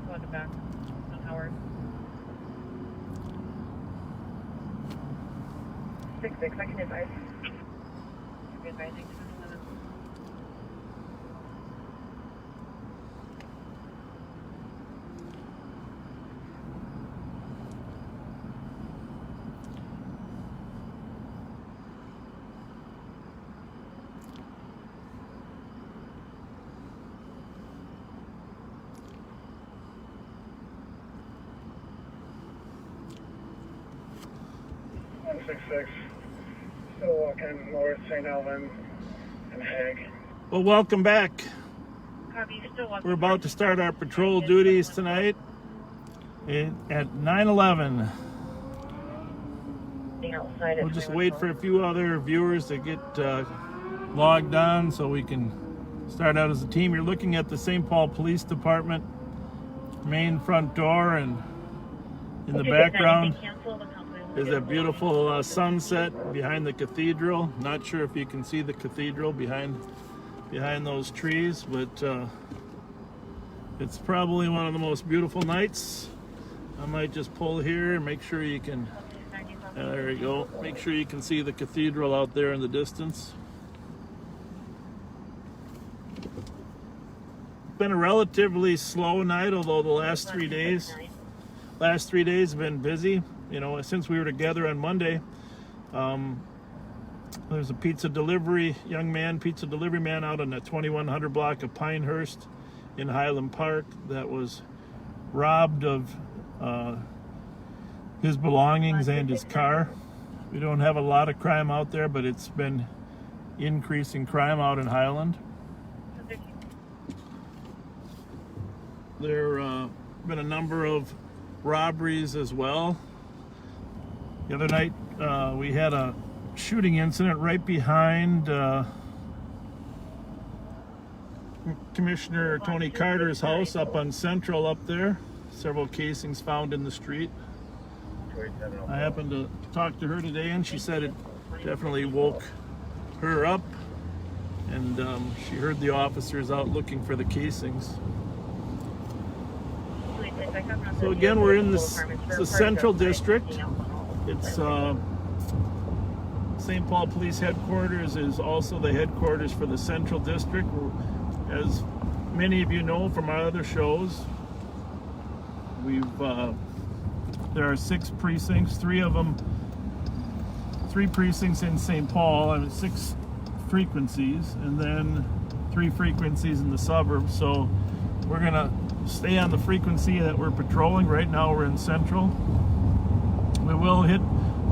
Welcome back on Howard. 6-6, I can advise. Should be advising 10-11. Still walking north St. Alvin and Hague. Well, welcome back. Copy, still walking. We're about to start our patrol duties tonight at 9/11. Outside We'll just wait for a few other viewers to get logged on so we can start out as a team. You're looking at the St. Paul Police Department main front door, and in the background is a beautiful sunset behind the cathedral. Not sure if you can see the cathedral behind those trees, but it's probably one of the most beautiful nights. I might just pull here and make sure you can, there you go, make sure you can see the cathedral out there in the distance. It's been a relatively slow night, although the last 3 days have been busy. You know, since we were together on Monday, there's a pizza delivery man out on the 2100 block of Pinehurst in Highland Park that was robbed of his belongings and his car. We don't have a lot of crime out there, but it's been increasing crime out in Highland. There have been a number of robberies as well. The other night, we had a shooting incident right behind Commissioner Tony Carter's house up on Central up there. Several casings found in the street. I happened to talk to her today, and she said it definitely woke her up, and she heard the officers out looking for the casings. So again, we're in the Central District. It's St. Paul Police Headquarters is also the headquarters for the Central District. As many of you know from our other shows, there are 6 precincts, 3 precincts in St. Paul, 6 frequencies, and then 3 frequencies in the suburbs. So we're gonna stay on the frequency that we're patrolling. Right now we're in Central. We will hit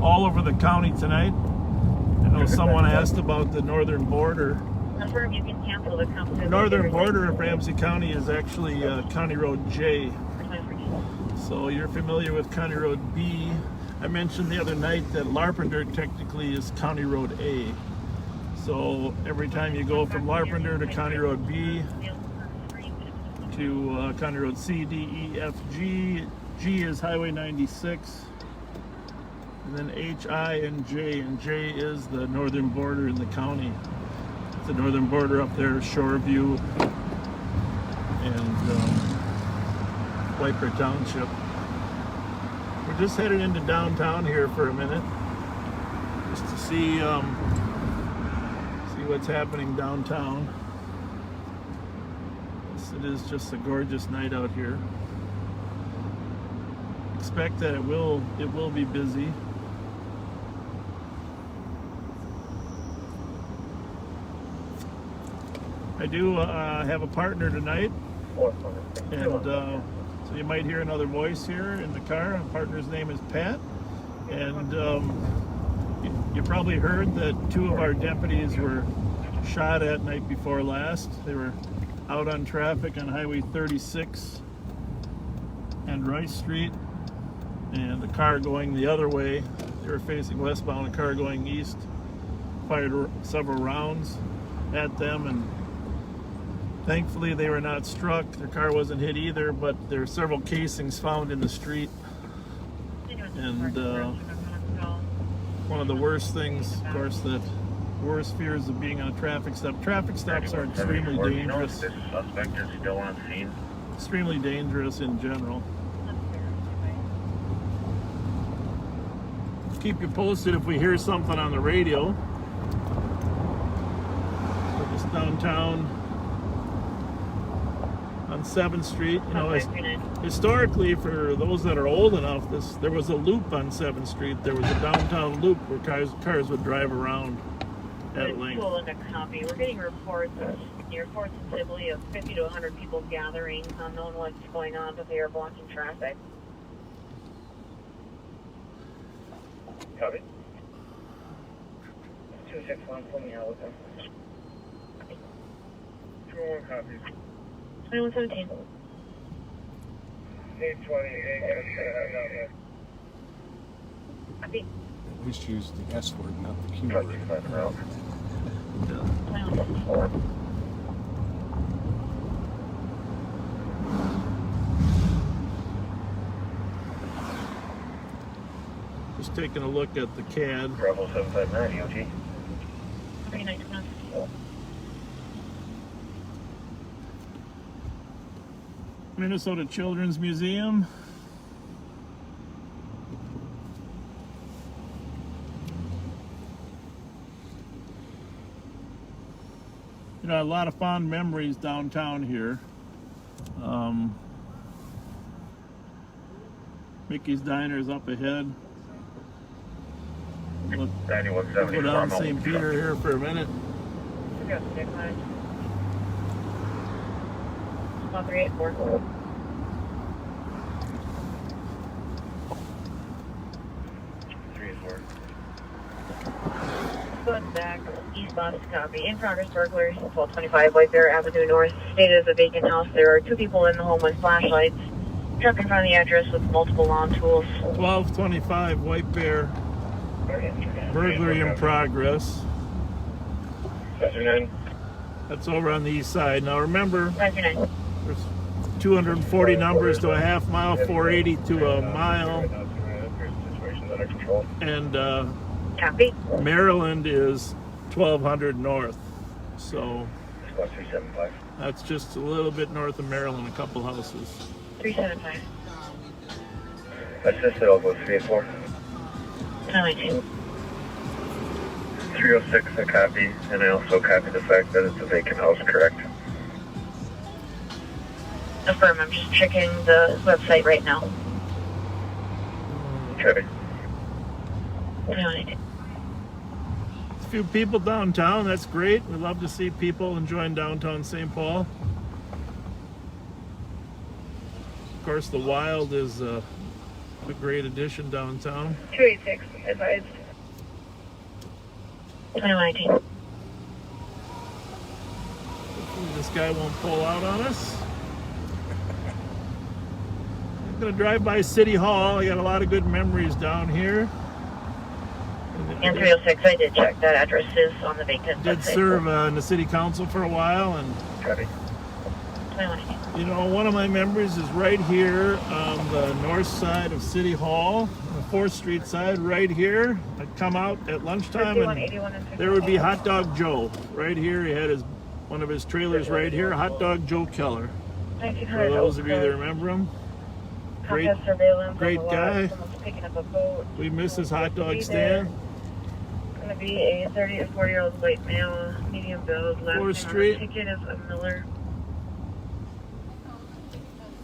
all over the county tonight. I know someone asked about the northern border. You can cancel the Northern border of Ramsey County is actually County Road J. So you're familiar with County Road B. I mentioned the other night that Larpenteur technically is County Road A. So every time you go from Larpenteur to County Road B to County Road C, D, E, F, G. G is Highway 96. And then H, I, and J is the northern border in the county. It's the northern border up there, Shoreview and Viper Township. We're just headed into downtown here for a minute, just to see what's happening downtown. It is just a gorgeous night out here. Expect that it will be busy. I do have a partner tonight, and so you might hear another voice here in the car. Our partner's name is Pat, and you probably heard that 2 of our deputies were shot at night before last. They were out on traffic on Highway 36 and Rice Street, and the car going the other way, they were facing westbound, a car going east fired several rounds at them, and thankfully they were not struck. Their car wasn't hit either, but there are several casings found in the street. And one of the worst things, of course, that worst fears of being on a traffic stop. Traffic stops are extremely dangerous. This suspect is still on scene. extremely dangerous in general. Keep you posted if we hear something on the radio. We're just downtown on 7th Street. You know, historically, for those that are old enough, there was a loop on 7th Street. There was a downtown loop where cars would drive around at length. Copy. We're getting reports near 4th and Sibley of 50 to 100 people gathering. Unknown what's going on, but they are blocking traffic. Copy. 261, pull me out with them. 201 copies. 2117. 828. Copy. At least use the S word, not the Q word. 2117. Just taking a look at the CAD. Bravo 759, EOT. 3929. Minnesota Children's Museum. You know, a lot of fond memories downtown here. Mickey's Diner's up ahead. Look, 9170. go down St. Peter here for a minute. 384. Going back, eastbound copy. In progress burglary, 1225 White Bear Avenue North. Stated as a vacant house. There are 2 people in the home with flashlights. Truck in front of the address with multiple lawn tools. 1225 White Bear. Burglary in progress. 539. That's over on the east side. Now remember, 539. there's 240 numbers to a half mile, 480 to a mile, and Copy. Maryland is 1200 north. So 375. that's just a little bit north of Maryland, a couple houses. 375. Assisted, I'll go 384. 992. 306, I copy, and I also copy the fact that it's a vacant house, correct? Affirm, I'm just checking the website right now. Okay. 992. A few people downtown, that's great. We love to see people enjoying downtown St. Paul. Of course, the Wild is a great addition downtown. 286, advised. 2118. Hopefully this guy won't pull out on us. I'm gonna drive by City Hall. I got a lot of good memories down here. And 306, I did check. That address is on the vacant. Did serve in the city council for a while, and Copy. 2118. you know, one of my memories is right here on the north side of City Hall, the 4th Street side, right here. I'd come out at lunchtime and there would be Hot Dog Joe right here. He had one of his trailers right here, Hot Dog Joe Keller. For those of you that remember him, great guy. We miss his hot dog stand. Going to be a 30 to 40-year-old white male, medium build. Last 4th name Street. on the ticket is a Miller.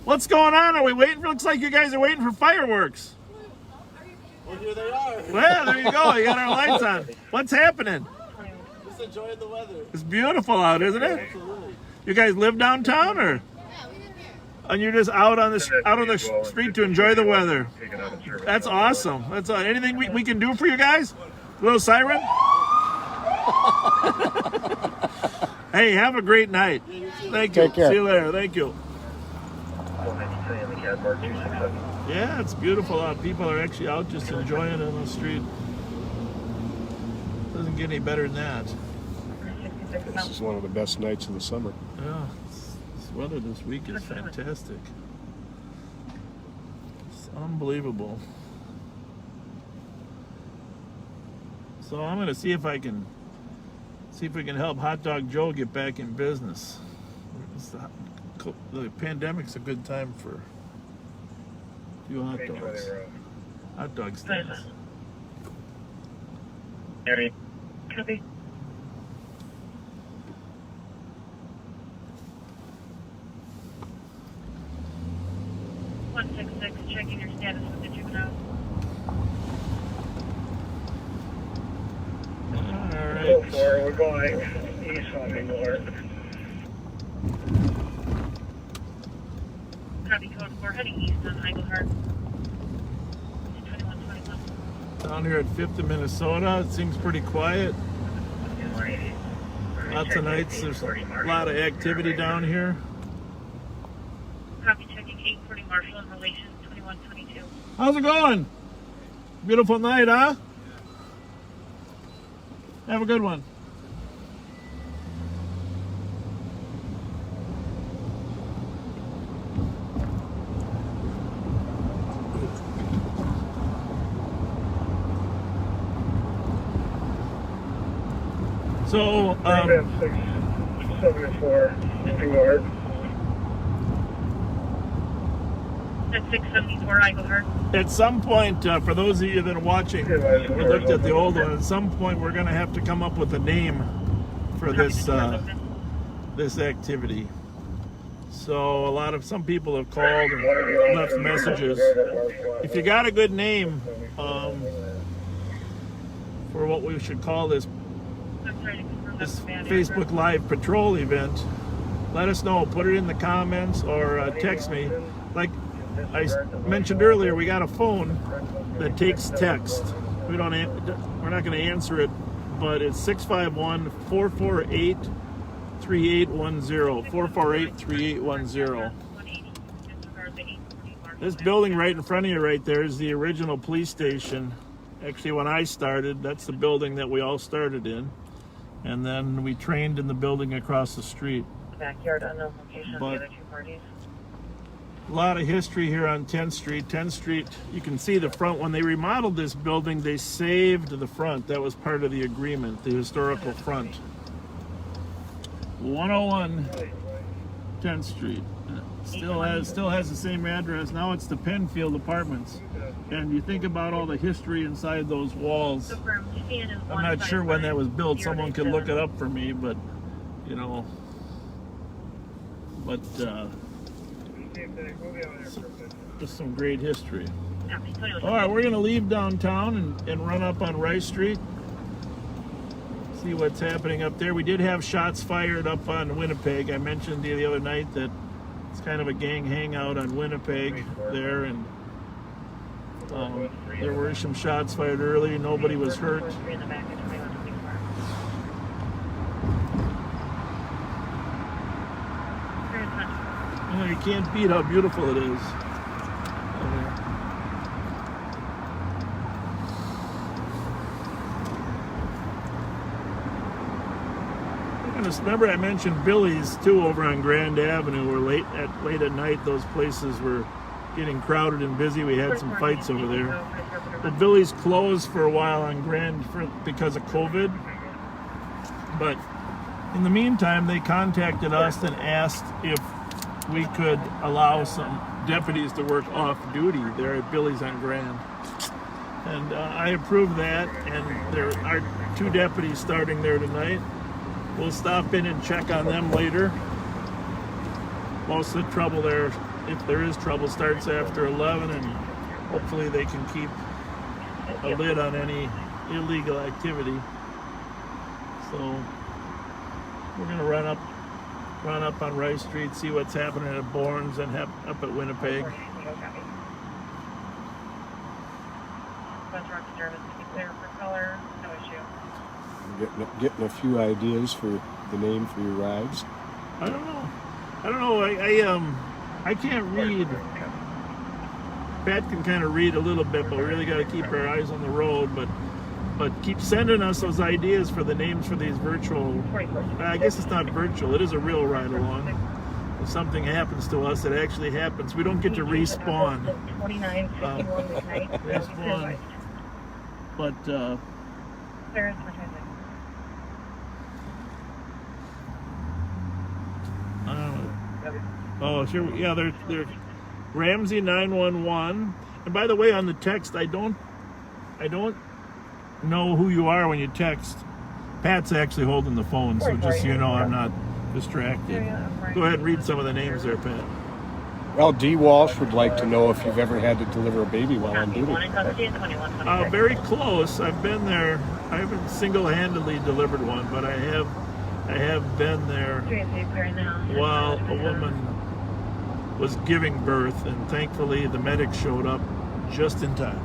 What's going on? Are we waiting? Looks like you guys are waiting for fireworks. Well, here they are. Well, there you go. You got our lights on. What's happening? Just enjoying the weather. It's beautiful out, isn't it? Absolutely. You guys live downtown, or? And you're just out on the street to enjoy the weather. That's awesome. That's anything we can do for you guys? A little siren? Hey, have a great night. Thank you. Take care. See you later. Thank you. Yeah, it's beautiful out. People are actually out just enjoying it on the street. Doesn't get any better than that. This is one of the best nights of the summer. Yeah, this weather this week is fantastic. It's unbelievable. So I'm gonna see if we can help Hot Dog Joe get back in business. It's the pandemic's a good time for a few hot dogs. Hot dog stands. Copy. 166, checking your status with the juvenile. Alright. So far, we're going east on the north. Copy code 4, heading east on Eaglehart. 2121. Down here at 5th and Minnesota, it seems pretty quiet. Lots of nights, there's a lot of activity down here. Copy checking 840 Marshall in relation 2122. How's it going? Beautiful night, huh? Have a good one. So, 674 north. At 674 Eaglehart. at some point, for those of you that are watching, we looked at the old one. At some point, we're going to have to come up with a name for this this activity. So some people have called and left messages. If you got a good name for what we should call this Facebook Live patrol event, let us know. Put it in the comments or text me. Like I mentioned earlier, we got a phone that takes text. We're not going to answer it, but it's 651-448-3810. 448-3810. This building right in front of you right there is the original police station. Actually, when I started, that's the building that we all started in. And then we trained in the building across the street. Backyard unknown location of the other two parties. A lot of history here on 10th Street. 10th Street, you can see the front. When they remodeled this building, they saved the front. That was part of the agreement, the historical front. 101 10th Street. Still has the same address. Now it's the Penfield Apartments. And you think about all the history inside those walls. I'm not sure when that was built. Someone could look it up for me, but just some great history. All right, we're going to leave downtown and run up on Rice Street. See what's happening up there. We did have shots fired up on Winnipeg. I mentioned the other night that it's kind of a gang hangout on Winnipeg there, and there were some shots fired early. Nobody was hurt. You can't beat how beautiful it is. Remember I mentioned Billy's too over on Grand Avenue, where late at night those places were getting crowded and busy. We had some fights over there. But Billy's closed for a while on Grand because of COVID. But in the meantime, they contacted us and asked if we could allow some deputies to work off duty there at Billy's on Grand. And I approved that, and there are 2 deputies starting there tonight. We'll stop in and check on them later. Most of the trouble there, if there is trouble, starts after 11, and hopefully they can keep a lid on any illegal activity. So we're going to run up on Rice Street, see what's happening at Bourne's and up at Winnipeg. Getting a few ideas for the name for your rides. I don't know. I can't read. Pat can kind of read a little bit, but we really got to keep our eyes on the road. But keep sending us those ideas for the names for these virtual. I guess it's not virtual. It is a real ride along. If something happens to us, it actually happens. We don't get to respawn. Respawn. But. Oh, sure. Yeah, they're Ramsey 911. And by the way, on the text, I don't know who you are when you text. Pat's actually holding the phone, so just so you know, I'm not distracted. Go ahead and read some of the names there, Pat. Well, D. Walsh would like to know if you've ever had to deliver a baby while on duty. Very close. I've been there. I haven't single-handedly delivered one, but I have been there while a woman was giving birth, and thankfully the medic showed up just in time.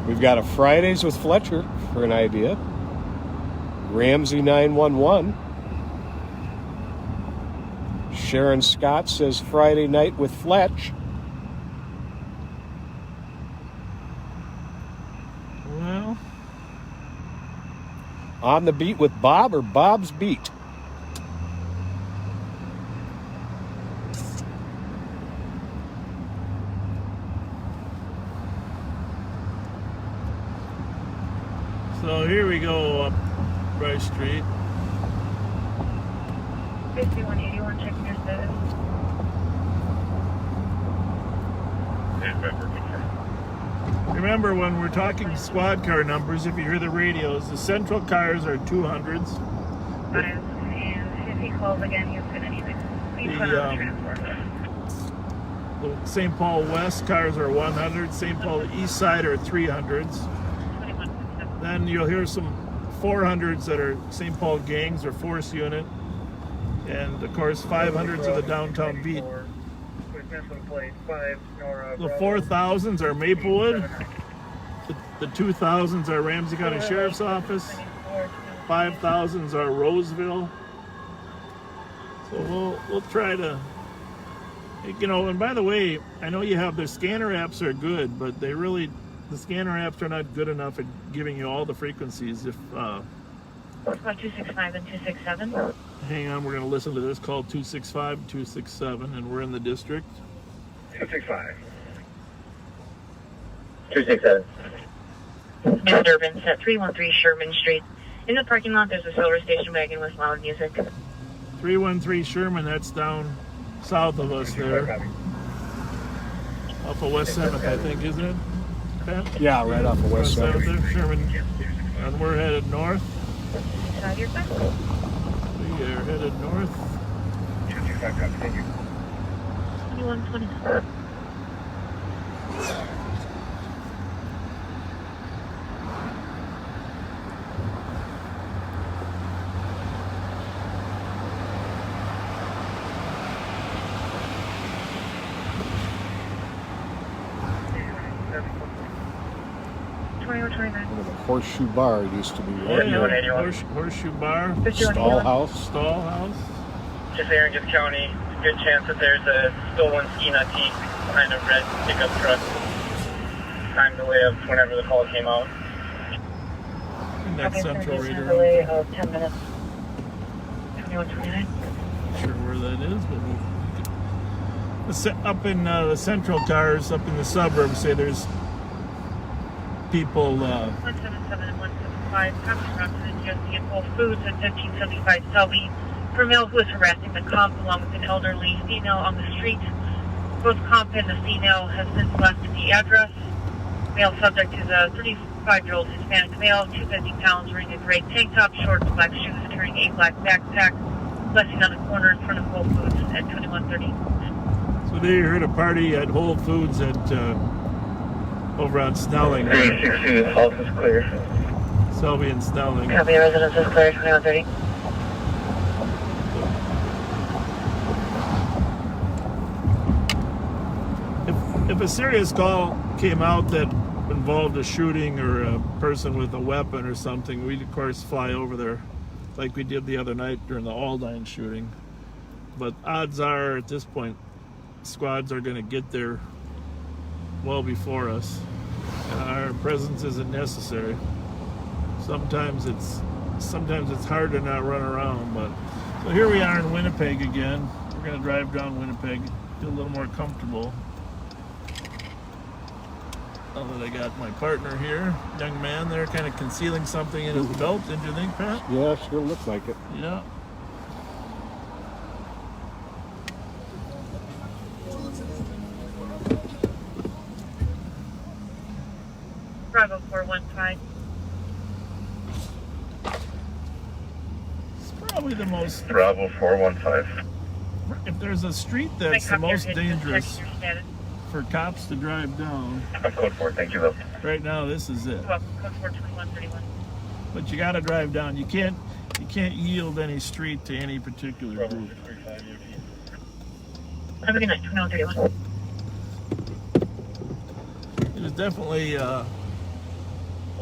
We've got a Fridays with Fletcher for an idea. Ramsey 911. Sharon Scott says Friday night with Fletch. Well, On the beat with Bob or Bob's beat? so here we go up Bryce Street. 5181, checking your status. Remember, when we're talking squad car numbers, if you hear the radios, the central cars are 200s. And if he calls again, he's going to need to be put on the transport. The St. Paul West cars are 100. St. Paul East Side are 300s. Then you'll hear some 400s that are St. Paul gangs or force unit. And of course, 500s of the downtown beat. The 4,000s are Maplewood. The 2,000s are Ramsey County Sheriff's Office. 5,000s are Roseville. So we'll try to, and by the way, I know you have the scanner apps are good, but the scanner apps are not good enough at giving you all the frequencies. If 265 and 267. hang on, we're going to listen to this call 265, 267, and we're in the district. 265. 267. New Durbin's at 313 Sherman Street. In the parking lot, there's a silver station wagon with loud music. 313 Sherman, that's down south of us there. Off of West 7th, I think, isn't it, Pat? Yeah, right off of West 7th. There, Sherman. And we're headed north. You're fine. We are headed north. 2120. Horseshoe Bar used to be right here. Horseshoe Bar. Stall House. Just Aransas County. Good chance that there's a stolen ski nutty behind a red pickup truck. Time delay of whenever the call came out. And that's Central Raider. Delay of 10 minutes. 2129. Not sure where that is, but up in the central cars, up in the suburbs, say there's people. 177 and 175. Cops represented just Whole Foods at 1575 Selby. For male who is harassing the comp along with an elderly female on the street. Both comp and the female have since left the address. Male subject is a 35-year-old Hispanic male, 250 pounds, wearing a gray tank top, shorts, black shoes, carrying a black backpack, blessing on the corner in front of Whole Foods at 2130. So they heard a party at Whole Foods at over on Snelling. 362, the house is clear. Selby and Snelling. Copy, the residence is clear, 2130. If a serious call came out that involved a shooting or a person with a weapon or something, we'd of course fly over there like we did the other night during the Aldine shooting. But odds are at this point, squads are going to get there well before us. Our presence isn't necessary. Sometimes it's hard to not run around, but so here we are in Winnipeg again. We're going to drive down Winnipeg, get a little more comfortable. Now that I got my partner here, young man there, kind of concealing something in his belt, didn't you think, Pat? Yeah, sure looked like it. Yeah. Bravo 415. It's probably the most. Bravo 415. If there's a street that's the most dangerous Your status. for cops to drive down, I'm code 4, thank you, though. right now this is it. Welcome, code 42131. But you got to drive down. You can't yield any street to any particular group. Have a good night, 2131. It was definitely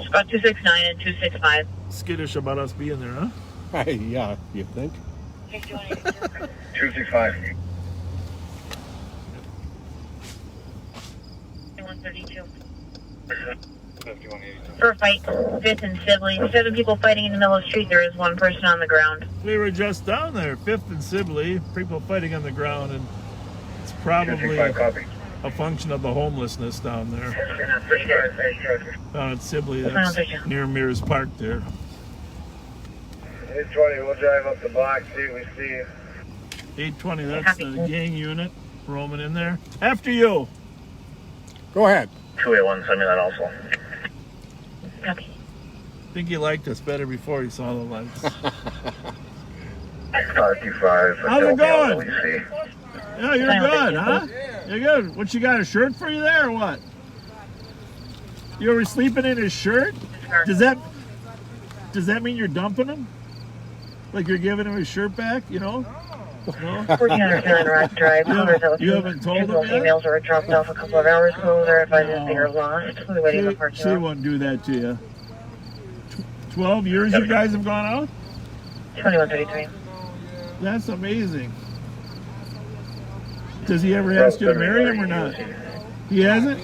Spot 269 and 265. skittish about us being there, huh? Yeah, you think? 265. 132. 5182. For a fight, 5th and Sibley. 7 people fighting in the middle of the street. There is 1 person on the ground. We were just down there, 5th and Sibley, people fighting on the ground, and it's probably 265, copy. a function of the homelessness down there. Down at Sibley, that's near Mears Park there. 820, we'll drive up the block, see what we see. 820, that's the gang unit roaming in there. After you. Go ahead. 281, send me that also. Copy. I think he liked us better before he saw the lights. 525. How's it going? We see. Yeah, you're good, huh? You're good. What, you got a shirt for you there or what? You were sleeping in his shirt? Does that mean you're dumping him? Like you're giving him his shirt back, you know? No? 1400 Rock Drive. You haven't told him yet? Females were dropped off a couple of hours ago. They're advising they are lost. We're waiting in the parking She lot. won't do that to you. 12 years you guys have gone out? 2133. That's amazing. Does he ever ask you to marry him or not? He hasn't?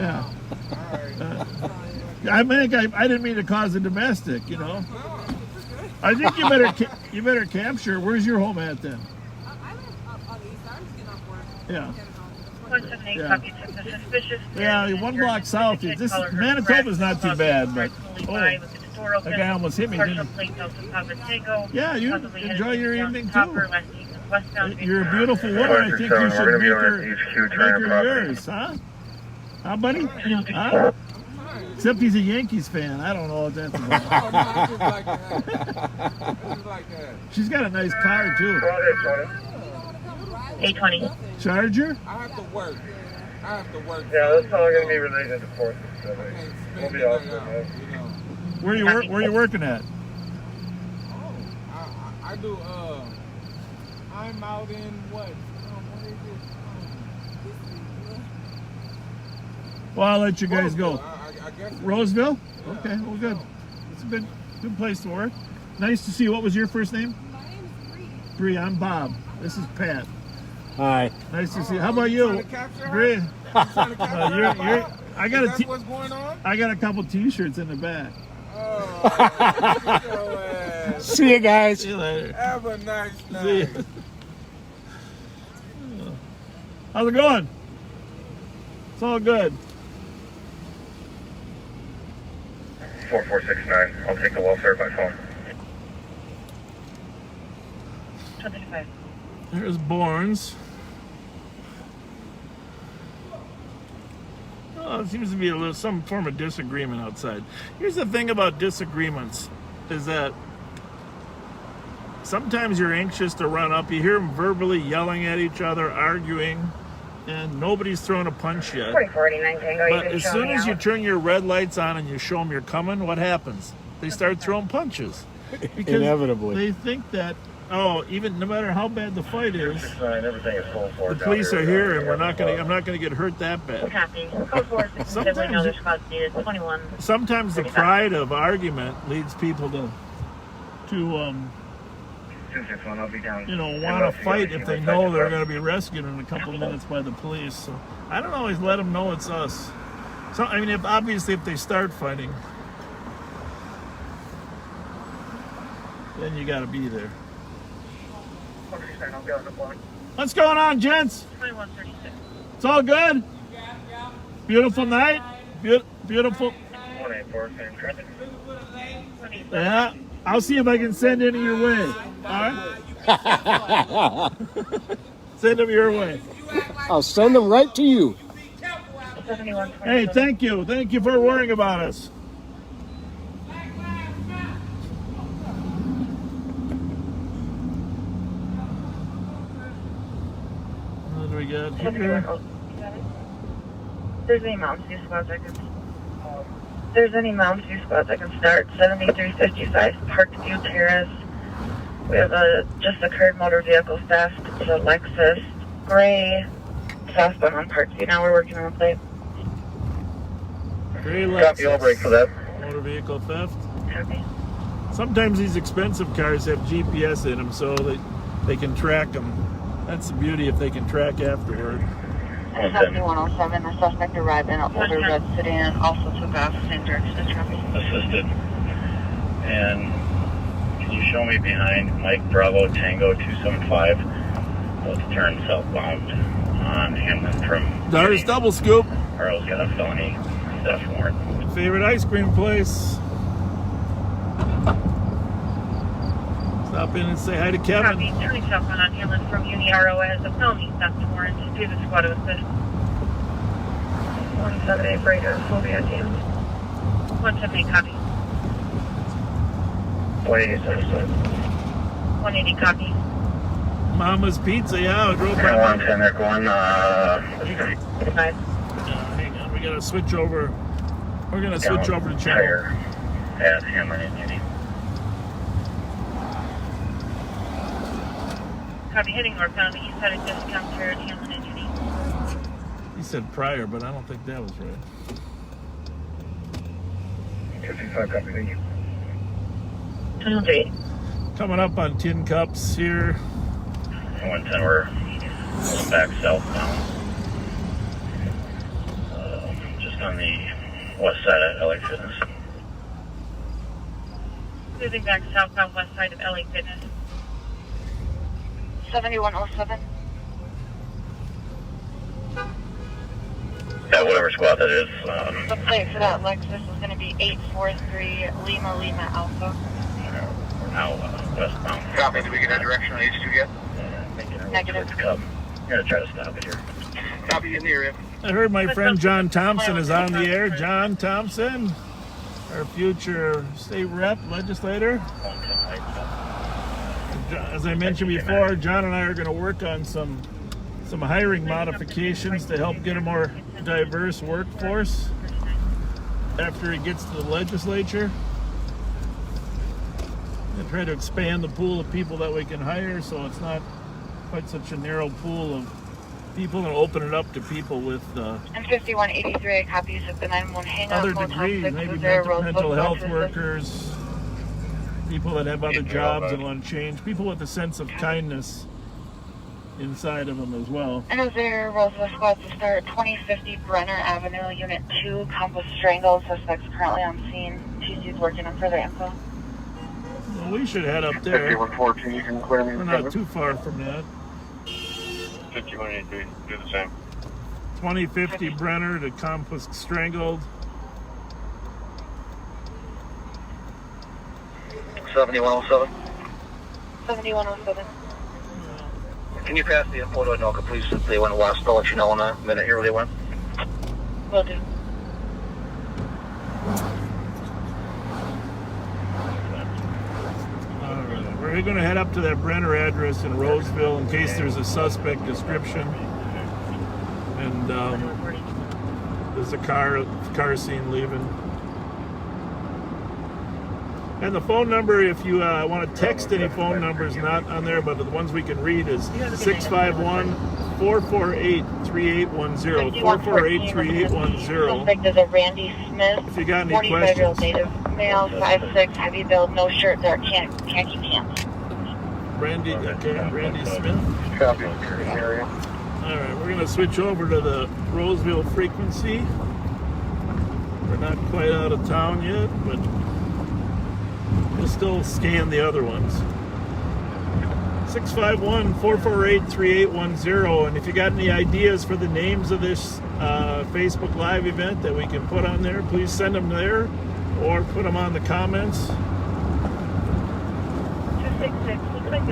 Yeah. I didn't mean to cause a domestic, you know. I think you better capture. Where's your home at then? I live on the east side. I'm just getting off work. Yeah. 178 Yeah. copy. The suspicious. Yeah, 1 block south. Manitoba's not too bad, but that guy almost hit me, didn't he? Yeah, you enjoy your evening too. You're a beautiful woman. I think you should make her yours, huh? Huh, buddy? Huh? Except he's a Yankees fan. I don't know what that's about. Oh, no, I just like that. I just like that. She's got a nice car too. 820. Charger? I have to work. Yeah, that's all going to be related to 4th and 7. We'll be off. Where you working at? Oh, I do, I'm out in what? What is it? Well, I'll let you guys go. I guess it's Roseville? Okay, well, good. It's a good place to work. Nice to see you. What was your first name? My name is Bree. Bree, I'm Bob. This is Pat. Hi. Nice to see you. How about you? Trying to capture her? Bree? Trying to capture her, Bob? I got That's a what's going on? I got a couple T-shirts in the back. Oh, get your ass. See you guys. See you later. Have a nice See night. you. How's it going? It's all good. 4469. I'll take the welfare by phone. 25. There's Bournes. Oh, it seems to be some form of disagreement outside. Here's the thing about disagreements, is that sometimes you're anxious to run up. You hear them verbally yelling at each other, arguing, and nobody's thrown a punch yet. 4489 Tango. But as soon as you turn your red lights on and you show them you're coming, what happens? They start throwing punches. Because Inevitably. they think that, even no matter how bad the fight is, 69, everything is full force. the police are here and I'm not gonna get hurt that bad. Copy. Code 4. Sometimes Another squad needed. 21. Sometimes the pride of argument leads people to 261, I'll be down. want to fight if they know they're going to be rescued in a couple minutes by the police. So I don't always let them know it's us. So I mean, if they start fighting, then you got to be there. What's going on, gents? 2136. It's all good. Beautiful night. Beautiful. 184, same traffic. Yeah. I'll see if I can send any your way. All right. Send them your way. I'll send them right to you. 71. Hey, thank you. Thank you for worrying about us. What do we got here? There's any Mountain View squads I can. There's any Mountain View squads I can start. 7355 Parkview Terrace. We have just occurred motor vehicle theft. It's a Lexus gray southbound on Parkview. Now we're working on the plate. Gray Copy, I'll break for that. motor vehicle theft. Copy. Sometimes these expensive cars have GPS in them so they can track them. That's the beauty if they can track afterward. 7107, the suspect arrived in an older red sedan, also took off same direction as traffic. Assisted. And can you show me behind Mike Bravo Tango 275? Let's turn southbound on Hamlin from There's double scoop. Earl's got a felony theft warrant. Favorite ice cream place. Stop in and say hi to Copy, Kevin. turning southbound on Hamlin from Uni RO has a felony theft warrant. Do the squad with this. 178 Raider, phobia team. 178 copy. 180 copy. Mama's Pizza, yeah, I drove by. 110, they're going, Five. Hang on, we gotta switch over. We're gonna switch over to channel. Tire at Hamlin and Uni. Copy, heading northbound, the east side of Discount Care at Hamlin and Uni. He said prior, but I don't think that was right. 55 copy, thank you. 208. Coming up on Tin Cups here. 110, we're going back southbound. Just on the west side of LA Fitness. Moving back southbound west side of LA Fitness. 7107. Yeah, whatever squad that is. The plate for that Lexus is going to be 843 Lima Lima Alpha. We're now westbound. Copy, did we get a direction on H2 yet? Negative. Cub. I'm going to try to stop it here. Copy, in the area. I heard my friend John Thompson is on the air. John Thompson, our future state rep, legislator. As I mentioned before, John and I are going to work on some hiring modifications to help get a more diverse workforce after he gets to the legislature. And try to expand the pool of people that we can hire so it's not quite such a narrow pool of people, and open it up to people with And 5183 copies of the 911 hang-up. other degrees, maybe mental health workers, people that have other jobs and want to change, people with a sense of kindness inside of them as well. And is there Roseville squad to start 2050 Brenner Avenue, Unit 2, compass strangled, suspects currently on scene. TC's working on further info. Well, we should head up there. 5114, you can clear me. We're not too far from that. 5183, do the same. 2050 Brenner to compass strangled. 7107. 7107. Can you pass the photo to Anoka, please, since they went west? I'll let you know in a minute here where they went. Will do. We're going to head up to that Brenner address in Roseville in case there's a suspect description. And there's a car seen leaving. And the phone number, if you want to text any phone numbers, not on there, but the ones we can read is 651-448-3810. 448-3810. Suspect is a Randy Smith. If you got any 45-year-old questions. native male, 5'6", heavy build, no shirt, dark khaki pants. Randy Smith. Copy, area. All right, we're going to switch over to the Roseville frequency. We're not quite out of town yet, but we'll still scan the other ones. 651-448-3810. And if you got any ideas for the names of this Facebook Live event that we can put on there, please send them there or put them on the comments. 266, looks like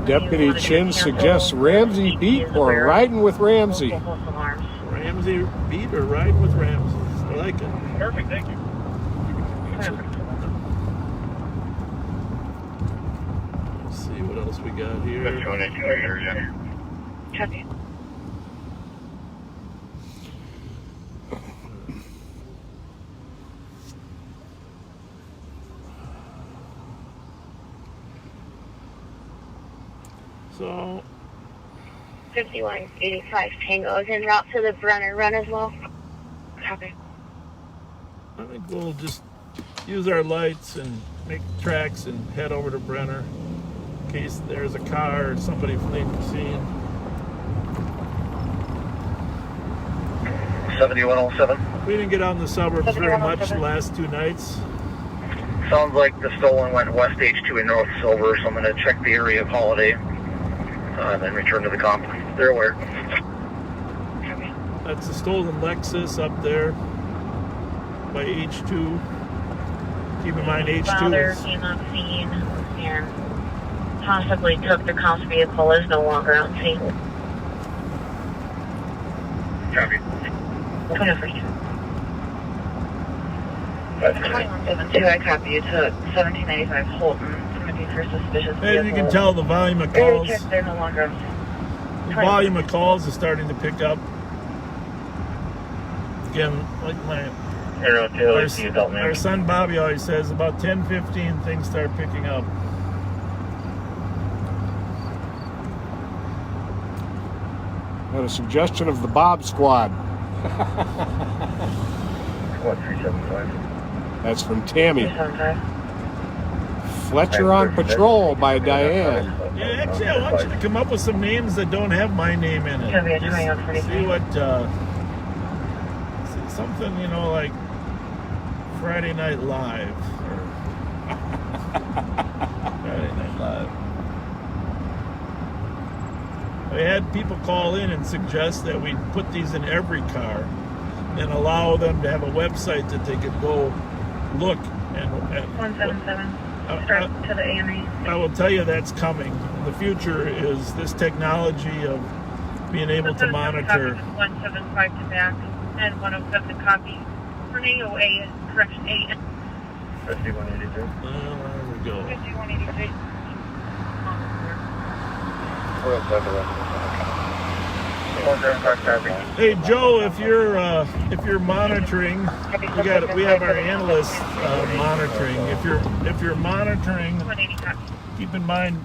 Deputy Chin suggests Ramsey beat or riding with Ramsey. Ramsey beat or riding with Ramsey. I like it. Perfect, thank you. Let's see what else we got here. Copy. So 5185 Tango is en route to the Brenner Run as well. Copy. I think we'll just use our lights and make tracks and head over to Brenner in case there's a car or somebody fleeing the scene. 7107. We didn't get out in the suburbs very much the last 2 nights. Sounds like the stolen went west H2 and north Silver, so I'm going to check the area of Holiday and then return to the comp. They're aware. Copy. That's a stolen Lexus up there by H2. Keep in mind H2 Father is... came on scene and possibly took the comp's vehicle, is no longer on scene. Copy. 2172, I copy you to 1795 Holton. Looking for suspicious vehicle. And you can tell the volume of calls. They're no longer on scene. The volume of calls is starting to pick up. Again, like our son Bobby always says, about 10-15 things start picking up. Got a suggestion of the Bob Squad. 1375. That's from Tammy. 375. Fletcher on Patrol by Diane. Yeah, actually, I want you to come up with some names that don't have my name in it. Just see what, something, you know, like Friday Night Live. Or Friday Night Live. We had people call in and suggest that we put these in every car and allow them to have a website that they could go look and 177. Start to the AME. I will tell you that's coming. The future is this technology of being able to monitor. 175 to back and 107 to copy. For an AOA, correction 8. 5183. There we go. 5183. Hey Joe, if you're monitoring, we have our analysts monitoring. If you're monitoring, 180 copy. keep in mind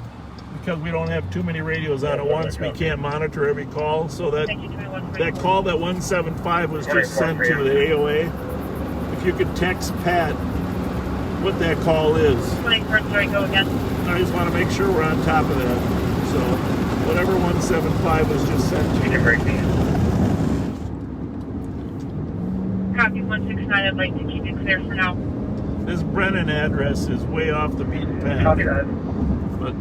because we don't have too many radios on at once, we can't monitor every call. So that call that 175 was just sent to the AOA. If you could text Pat what that call is. 21st, sorry, go again. I just want to make sure we're on top of that. So whatever 175 was just sent to you. Copy 169, I'd like to keep it clear for now. This Brennan address is way off the beaten path. Copy that. But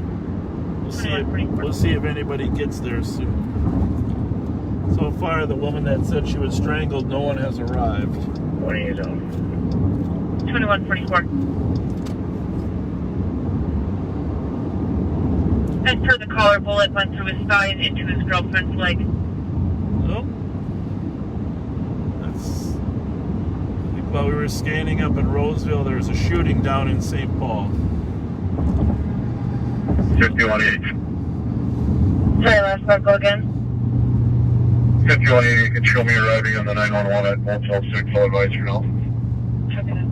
we'll see if anybody gets there soon. So far, the woman that said she was strangled, no one has arrived. 2144. And per the caller, bullet went through his thigh and into his girlfriend's leg. Oh. While we were scanning up in Roseville, there was a shooting down in St. Paul. 5180. Sorry, last part, go again. 5180, you can show me arriving on the 911 at Motel 6, all advice for now. Copy that.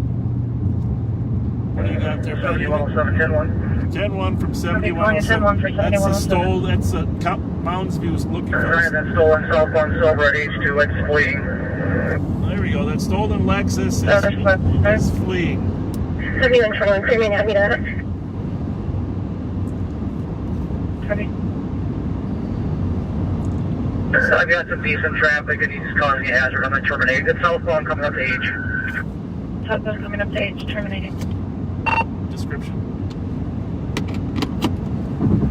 What do you got there, buddy? 7107, 101. 10-1 from 7107. That's a stole. That's a Mounds View's looking for us. Been stolen southbound Silver at H2, it's fleeing. There we go. That stolen Lexus is fleeing. Copy. I've got some decent traffic and he's causing a hazard. I'm going to terminate. It's southbound coming up to H. Southbound coming up to H, terminating. Description.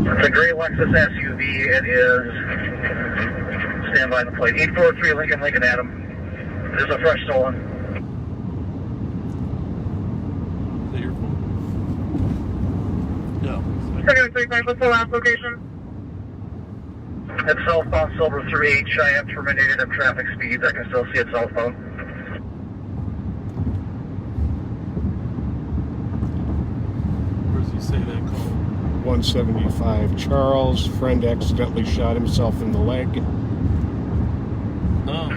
It's a gray Lexus SUV. It is. Stand by the plate. 843 Lincoln Adam. There's a fresh stolen. Is that your phone? No. Second 35, what's the last location? At southbound Silver through H, I have terminated at traffic speeds. I can still see it southbound. Where does he say that call? 175 Charles. Friend accidentally shot himself in the leg. No.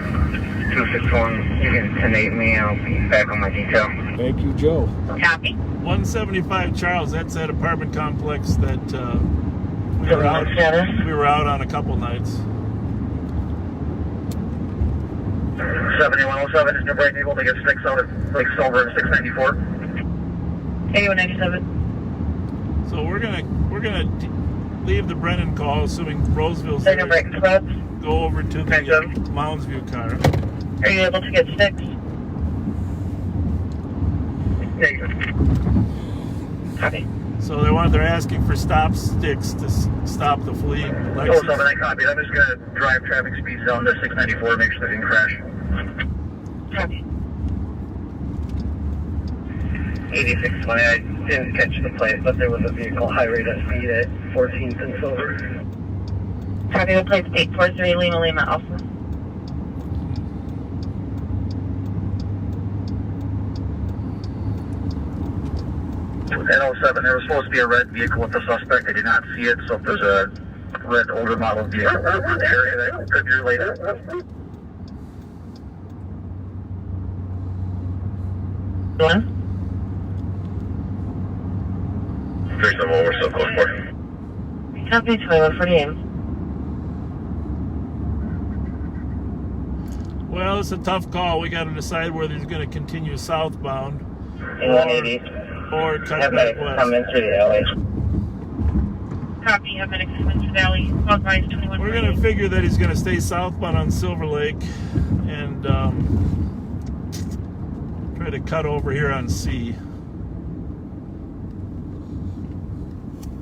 261, you can 10-8 me. I'll be back on my detail. Thank you, Joe. Copy. 175 Charles, that's that apartment complex that we were out on a couple nights. 7107 is number 8 able to get sticks out of Lake Silver 694. 8197. So we're gonna leave the Brennan call, assuming Roseville's Say number 8 and 12. go over to the Mounds View car. Are you able to get sticks? Copy. So they're asking for stop sticks to stop the fleet. Oh, 7, I copied. I'm just going to drive traffic speeds down to 694, make sure they didn't crash. Copy. 8620, I didn't catch the plate, but there was a vehicle high rate of speed at 14th and Silver. Copy, the plate's 843 Lima Lima Alpha. At 07, there was supposed to be a red vehicle with the suspect. I did not see it, so if there's a red older model vehicle in the area, that could be related. One. 37, we're still close for. Copy, 2148. Well, it's a tough call. We got to decide whether he's going to continue southbound 180. or cut Have back medics come west. into the alley. Copy, have medics come into the alley. Authorized 2148. We're going to figure that he's going to stay southbound on Silver Lake and try to cut over here on C.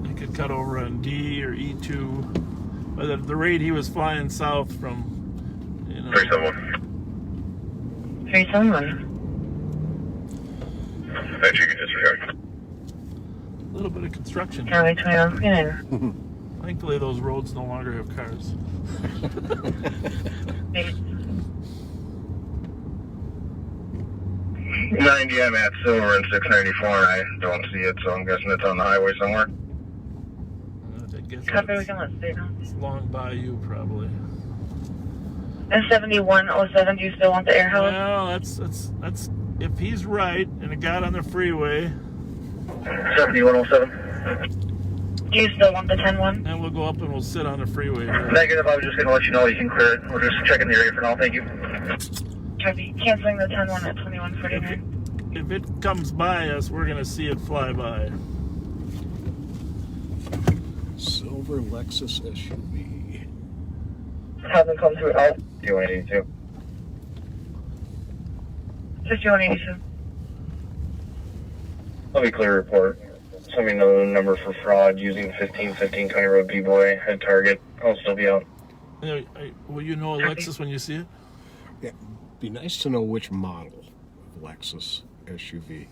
He could cut over on D or E2. But at the rate he was flying south from, 371. 371. That you can disregard. a little bit of construction. County 2149. Thankfully, those roads no longer have cars. 90, I'm at Silver and 694, and I don't see it, so I'm guessing it's on the highway somewhere. I guess Copy, we can let stay now. it's long by you, probably. And 7107, do you still want the air hose? Well, that's if he's right and it got on the freeway, 7107. Do you still want the 10-1? then we'll go up and we'll sit on the freeway here. Negative, I was just going to let you know you can clear it. We're just checking the area for now, thank you. Copy, canceling the 10-1 at 2149. If it comes by us, we're gonna see it fly by. Silver Lexus SUV. Hasn't come through out. 2182. 5182. Let me clear report. Send me another number for fraud using 1515 County Road B-Boy at Target. I'll still be out. Will you know Alexis when you see it? Yeah, be nice to know which model of Lexus SUV.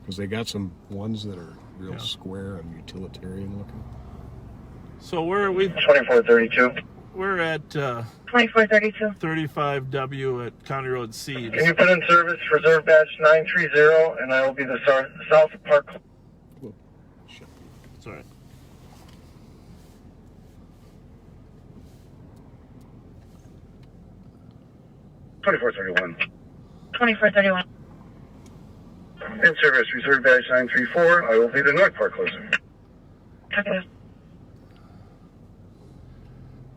Because they got some ones that are real square and utilitarian looking. So where are we? 2432. We're at 2432. 35W at County Road C. Can you put in service reserve badge 930, and I will be the South Park. Whoa, shit. Sorry. $24.31. 2431. In service reserve badge 934. I will be the North Park closer. Copy that.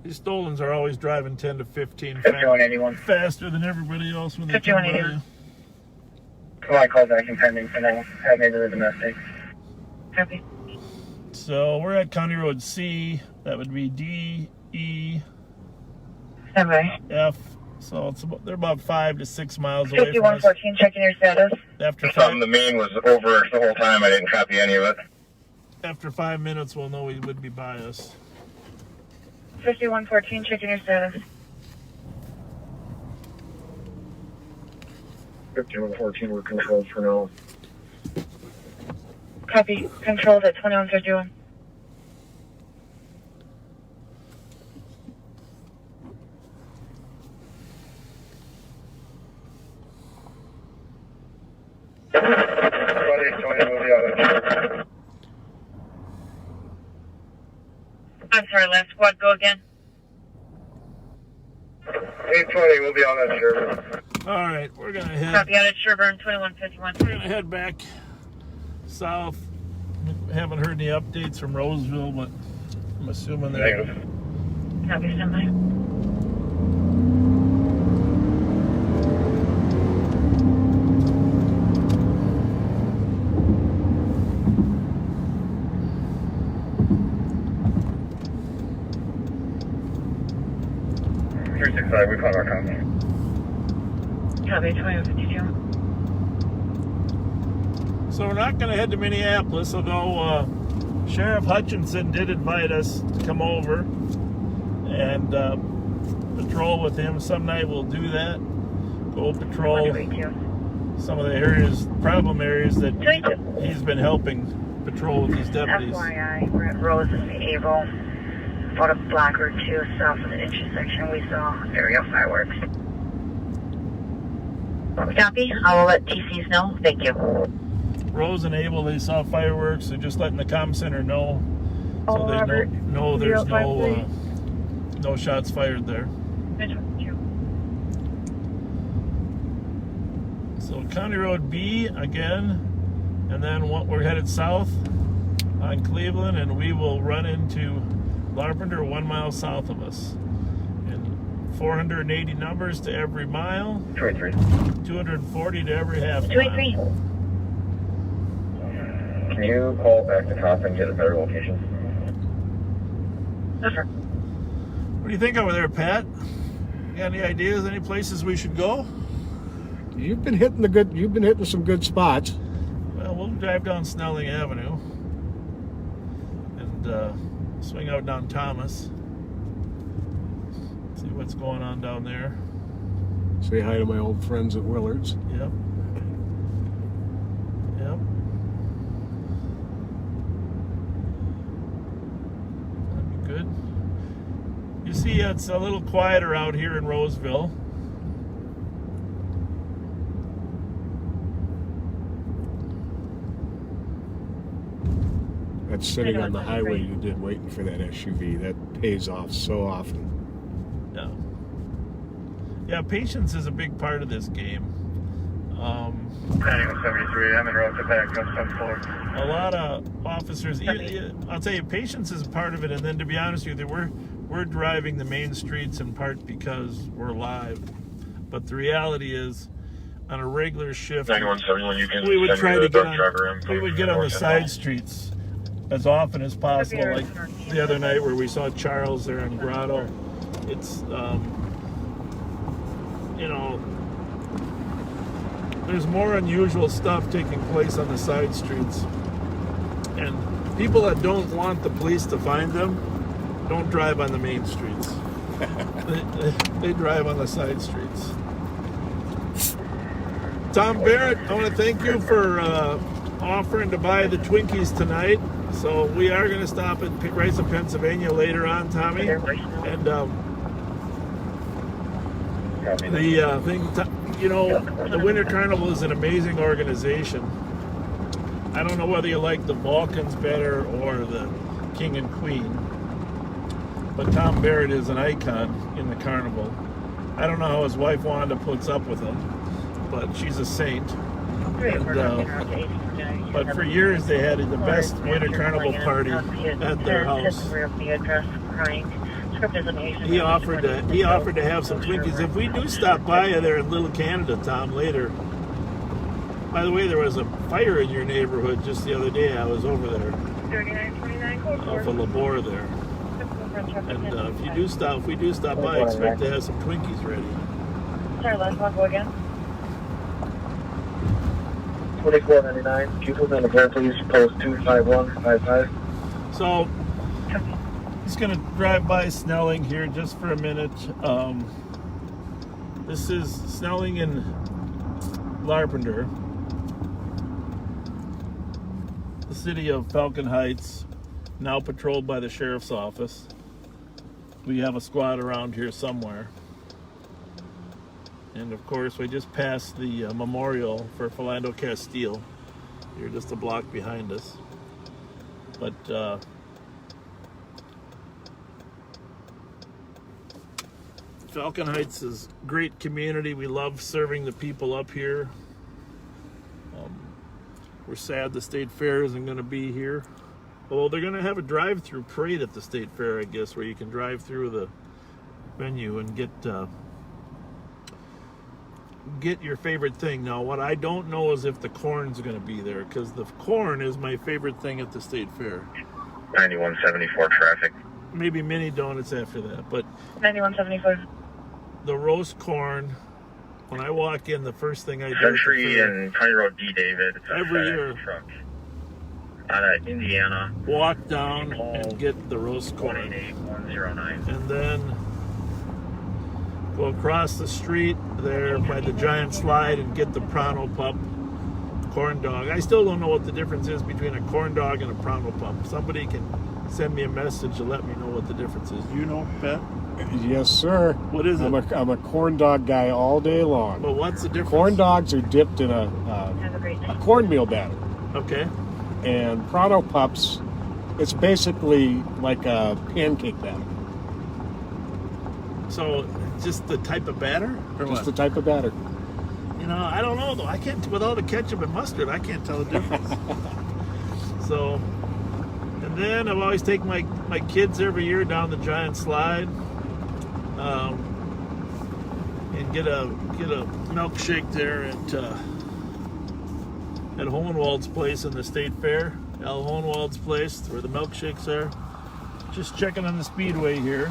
These Stolens are always driving 10 to 15 5181. faster than everybody else when they come by. 5181. Come on, call back and pending for now. Have made the domestic. Copy. So we're at County Road C. That would be D, E, Stand by. F. So they're about 5 to 6 miles away from us. 5114, checking your status. After The main was over the whole time. I didn't copy any of it. after 5 minutes, we'll know he would be by us. 5114, checking your status. 5114, we're controlled for now. Copy. Controlled at 2151. I'm sorry, last squad, go again. 820, we'll be on that, Sherburne. All right, we're gonna head. Copy out at Sherburne, 2151. We're gonna head back south. Haven't heard any updates from Roseville, but I'm assuming they're. Negative. Copy, stand by. We caught our company. Copy, 2152. So we're not gonna head to Minneapolis, although Sheriff Hutchinson did invite us to come over and patrol with him. Some night we'll do that. Go patrol some of the areas, problem areas that he's been helping patrol with these deputies. FYI, we're at Rose and Able. About a block or two south of the intersection, we saw aerial fireworks. Copy. I will let TCs know. Thank you. Rose and Abel, they saw fireworks. They're just letting the comm center know, so they know there's no shots fired there. So County Road B again, and then we're headed south on Cleveland, and we will run into Larpenteur 1 mile south of us. And 480 numbers to every mile. 240 to every half mile. 23. Can you call back to COP and get a better location? What do you think over there, Pat? You got any ideas? Any places we should go? You've been hitting some good spots. Well, we'll drive down Snelling Avenue and swing out down Thomas. See what's going on down there. Say hi to my old friends at Willard's. Yep. That'd be good. You see, it's a little quieter out here in Roseville. That's sitting on the highway you did waiting for that SUV. That pays off so often. Yeah, patience is a big part of this game. 73, I'm in road to back up 10-4. A lot of officers, I'll tell you, patience is a part of it, and then to be honest with you, we're driving the main streets in part because we're live. But the reality is, on a regular shift, 9171, you can we would try to get on the side north. streets as often as possible, like the other night where we saw Charles there in Grotto. It's there's more unusual stuff taking place on the side streets, and people that don't want the police to find them don't drive on the main streets. They drive on the side streets. Tom Barrett, I want to thank you for offering to buy the Twinkies tonight. So we are going to stop at Rice, Pennsylvania later on, Tommy. And the Winter Carnival is an amazing organization. I don't know whether you like the Balkans better or the King and Queen, but Tom Barrett is an icon in the carnival. I don't know how his wife Wanda puts up with him, but she's a saint. And, but for years they had the best Winter Carnival party at their house. He offered to have some Twinkies. If we do stop by there in Little Canada, Tom, later. By the way, there was a fire in your neighborhood just the other day. I was over there. 3929 for Labor there. And if we do stop by, I expect to have some Twinkies ready. Sorry, last one, go again. 2499, pupils on the floor, please. Post 25155. So, just going to drive by Snelling here just for a minute. This is Snelling and Larpenteur. This city of Falcon Heights, now patrolled by the sheriff's office. We have a squad around here somewhere. And of course, we just passed the memorial for Philando Castile. You're just a block behind us. But Falcon Heights is a great community. We love serving the people up here. We're sad the state fair isn't going to be here. Although they're going to have a drive-through parade at the state fair, I guess, where you can drive through the venue and get your favorite thing. Now, what I don't know is if the corn's going to be there, because the corn is my favorite thing at the state fair. 9174 traffic. Maybe mini donuts after that, but 9174. the roast corn, when I walk in, the first thing I do Century and County Road D, David. It's a every FedEx year truck out of Indiana. walk down and get the roast corn. 188109. And then go across the street there by the giant slide and get the Pronto Pup corn dog. I still don't know what the difference is between a corn dog and a Pronto Pup. Somebody can send me a message to let me know what the difference is. Do you know, Pat? Yes, sir. What is it? I'm a corn dog guy all day long. But what's the difference? Corn dogs are dipped in a Have a great night. cornmeal batter. Okay. And Pronto Pups, it's basically like a pancake batter. So just the type of batter? Or Just what? the type of batter. You know, I don't know though. I can't, with all the ketchup and mustard, I can't tell the difference. So, and then I've always taken my kids every year down the giant slide, and get a milkshake there at Hohenwald's place in the state fair. Al Hohenwald's place, where the milkshakes are. Just checking on the speedway here.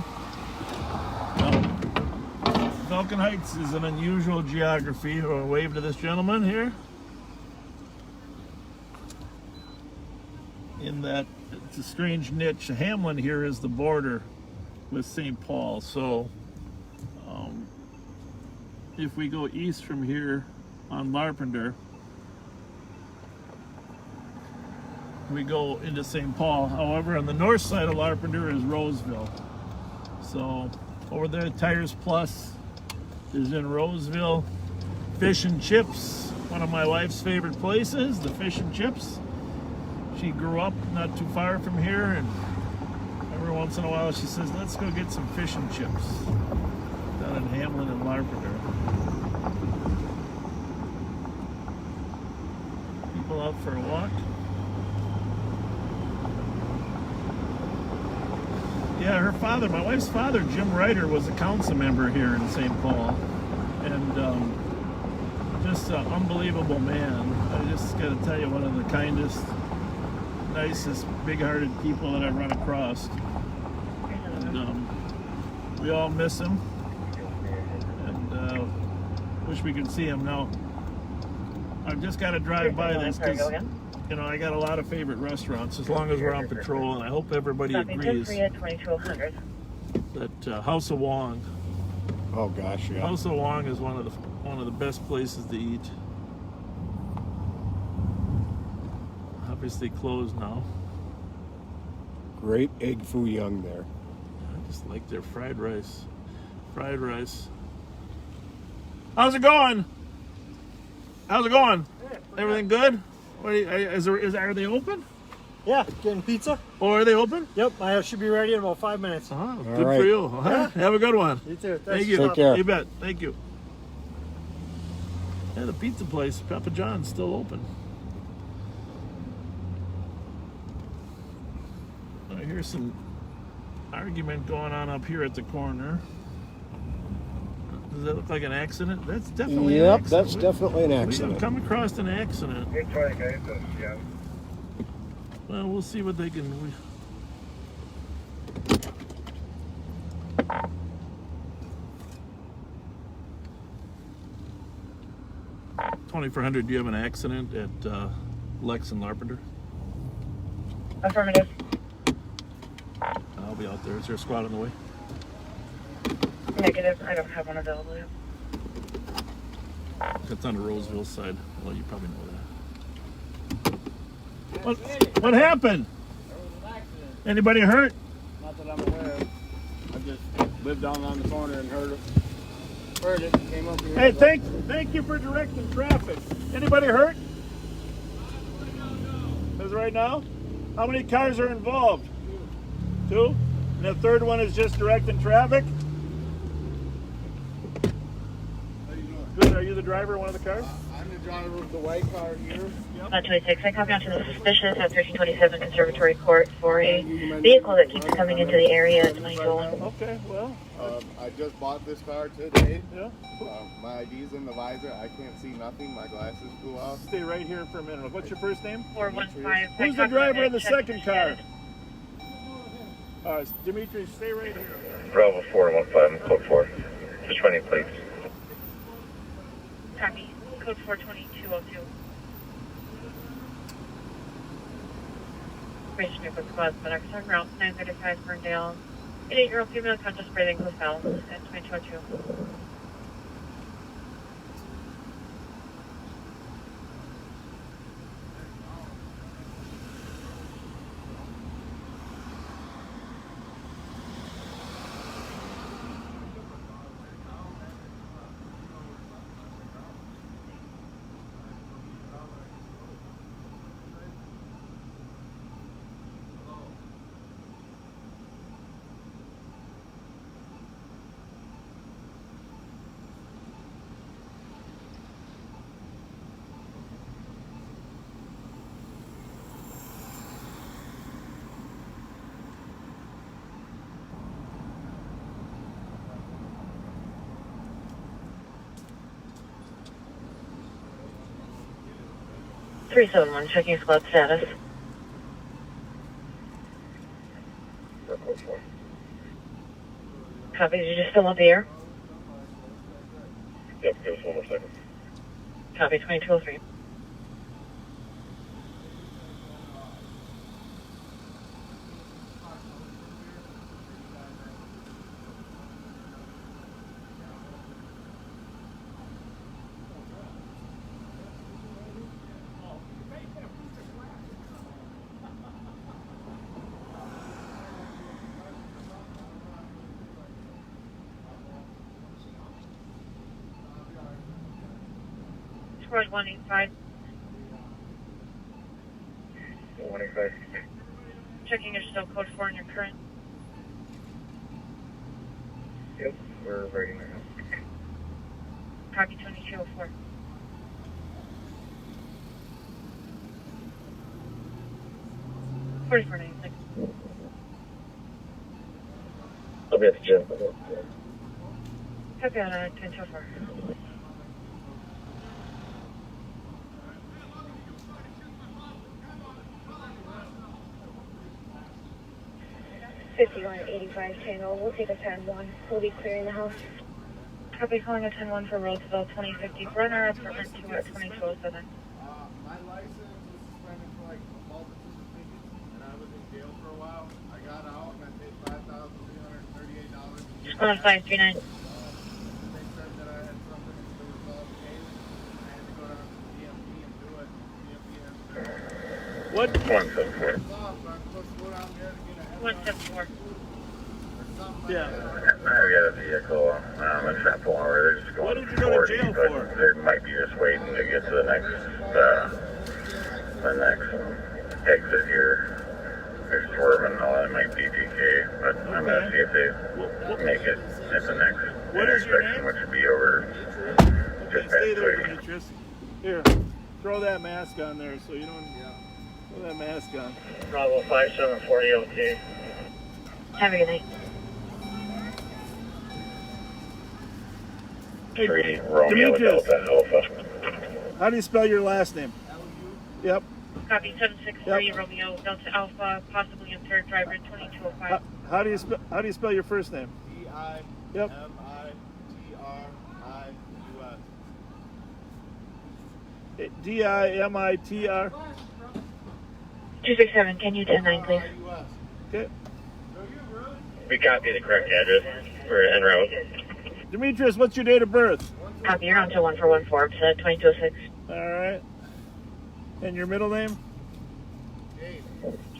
Falcon Heights is an unusual geography. I'll wave to this gentleman here. In that it's a strange niche. Hamlin here is the border with St. Paul. So if we go east from here on Larpenteur, we go into St. Paul. However, on the north side of Larpenteur is Roseville. So over there, Tires Plus is in Roseville. Fish and Chips, one of my wife's favorite places, the Fish and Chips. She grew up not too far from here, and every once in a while she says, let's go get some fish and chips down in Hamlin and Larpenteur. People out for a walk. Yeah, her father, my wife's father, Jim Ryder, was a council member here in St. Paul, and just an unbelievable man. I just got to tell you, one of the kindest, nicest, big-hearted people that I've run across. And we all miss him, and wish we could see him now. I've just got to drive by this because, you know, I got a lot of favorite restaurants as long as we're on patrol, and I hope everybody agrees that House of Wong. Oh gosh, yeah. House of Wong is one of the best places to eat. Obviously closed now. Great egg foo young there. I just like their fried rice. Fried rice. How's it going? How's it going? Everything good? What are they open? Yeah, getting pizza. Oh, are they open? Yep, I should be ready in about 5 minutes. Oh, good right. for you. All right. Have a good one. You too. Thank you. Take care. You bet. Thank you. Yeah, the pizza place, Papa John's, still open. I hear some argument going on up here at the corner. Does that look like an accident? That's definitely an accident. That's definitely an accident. We've come across an accident. Well, we'll see what they can. 2400, do you have an accident at Lex and Larpenteur? Affirmative. I'll be out there. Is there a squad on the way? Negative. I don't have one available yet. That's on the Roseville side. Well, you probably know that. What happened? There was an accident. Anybody hurt? Not that I'm aware of. I just lived down on the corner and heard it. Came up here. Hey, thank you for directing traffic. Anybody hurt? As right now? How many cars are involved? Two? And the third one is just directing traffic? How you doing? Good. Are you the driver of one of the cars? I'm the driver of the white car here. 26. I copy onto the suspicious at 1327 Conservatory Court for a vehicle that keeps coming into the area at 2012. Okay, well. I just bought this car today. Yeah. My ID's in the visor. I can't see nothing. My glasses flew off. Stay right here for a minute. What's your first name? 415. Who's the driver of the second car? Dimitri, stay right here. Bravo 415, code 4. Just running plates. Copy. Code 42202. Information Airport Squad, Monarch Route 935 Ferndale. An 8-year-old female conscious breathing hotel at 2202. Three 7-1, checking squad status. Code 4. Copy, did you just fill up the air? Yep, give us one more second. Copy, 2203. Squad 185. 185. Checking your still code 4 in your current. Yep, we're writing right now. Copy 2204. $44.96. I'll be at the gym. Copy on 2204. Channel. We'll take a 10-1. We'll be clearing the house. Copy calling a 10-1 for Roseville 2050 Brenner, apartment 2 at 2207. My license was suspended for like a multitude of tickets, and I was in jail for a while. I got out and I paid $5,338. Squad 539. They said that I had something to resolve the case. I had to go down to the DMV and do it. DMV has to What? 174. I'm supposed to go down there to get a 174. Yeah. I got a vehicle, a sample over. They're just going What did you go to 40, jail but for? they might be just waiting to get to the next exit here. They're swerving and all that. Might be DK, but I'm going to see if they make it at the next What is your intersection, name? which would be over Okay, just stay past there, 30. Demetrius. Here, throw that mask on there so you don't. Throw that mask on. Bravo 574002. Have a good night. Hey, 3 Romeo Demetrius, Delta Alpha. how do you spell your last name? Yep. Copy 763 Romeo Delta Alpha, possibly impaired driver 2205. How do you spell your first name? Yep. D-I-M-I-T-R-I-U-S. D-I-M-I-T-R. 267, can you 10-9, please? Okay. We copy the correct address. We're en route. Demetrius, what's your date of birth? Copy, you're on to 141 Forbes, 2206. All right. And your middle name?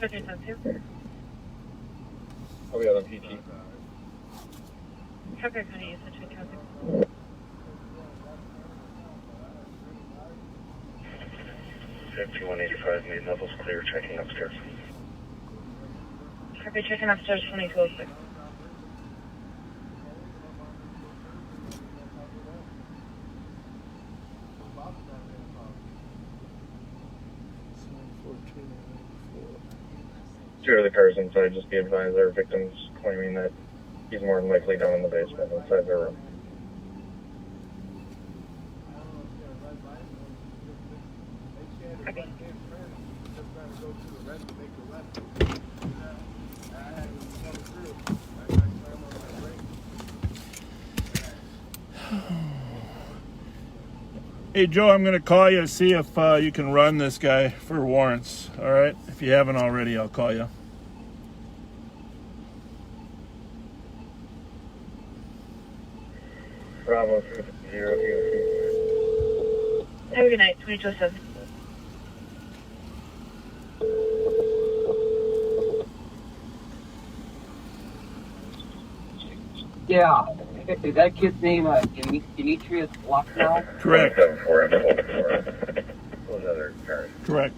Chapter 2. I'll be out on PT. Tucker County usage for traffic. 5185, main levels clear, checking upstairs. Copy, checking upstairs 2206. Two other cars inside, just be advised, our victim's claiming that he's more than likely down in the basement inside their room. Okay. Hey, Joe, I'm going to call you to see if you can run this guy for warrants, all right? If you haven't already, I'll call you. Bravo 0. Have a good night, 2207. Yeah. Is that kid's name Demetrius Lockdown? Correct. 7-4. Those other cars. Correct.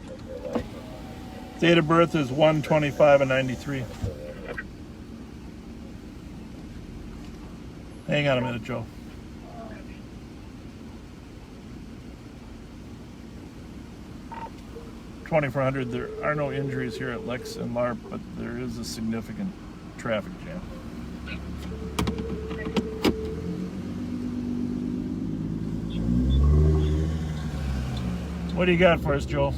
Date of birth is 1/25/93. Hang on a minute, Joe. $2,400. There are no injuries here at Lex and LARP, but there is a significant traffic jam. What do you got for us, Joe?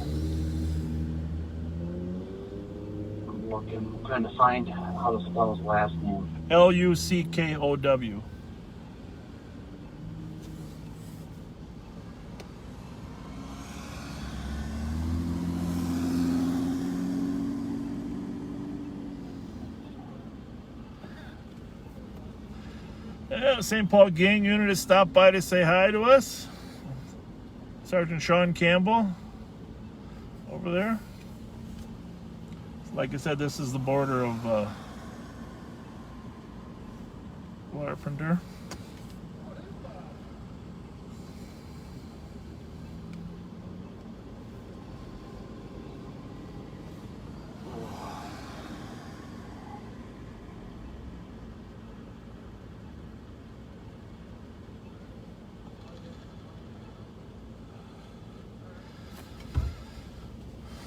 I'm looking. I'm trying to find how to spell his last name. Luckow. Yeah, St. Paul gang unit has stopped by to say hi to us. Sergeant Sean Campbell over there. Like I said, this is the border of Larpenter.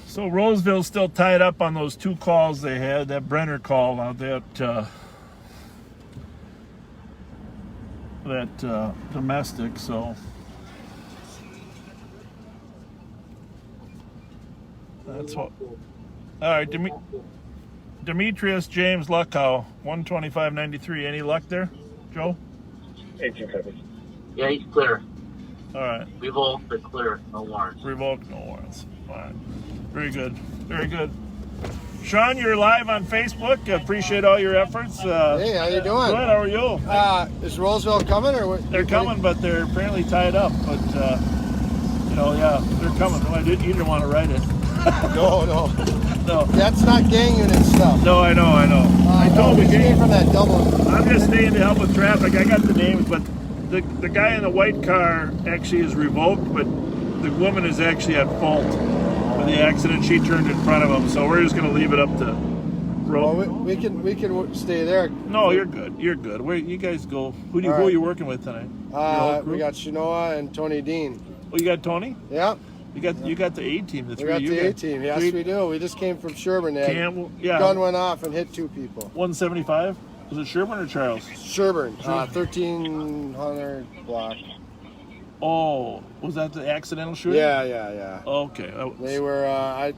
So Roseville's still tied up on those two calls they had. That Brenner call, that domestic. So that's what. All right, Demetrius James Luckow, 125.93. Any luck there, Joe? 18 copies. Yeah, he's clear. All right. Revoked, but clear. No warrants. Revoked, no warrants. All right. Very good. Very good. Sean, you're live on Facebook. I appreciate all your efforts. Hey, how you doing? Good. How are you? Is Roseville coming or what? They're coming, but they're apparently tied up. But yeah, they're coming. Well, you didn't want to write it. No. No. That's not gang unit stuff. No, I know. I told we the came gang. from that double. I'm just staying to help with traffic. I got the names, but the guy in the white car actually is revoked, but the woman is actually at fault for the accident. She turned in front of him, so we're just going to leave it up to. Well, we can stay there. No, you're good. You're good. Where you guys go? Who are you working with tonight? We got Shinoa and Tony Dean. Oh, you got Tony? Yeah. You got the A team. We got the A team. Yes, we do. We just came from Sherburne. Gun went off and hit two people. 175. Was it Sherburne or Charles? Sherburne. 1300 block. Oh, was that the accidental shooting? Yeah. Okay. They were. I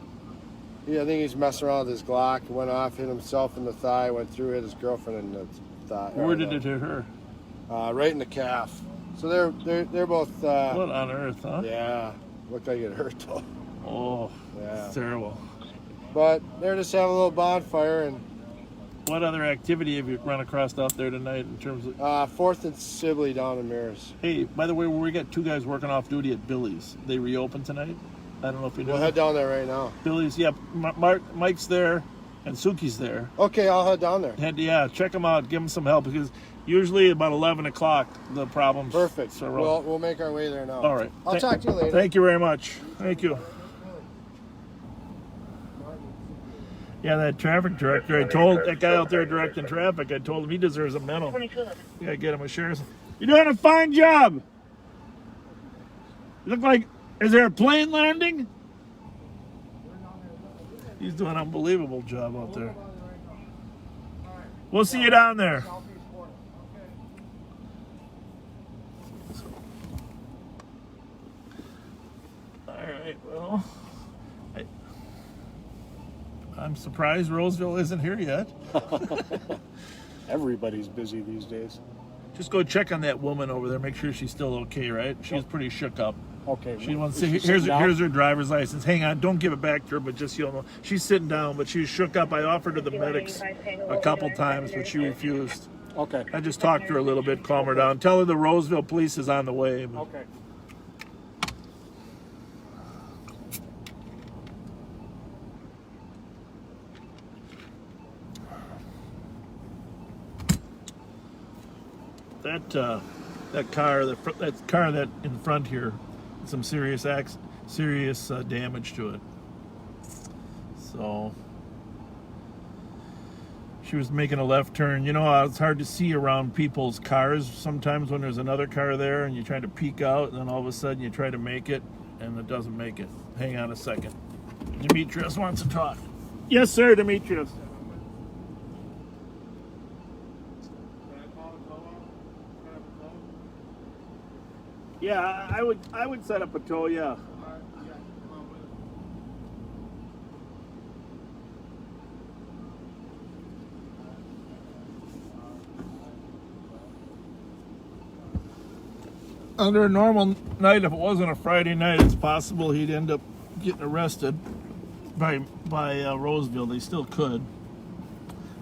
think he's messing around with his Glock. Went off, hit himself in the thigh. Went through, hit his girlfriend in the thigh. Where did it hit her? Right in the calf. So they're both. What on earth, huh? Yeah, looked like it hurt though. Oh, yeah, it's terrible. But they're just having a little bonfire. And what other activity have you run across out there tonight in terms of? 4th and Sibley down in Maris. Hey, by the way, we got two guys working off duty at Billy's. They reopened tonight. I don't know if you know. We'll head down there right now. Billy's, yeah. Mike's there, and Suki's there. Okay, I'll head down there. Yeah, check them out. Give them some help because usually about 11 o'clock the problems. Perfect. So We'll make our way there now. all right. I'll talk to you later. Thank you very much. Thank you. Yeah, that traffic director, I told that guy out there directing traffic, I told him he deserves a medal. 2211. You gotta get him a sheriff's. You're doing a fine job. You look like, is there a plane landing? He's doing an unbelievable job out there. We'll see you down there. All right, well, I'm surprised Roseville isn't here yet. Everybody's busy these days. Just go check on that woman over there. Make sure she's still okay, right? She's pretty shook up. Okay. She wants to. Here's her driver's license. Hang on, don't give it back to her, but just so you know, she's sitting down, but she's shook up. I offered her the medics a couple times, but she refused. Okay. I just talked to her a little bit, calm her down. Tell her the Roseville police is on the way. Okay. That car that in front here, some serious damage to it. So she was making a left turn. You know, it's hard to see around people's cars sometimes when there's another car there and you try to peek out, and then all of a sudden you try to make it and it doesn't make it. Hang on a second. Demetrius wants to talk. Yes, sir, Demetrius. Yeah, I would set up a tow, yeah. Under a normal night, if it wasn't a Friday night, it's possible he'd end up getting arrested by Roseville. They still could.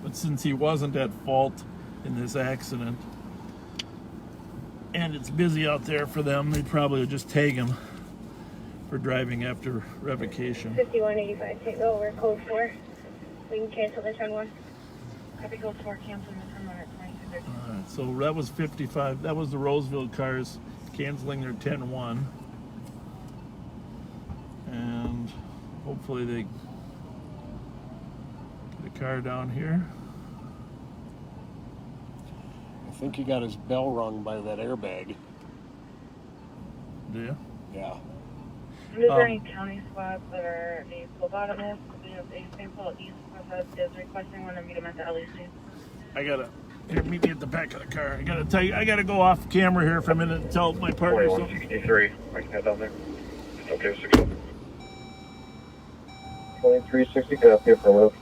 But since he wasn't at fault in this accident, and it's busy out there for them, they probably would just tag him for driving after revocation. 5185, take over, code 4. We can cancel the turn 1. Copy code 4, cancel the turn 1 at 2230. Alright, so that was 55. That was the Roseville cars canceling their 10-1. And hopefully they get a car down here. I think he got his bell rung by that airbag. Do you? Yeah. Is there any county squads that are a phlebotomist? We have a sample at East Process is requesting one to meet him at the LEC. Here, meet me at the back of the car. I gotta tell you, I gotta go off camera here for a minute and tell my partner something. 4163. I can head down there. It's okay, 6 2360, get up here for a move.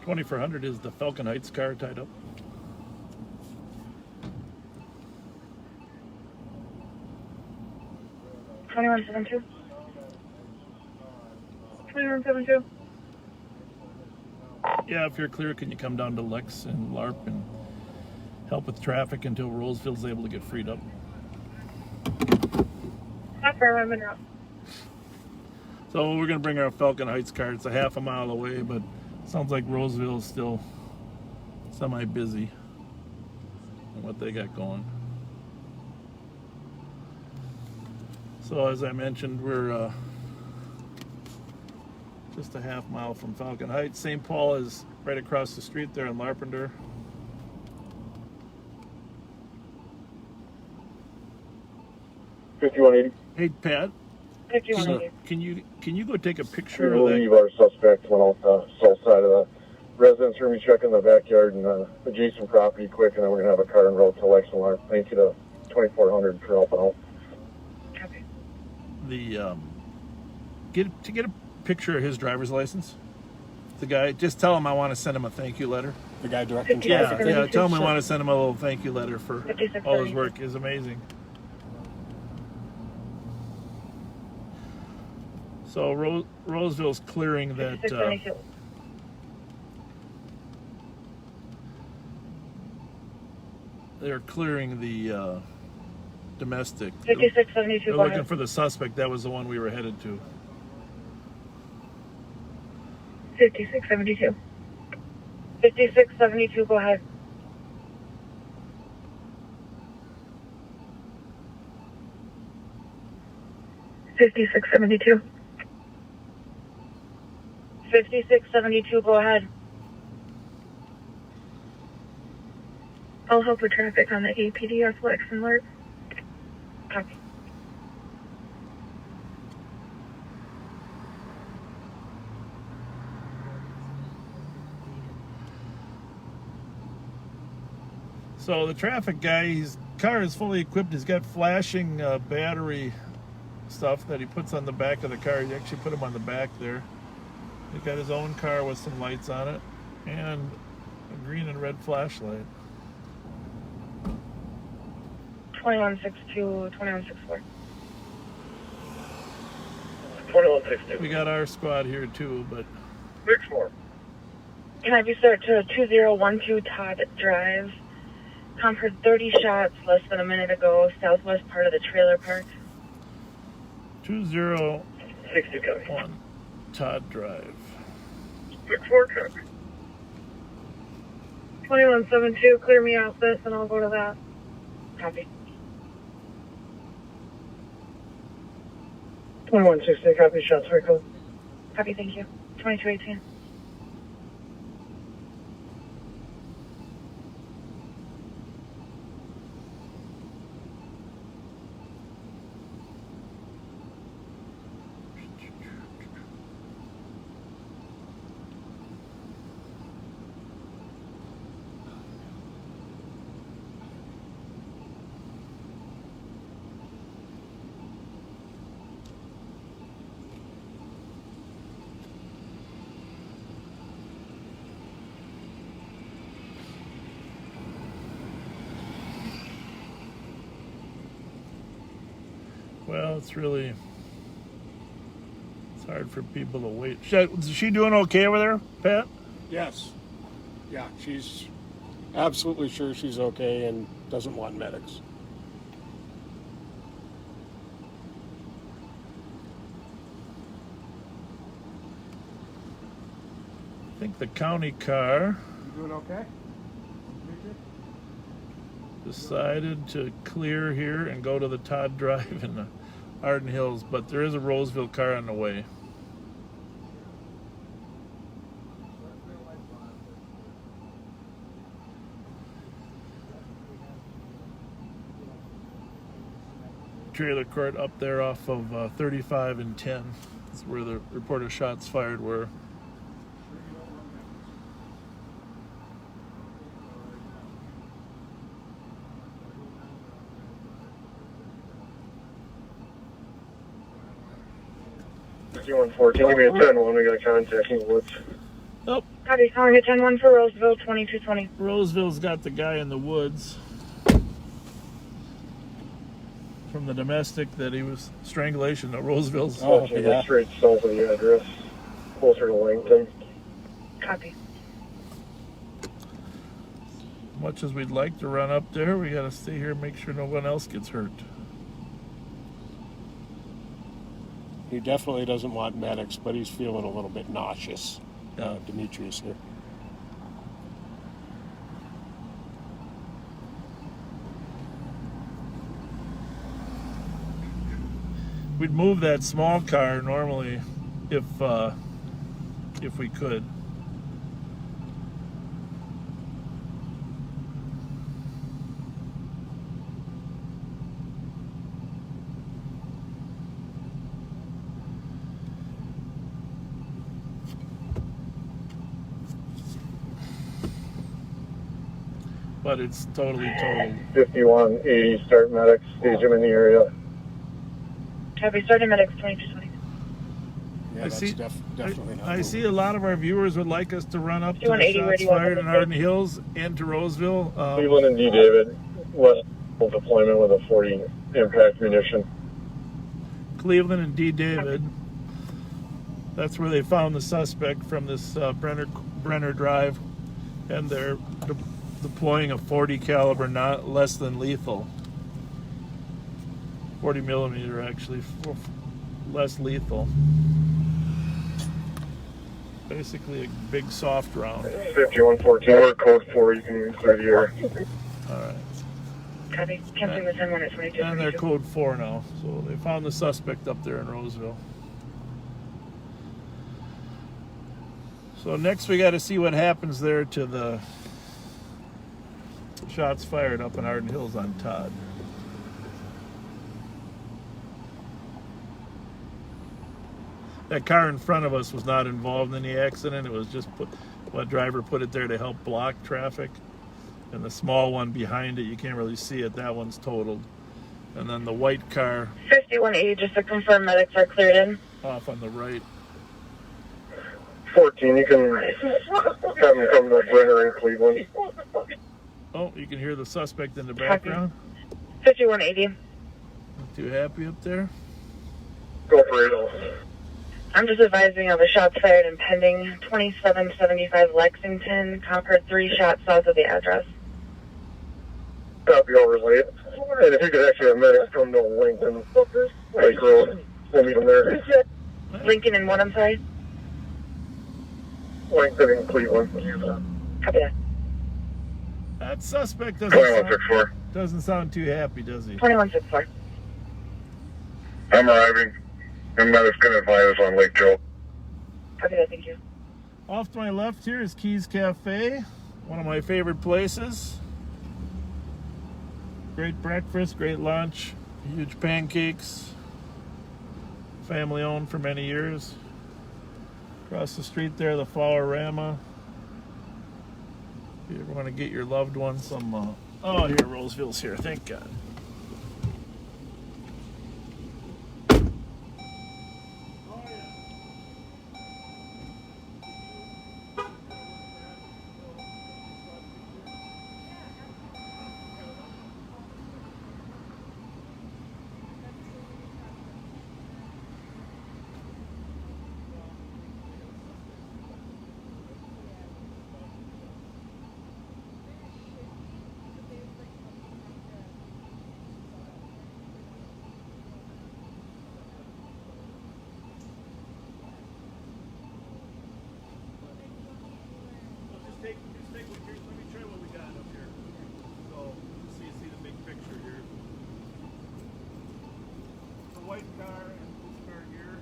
$2,400 is the Falcon Heights car tied up. $2172. $2172. Yeah, if you're clear, can you come down to Lex and LARP and help with traffic until Roseville's able to get freed up? Not for a minute. So we're gonna bring our Falcon Heights car. It's a half a mile away, but sounds like Roseville is still semi-busy on what they got going. So as I mentioned, we're just a half mile from Falcon Heights. St. Paul is right across the street there in Larpenter. 5180. Hey, Pat, 5180. can you go take a picture We of that? believe our suspect went off the south side of the residence room. We check in the backyard and adjacent property quick, and then we're going to have a car en route to Lexington. Thank you to 2400 for helping out. Copy. The get a picture of his driver's license. The guy, just tell him I want to send him a thank you letter. The guy directing Yeah, traffic. yeah. Tell him we want to send him a little thank you letter for 56, all his work. Is amazing. So Roseville's clearing that. 5672. They're clearing the domestic. 5672. They're Go looking ahead. for the suspect. That was the one we were headed to. 5672. 5672. Go ahead. $56.72. 5672. Go ahead. I'll help with traffic on the APDR Flex and alert. Copy. So the traffic guy, his car is fully equipped. He's got flashing battery stuff that he puts on the back of the car. He actually put them on the back there. He's got his own car with some lights on it and a green and red flashlight. 2162, 2164. 2162. We got our squad here too, but 64. Can I be served to 2012 Todd Drive? Comfort 30 shots less than a minute ago, southwest part of the trailer park. 201 Todd Drive. 64 truck. 2172, clear me off this and I'll go to that. Copy. 2160, copy, shots for code. Copy, thank you. 2218. Well, it's hard for people to wait. Is she doing okay over there, Pat? Yes. Yeah, she's absolutely sure she's okay and doesn't want medics. I think the county car You doing okay? decided to clear here and go to the Todd Drive in the Arden Hills, but there is a Roseville car on the way. Trailer court up there off of 35 and 10. That's where the report of shots fired were. You 14, give me a 10 when we got contact in the woods. Oh, Copy, calling a 10-1 for Roseville, 2220. Roseville's got the guy in the woods from the domestic that he was strangulation at Roseville's. Oh, Actually, yeah. straight south of the address, closer to Langton. Copy. Much as we'd like to run up there, we gotta stay here and make sure no one else gets hurt. He definitely doesn't want medics, but he's feeling a little bit nauseous. Demetrius here. We'd move that small car normally if we could. but it's totally totaled. 5180, start medics, stage him in the area. Copy, starting medics 2220. Yeah, that's definitely not I see a lot of our viewers would like us to run up to the 5180, where shots do you want fired them in to Arden Hills and to Roseville. Cleveland and D. David, west deployment with a 40 impact munition. Cleveland and D. David. That's where they found the suspect from this Brenner Drive, and they're deploying a 40 caliber, not less than lethal. 40 millimeter, actually, less lethal. Basically a big soft round. 5114, we're code 4, you can clear the air. Alright. Copy, canceling the 10-1 at 22. And they're code 4 now, so they found the suspect up there in Roseville. So next we got to see what happens there to the shots fired up in Arden Hills on Todd. That car in front of us was not involved in the accident. It was just what driver put it there to help block traffic. And the small one behind it, you can't really see it. That one's totaled. And then the white car 5180, just to confirm medics are cleared in. off on the right. 14, you can have him come to Brenner in Cleveland. Oh, you can hear the suspect in the background. 5180. Not too happy up there. Go for it. I'm just advising of a shots fired and pending 2775 Lexington. Concord 3 shots south of the address. Copy, overlay. And if you could actually have medics come to Lincoln Lake Road, we'll meet them there. Lincoln and what, I'm sorry? Lincoln in Cleveland. Copy that. That suspect 2164. doesn't sound too happy, does he? 2164. I'm arriving. And medics going to advise us on Lake Joe. Copy that, thank you. Off to my left here is Keys Cafe, one of my favorite places. Great breakfast, great lunch, huge pancakes. Family owned for many years. Across the street there, the Flower-Rama. If you ever want to get your loved one some, oh, here, Roseville's here, thank God. Let me try what we got up here. So, see the big picture here. The white car and this car here.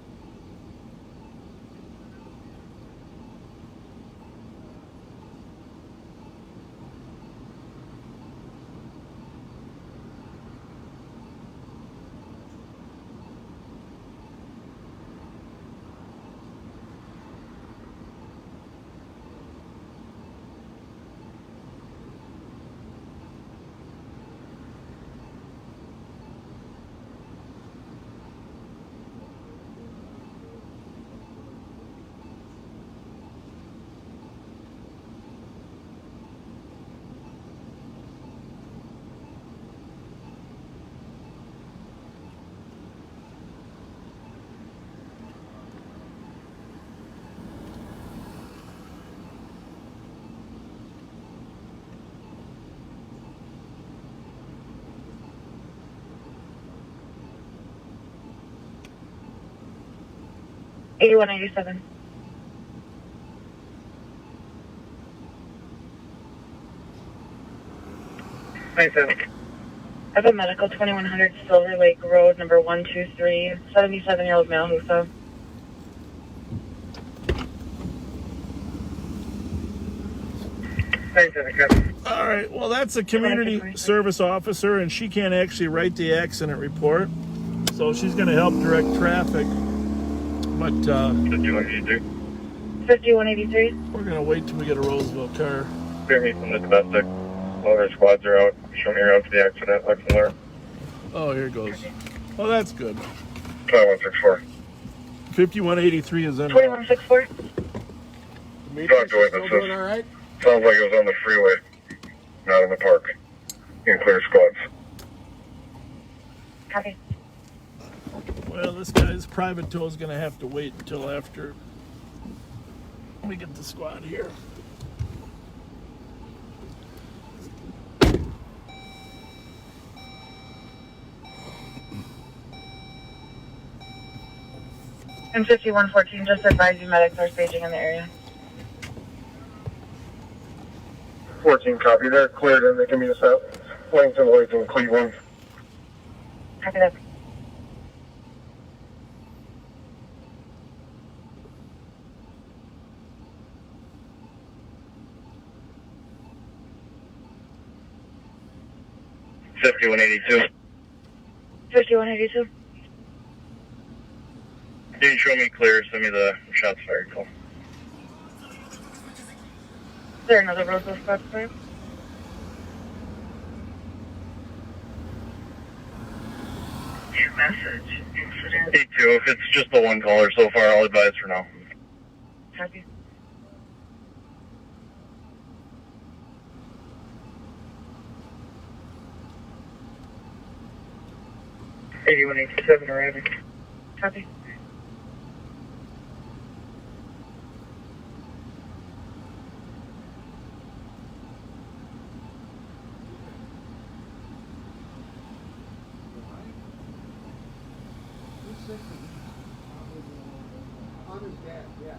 $81.87. Thanks, Ed. I have a medical 2100 Silver Lake Road, number 123, 77-year-old male who fell. Thanks, Ed. All right, well, that's a community service officer, and she can't actually write the accident report, so she's going to help direct traffic. But 5183. 5183. we're going to wait till we get a Roseville car. Clear me from the domestic. All their squads are out. Show me out to the accident. Lex alert. Oh, here it goes. Oh, that's good. 2164. 5183 is in. 2164. Talk to witnesses. Doing all right? Sounds like it was on the freeway, not in the park. You can clear squads. Copy. Well, this guy's private tow is going to have to wait until after we get the squad here. And 5114, just advise you medics are staging in the area. 14 copy. They're cleared and they can meet us out. Wellington, Lloyd's, and Cleveland. Copy that. $51.82. 5182. Can you show me clear? Send me the shots fired call. Is there another Roseville squad for you? New message. Incident. 82. If it's just the one caller so far, I'll advise for now. Copy. $81.87 arriving. Copy. On his dad, yeah.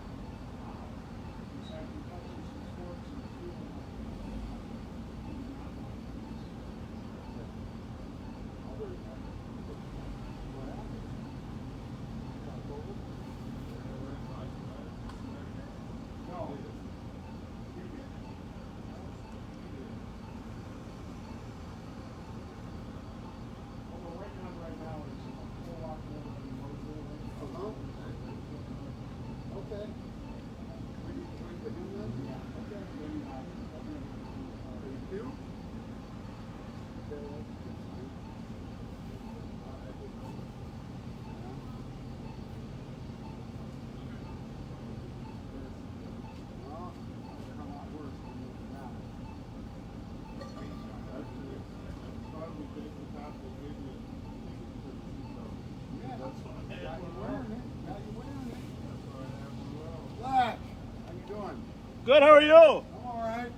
Black, how you doing? Good, how are you? I'm all right.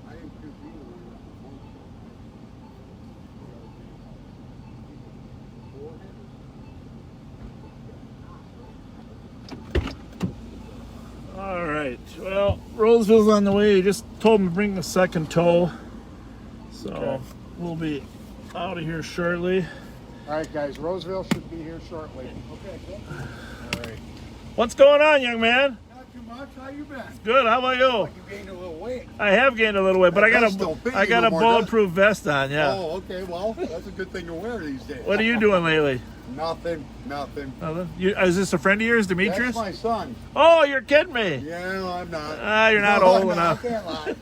I didn't confuse you. All right. Well, Roseville's on the way. He just told him to bring the second tow. So we'll be out of here shortly. All right, guys, Roseville should be here shortly. Okay, good. All right. What's going on, young man? Not too much. How you been? Good. How about you? You gained a little weight. I have gained a little weight, but I That's still big, got a no more, bulletproof vest on. Yeah. Oh, okay. Well, that's a good thing to wear these days. What are you doing lately? Nothing. Nothing? Is this a friend of yours, Demetrius? That's my son. Oh, you're kidding me. Yeah, no, I'm not. You're not old I'm enough. I can't lie.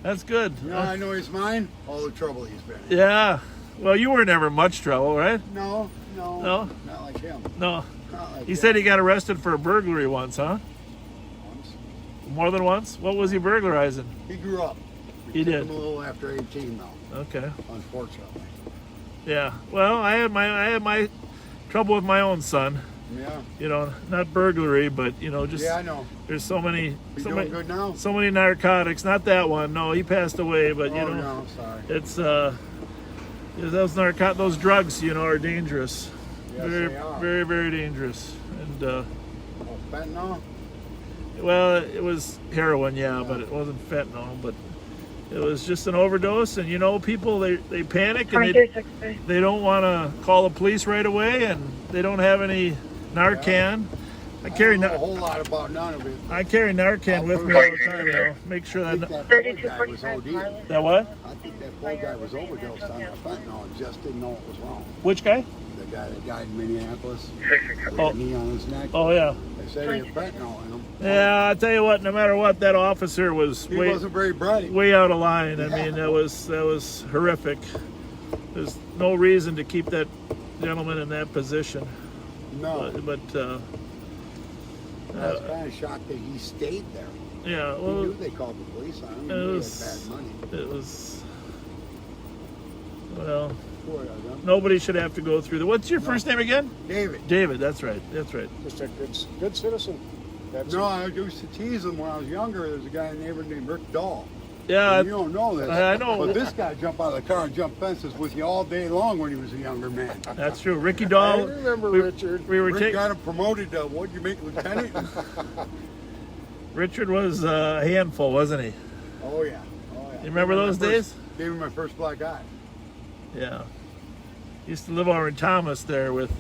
That's good. You know, I know he's mine. All the trouble he's been in. Yeah. Well, you were never much trouble, right? No. No? Not like him. No. Not like He him. said he got arrested for a burglary once, huh? Once. More than once? What was he burglarizing? He grew up. He took did. him a little after 18 now, Okay. unfortunately. Yeah. Well, I had my trouble with my own son. Yeah. You know, not burglary, but just Yeah, I know. there's so many He's doing good now? so many narcotics. Not that one. No, he passed away, but Oh, no, sorry. it's those drugs, are dangerous. Yes, very, they are. very, very dangerous. And Oh, fentanyl? well, it was heroin, but it wasn't fentanyl. But it was just an overdose, and people they panic and 2360. they don't want to call the police right away, and they don't have any Narcan, I carry don't know a whole lot about none of it. I carry Narcan with me all the time, you know. Make sure I that. think that boy guy was 3245 OD. Marlin. That what? I think that boy guy was overdosed on the fentanyl and just didn't know it was wrong. Which guy? The guy that died in Minneapolis with Oh. a knee on his neck. Oh yeah. They said he had fentanyl in him. Yeah, I tell you what. No matter what, that officer was He wasn't very bright. way out of line. I mean, that was horrific. There's no reason to keep that gentleman in that position. No. But I was kind of shocked that he stayed there. yeah, He well, knew they called the police on him. He it knew he was, had bad money. it was, well, Poor of them. nobody should have to go through the. What's your first name again? David. David. That's right. That's right. Just a good citizen. That's No, I used to tease him when I was younger. There's a guy in the neighborhood named Rick Dahl. Yeah, And you don't know this. I know. But this guy jumped out of the car and jumped fences with you all day long when he was a younger man. that's true. Ricky I Dahl. remember we, Richard. We were Rick taking. got him promoted to, what'd you make, lieutenant? Richard was a handful, wasn't he? Oh, yeah. Oh, yeah. You remember those days? Gave me my first black eye. Yeah. Used to live over in Thomas there with.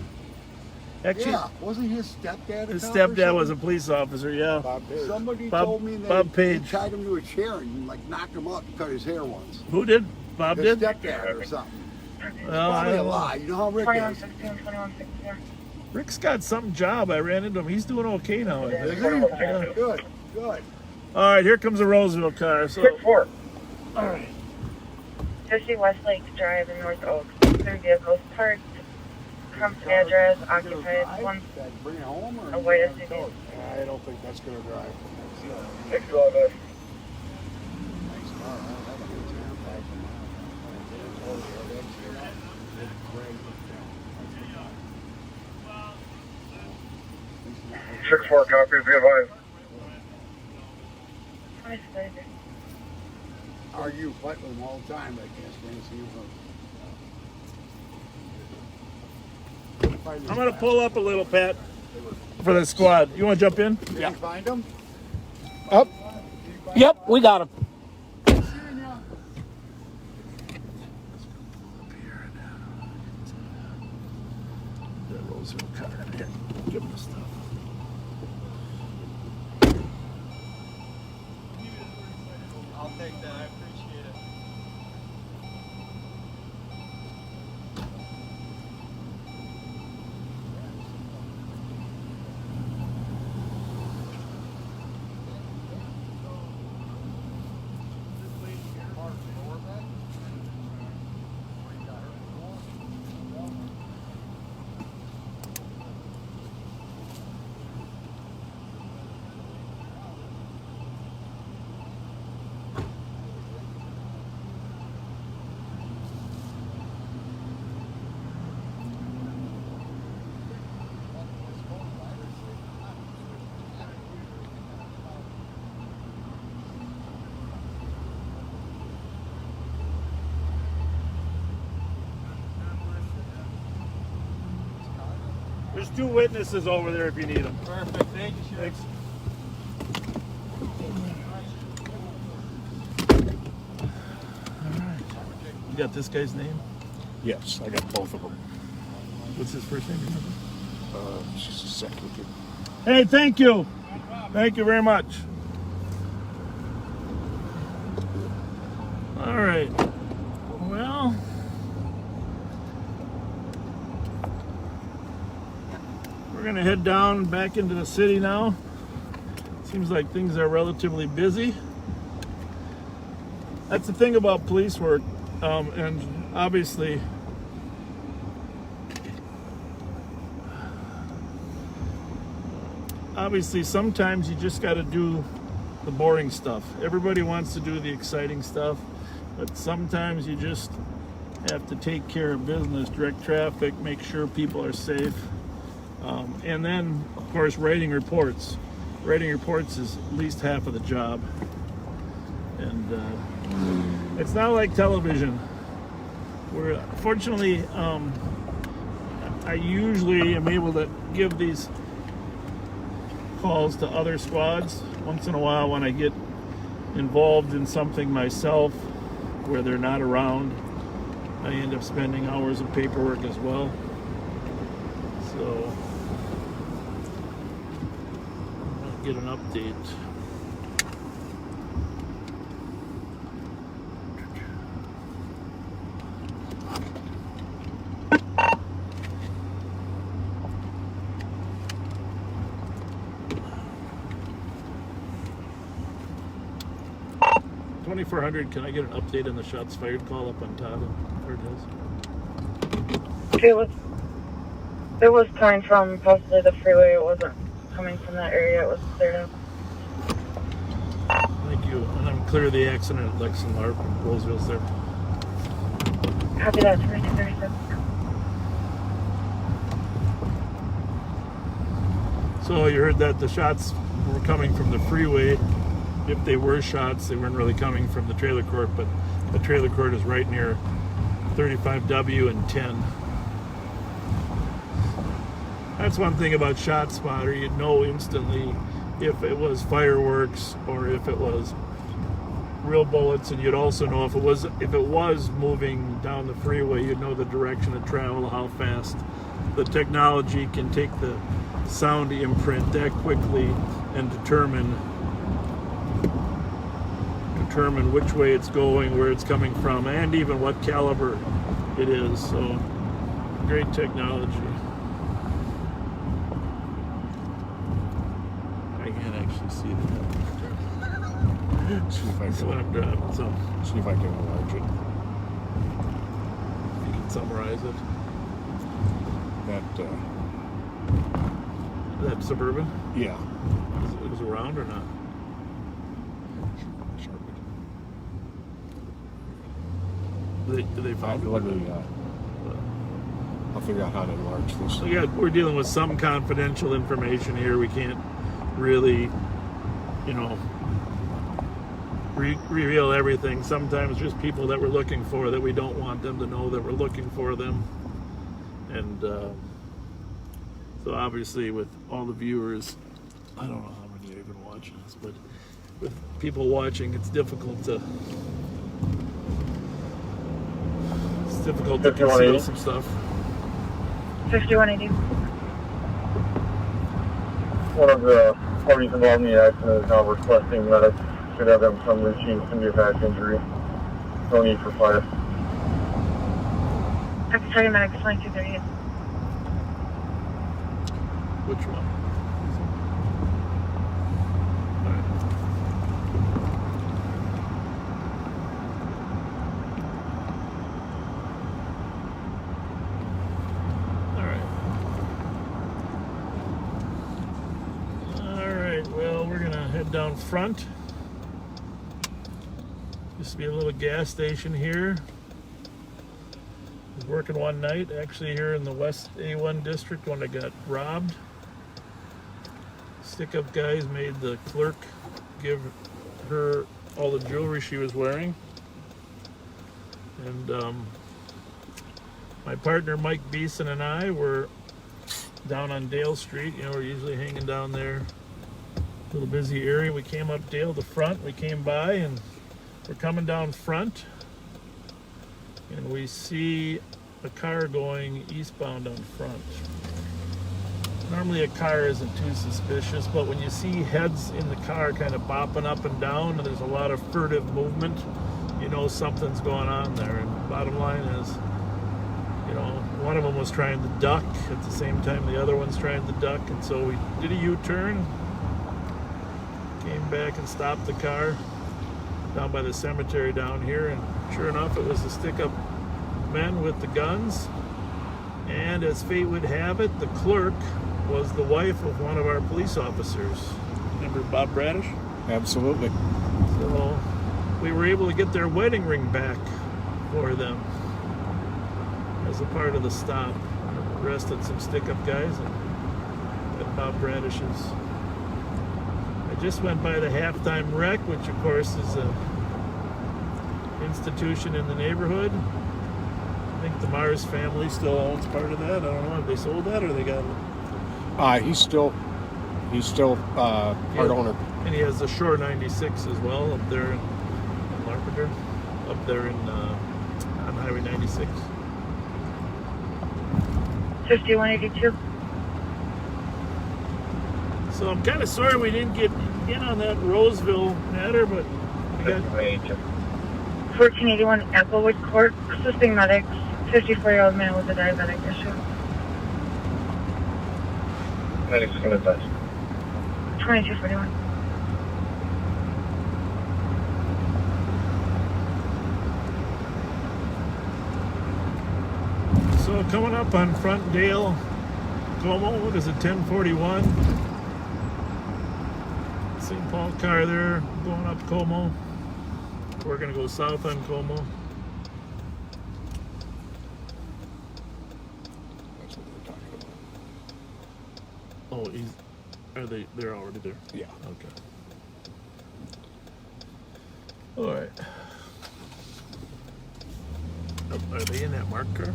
Actually, Yeah. Wasn't his stepdad a his cop or stepdad was a something? police officer. Yeah. Bob Page. Somebody Bob- told me that Bob he Page. tied him to a chair and like knocked him up and cut his hair once. Who did? Bob His did. stepdad or something. Well, I Probably a don't know. lie. You know how Rick is. 2116, 2164. Rick's got some job. I ran into him. He's doing okay now. I Is think. he? Yeah. Good, good. All right, here comes a Roseville car. So, Four. all right. 50 Westlake Drive in North Oaks. 3 vehicles parked. Trump's address occupied. One Bring it home or a white you SUV. tow it? I don't think that's going to drive. Next to all this. Nice car. I have a good time. 6-4 copy, be advised. Argue, fight with them all the time. I can't stand seeing them. I'm gonna pull up a little, Pat, for the squad. You want to jump in? Did you find them? Up. Yep, we got him. That Roseville car. Here, give him the stuff. I'll take that. I appreciate it. There's 2 witnesses over there if you need them. Perfect. Thank you, Sheriff. Thanks. You got this guy's name? Yes, I got both of them. What's his first name? Just a second. Hey, thank you. Thank you very much. All right. Well, we're going to head down back into the city now. Seems like things are relatively busy. That's the thing about police work. And obviously, sometimes you just got to do the boring stuff. Everybody wants to do the exciting stuff, but sometimes you just have to take care of business, direct traffic, make sure people are safe. And then, of course, writing reports. Writing reports is at least half of the job. And it's not like television. Where, fortunately, I usually am able to give these calls to other squads. Once in a while, when I get involved in something myself where they're not around, I end up spending hours of paperwork as well. So get an update. $2,400. Can I get an update on the shots fired call up on Todd and Third Hills? It was coming from possibly the freeway. It wasn't coming from that area. It was cleared up. Thank you. And I'm clear of the accident at Lex and Larp and Roseville's there. Copy that. 2237. So you heard that the shots were coming from the freeway. If they were shots, they weren't really coming from the trailer court, but the trailer court is right near 35W and 10. That's one thing about Shot Spotter. You'd know instantly if it was fireworks or if it was real bullets, and you'd also know if it was moving down the freeway, you'd know the direction of travel, how fast. The technology can take the sound imprint that quickly and determine which way it's going, where it's coming from, and even what caliber it is. So great technology. I can't actually see that. See if I That's what I'm driving, so see if I can enlarge it. you can summarize it. That Suburban? Yeah. It was around or not? Did they find it? Let me, I'll figure out how to enlarge this. So yeah, we're dealing with some confidential information here. We can't really, reveal everything. Sometimes just people that we're looking for that we don't want them to know that we're looking for them. And so obviously with all the viewers, I don't know how many are even watching this, but with people watching, it's difficult to conceal some stuff. 5180. One of the parties involved in the accident is now requesting medics. Should have them come routine impact injury. No need for fire. I can tell you medics 2238. Which one? Down front. Used to be a little gas station here. Was working one night, actually here in the West A1 district when I got robbed. Stick-up guys made the clerk give her all the jewelry she was wearing. And my partner Mike Beeson and I were down on Dale Street. We're usually hanging down there. Little busy area. We came up Dale the front. We came by and we're coming down front and we see a car going eastbound on front. Normally a car isn't too suspicious, but when you see heads in the car kind of bopping up and down and there's a lot of furtive movement, you know something's going on there. And bottom line is, one of them was trying to duck at the same time the other one's trying to duck, and so we did a U-turn. Came back and stopped the car down by the cemetery down here, and sure enough, it was the stick-up men with the guns. And as fate would have it, the clerk was the wife of one of our police officers. Remember Bob Bradish? Absolutely. So we were able to get their wedding ring back for them as a part of the stop. Arrested some stick-up guys at Bob Bradish's. I just went by the halftime rec, which of course is an institution in the neighborhood. I think the Mars family still owns part of that. I don't know if they sold that or they got it. He's still part owner. And he has the Shore 96 as well up there in Larpenteur, up there on Highway 96. 5182. So I'm kind of sorry we didn't get in on that Roseville matter, but we got 1481 Applewood Court, assisting medics, 54-year-old man with a diabetic issue. Medics can advise. 2241. So coming up on Front Dale, Como, what is it, 1041? St. Paul car there, going up Como. We're gonna go south on Como. That's what we're talking Oh, about. they're already there? Yeah. Okay. All right. Are they in that marked car?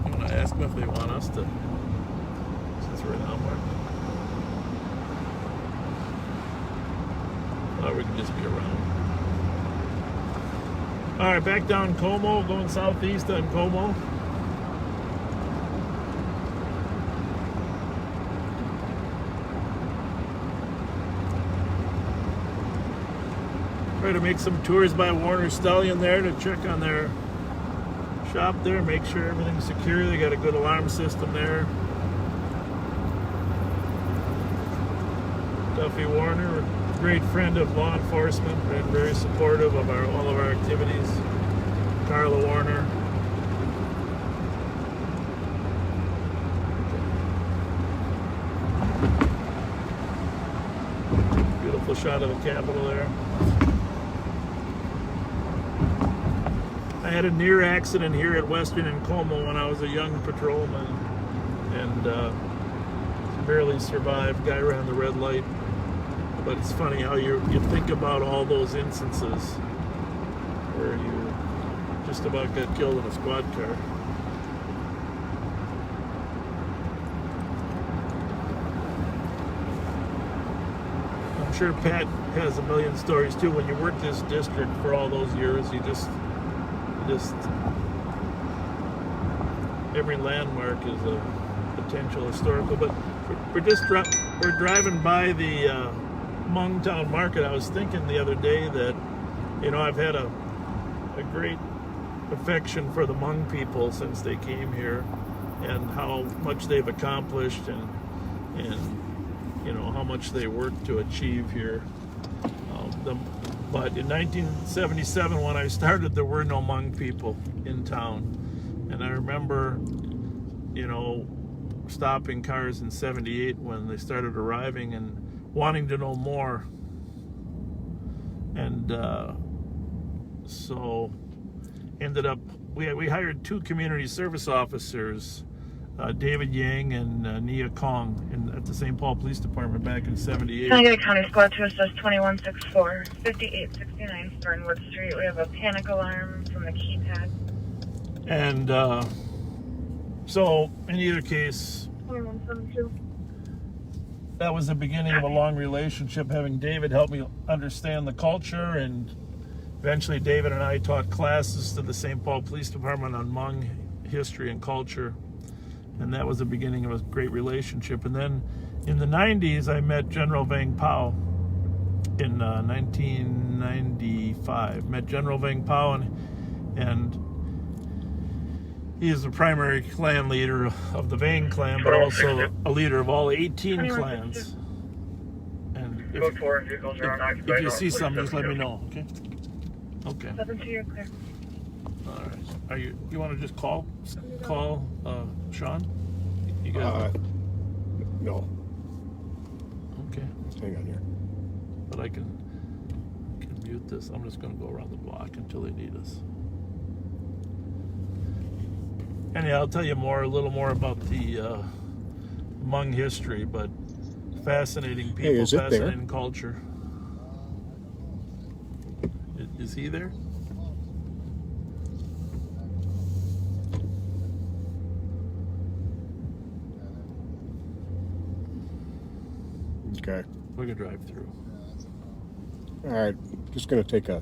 I'm gonna ask them if they want us to, since we're not marked. Or we can just be around. All right, back down Como, going southeast on Como. Try to make some tours by Warner Stallion there to check on their shop there, make sure everything's secure. They got a good alarm system there. Duffy Warner, a great friend of law enforcement and very supportive of all of our activities. Carla Warner. Beautiful shot of the Capitol there. I had a near accident here at Western and Como when I was a young patrolman, and barely survived. Guy ran the red light. But it's funny how you think about all those instances where you just about got killed in a squad car. I'm sure Pat has a million stories too. When you work this district for all those years, you just every landmark is a potential historical. But we're driving by the Hmong Town Market. I was thinking the other day that, I've had a great affection for the Hmong people since they came here, and how much they've accomplished, and how much they worked to achieve here. But in 1977, when I started, there were no Hmong people in town, and I remember, stopping cars in '78 when they started arriving and wanting to know more. And so ended up, we hired 2 community service officers, David Yang and Nia Kong, at the St. Paul Police Department back in '78. Can I get a county squad to assist 2164, 5869 Fernwood Street? We have a panic alarm from the keypad. And so in either case, 2172. that was the beginning of a long relationship, having David help me understand the culture, and eventually David and I taught classes to the St. Paul Police Department on Hmong history and culture, and that was the beginning of a great relationship. And then in the 90s, I met General Vang Pao in 1995. Met General Vang Pao, and he is the primary clan leader of the Vang clan, but also a leader of all 18 clans. And if you see something, just let me know, okay? Okay. 72, you're clear. All right. You want to just call Sean? You guys? No. Okay. Hang on here. But I can mute this. I'm just going to go around the block until they need us. Anyhow, I'll tell you a little more about the Hmong history, but fascinating people, hey, is it fascinating there? Culture. Is he there? Okay. We can drive through. All right. Just going to take a...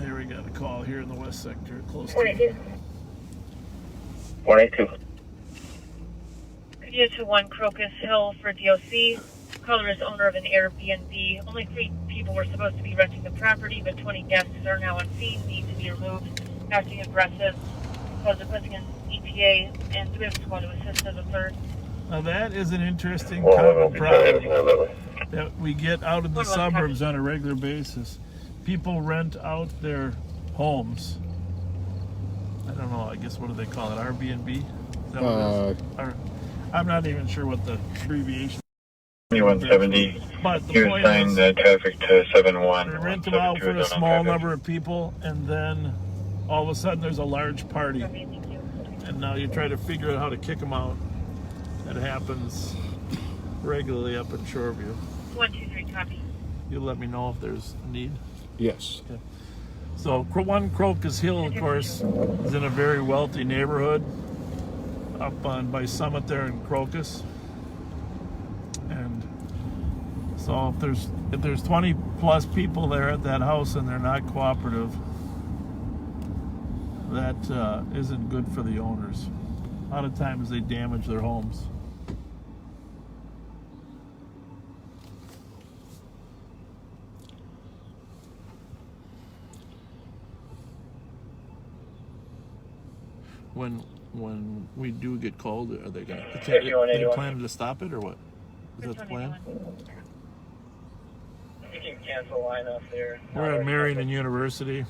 Here we got a call here in the west sector, close to 182. Continue to 1 Crocus Hill for DOC. Caller is owner of an Airbnb. Only 3 people were supposed to be renting the property, but 20 guests are now on scene, need to be removed. Acting aggressive, posing an ETA, and do we have a squad to assist as a third? Now that is an interesting common problem that we get out in the suburbs on a regular basis. People rent out their homes. I don't know, I guess what do they call it? Airbnb? Is that what it is? I'm not even sure what the abbreviation is. 2170. But the He was point assigned is, traffic to 71. they rent them out for a small number of people, and then all of a sudden there's a large party. And now you try to figure out how to kick them out. That happens regularly up in Shoreview. 123, copy. You'll let me know if there's a need. Yes. Okay. So 1 Crocus Hill, of course, is in a very wealthy neighborhood up on by Summit there in Crocus. And so if there's 20 plus people there at that house and they're not cooperative, that isn't good for the owners. A lot of times they damage their homes. When we do get called, are they going to? They planning to stop it or what? Is that the plan? You can cancel line up there. We're at Marion University.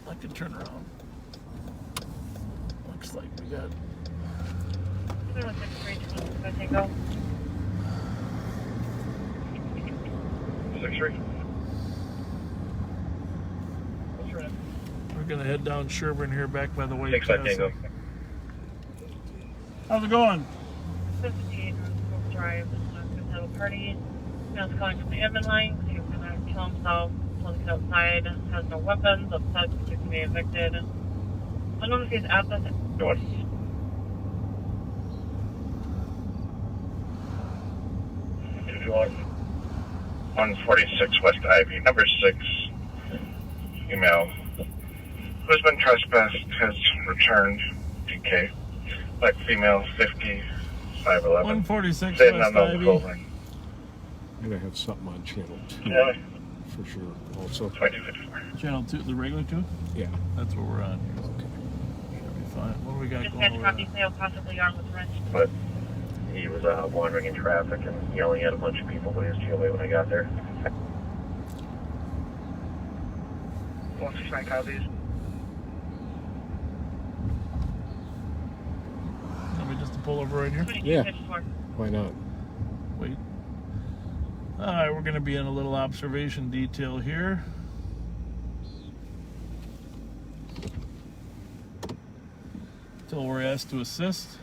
I could turn around. Looks like we got. 63. We're gonna head down Sherburne here, back by the White Thanks, Castle. Tango. How's it going? 58 Oak Drive, this is a party. Now calling from the admin line. He's gonna kill himself. Looks outside. Has no weapons. Upset because he may be evicted. I don't know if he's at the. What? 146 West Ivy, number 6, email. Who's been trespassed has returned, DK. Black female, 50, 5'11". 146 Sitting West on the Ivy. building. I'm gonna have something on channel 2 Yeah. for sure. Also, 2254. Channel 2, the regular 2? yeah. That's what we're on here. Okay. Should be fine. What do we got Dispatch going over copy, there? sale possibly armed with wrench. But he was wandering in traffic and yelling at a bunch of people, but he was GOA when I got there. 169 copies. Let me just pull over right here. 2254. Why not? Wait. Alright, we're going to be in a little observation detail here. Until we're asked to assist.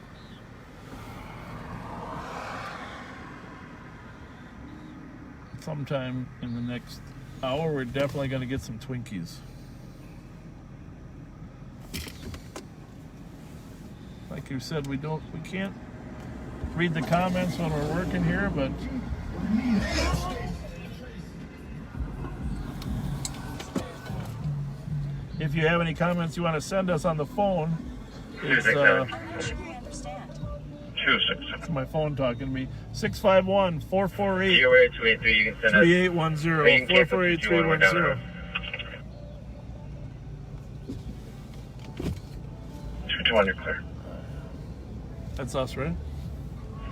Sometime in the next hour, we're definitely going to get some Twinkies. Like you said, we can't read the comments when we're working here, but if you have any comments you want to send us on the phone, it's 267. it's my phone talking to me. 651-448 GOA 283, you can send us. 3810 448 310. 221, you're clear. That's us, right?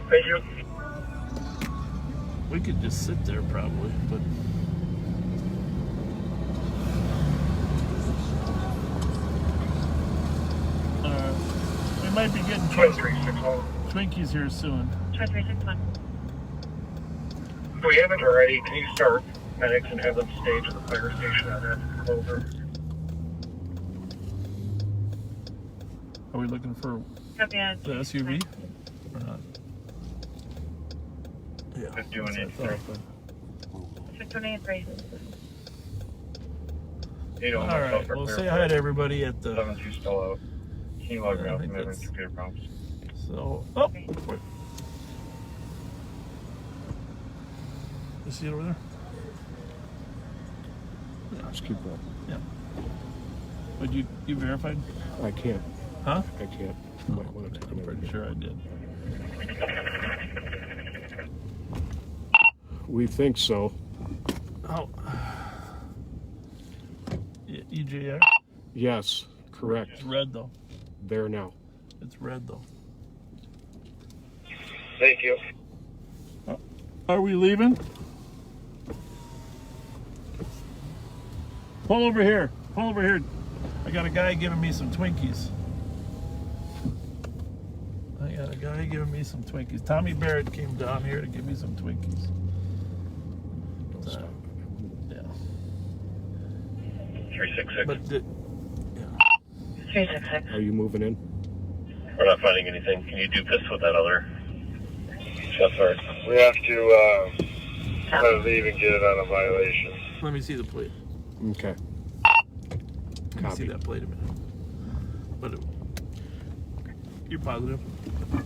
Thank you. We could just sit there probably, but we might be getting 2361. Twinkies here soon. 2361. If we haven't already, can you start medics and have them stage at the fire station on that closer? Are we looking for Copy that. the SUV or not? Yeah. Just doing that's it. what I thought, 623. You know, but- All right. Well, say hi to everybody at the. 7's still out. Can you log me I out think from having that's- computer problems? So, see it over there? Let's keep going. Yeah. But you verified? I can't. Huh? I can't. You might want to take I'm another pretty sure I did. We think so. Oh. EJR? Yes, correct. It's red though. There now. It's red though. Thank you. Are we leaving? Pull over here. Pull over here. I got a guy giving me some Twinkies. Tommy Barrett came down here to give me some Twinkies. Don't stop. Yeah. 366. But 366. Are you moving in? We're not finding anything. Can you do this with that other? Yes, sir. We have to try to leave and get it on a violation. let me see the plate. Okay. Let me see that plate a minute. But you're positive?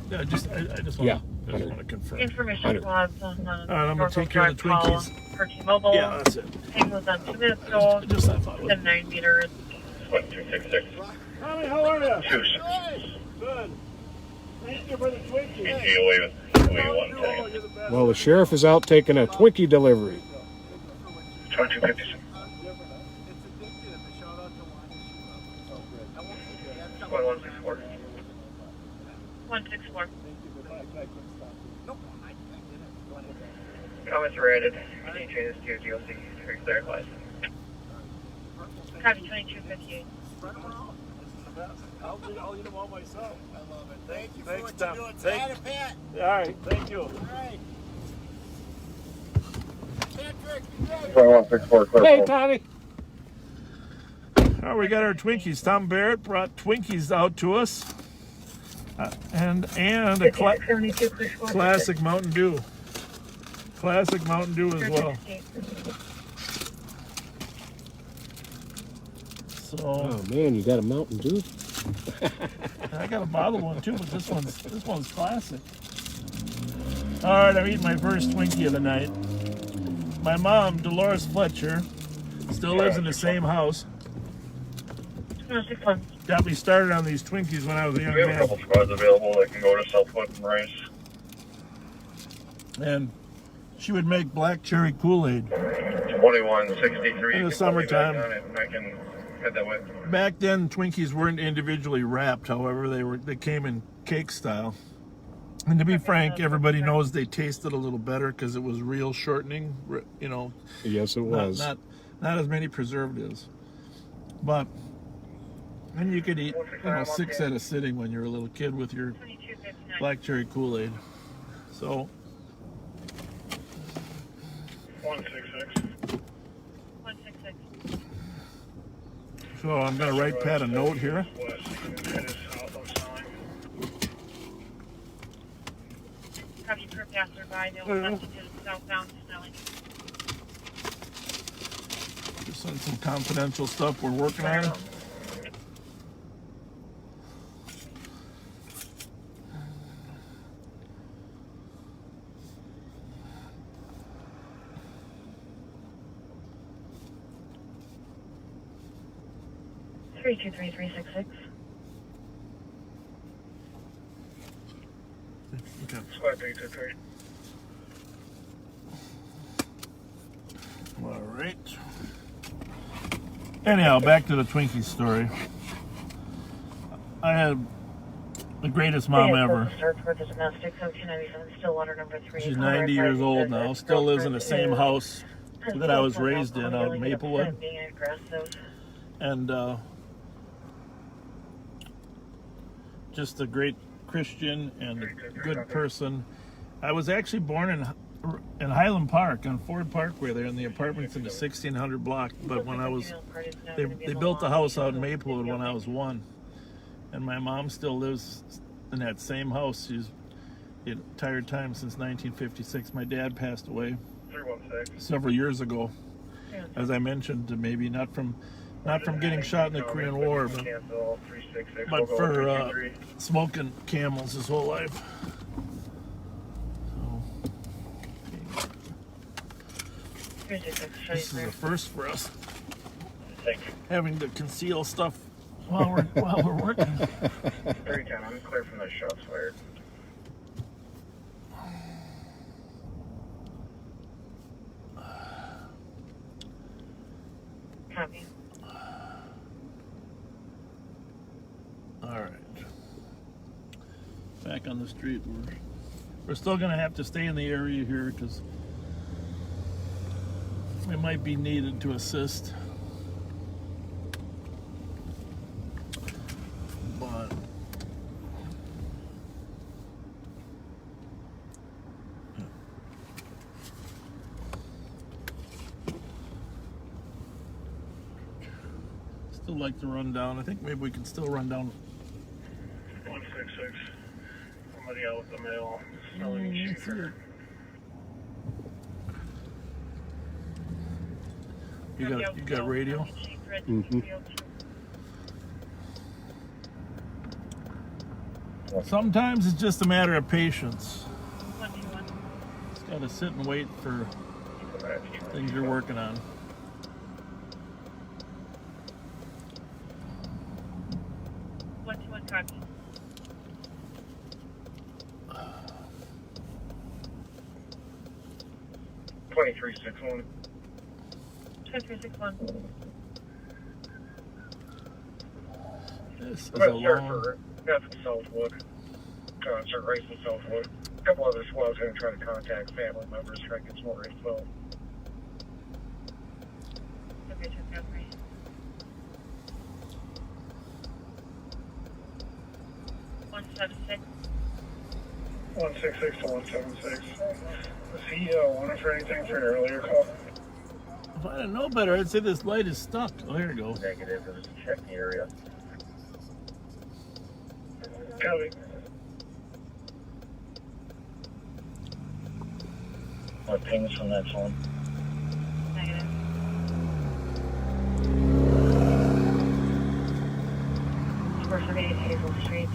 Yeah, I just want to confirm. Information logs on the All right, I'm gonna take care of the Twinkies. For T-Mobile. Yeah, that's it. Ping was on 2 minutes ago. Just I thought. Within 9 meters. 266. Tommy, how are you? Choose. Good. Thank you for the Twinkies. away with 110. Well, the sheriff is out taking a Twinkie delivery. 2256. 164. 164. Comments are added. Any changes to your GOC? Very clarified. Copy 2258. I'll eat them all myself. I love it. Thank you Thanks, for Tom. what you're doing. Thank- Pat and Pat. All right, thank you. All right. Patrick, 164, clear. Hey, Tommy. Oh, we got our Twinkies. Tom Barrett brought Twinkies out to us, and a classic Mountain Dew. Classic Mountain Dew as well. So Oh man, you got a Mountain Dew? I got a bottle one too, but this one's classic. All right, I'm eating my first Twinkie of the night. My mom, Dolores Fletcher, still lives in the same house. Got me started on these Twinkies when I was a young We have a man. couple squads available that can go to Southwood and Rice. And she would make black cherry Kool-Aid. 2163. In the summertime. I can head that way. Back then, Twinkies weren't individually wrapped. However, they came in cake style. And to be frank, everybody knows they tasted a little better because it was real shortening. You know. Yes, it was. Not as many preservatives, but then you could eat 6 at a sitting when you're a little kid with your black cherry Kool-Aid. So 166. 166. So I'm gonna write Pat a note here. Copy per passerby. They will constitute southbound snelling. Just some confidential stuff we're working on. Three 366. Okay. Squad 323. All right. Anyhow, back to the Twinkie story. I had the greatest mom ever. She's 90 years old now. Still lives in the same house that I was raised in out in Maplewood. And just a great Christian and a good person. I was actually born in Highland Park on Ford Parkway there in the apartments in the 1600 block. But when I was, they built the house out in Maplewood when I was 1. And my mom still lives in that same house. She's the entire time since 1956. My dad passed away 316. several years ago, as I mentioned, maybe not from getting shot in the Korean War, but for smoking Camels his whole life. So, This is a first for us, Thank you. having to conceal stuff while we're working. 310, I'm clear from those shots fired. Copy. All right. Back on the street. We're still going to have to stay in the area here because we might be needed to assist. But still like to run down. I think maybe we can still run down. 166. Somebody out with the mail. Smelling cheaper. You got radio? Mm-hmm. Sometimes it's just a matter of patience. 121. Just gotta sit and wait for things you're working on. Copy. Twenty-three 61. 2361. This is I'm a going to start long... for Southwood. Start racing Southwood. A couple other squads going to try to contact family members, try to get some more info. Okay, 203. One 166 to 176. Was he wanted for anything for an earlier call? If I didn't know better, I'd say this light is stuck. Oh, here it goes. Negative. It was a check the area. Copy. What pings from that phone? Negative. First on 8 Hazel Street.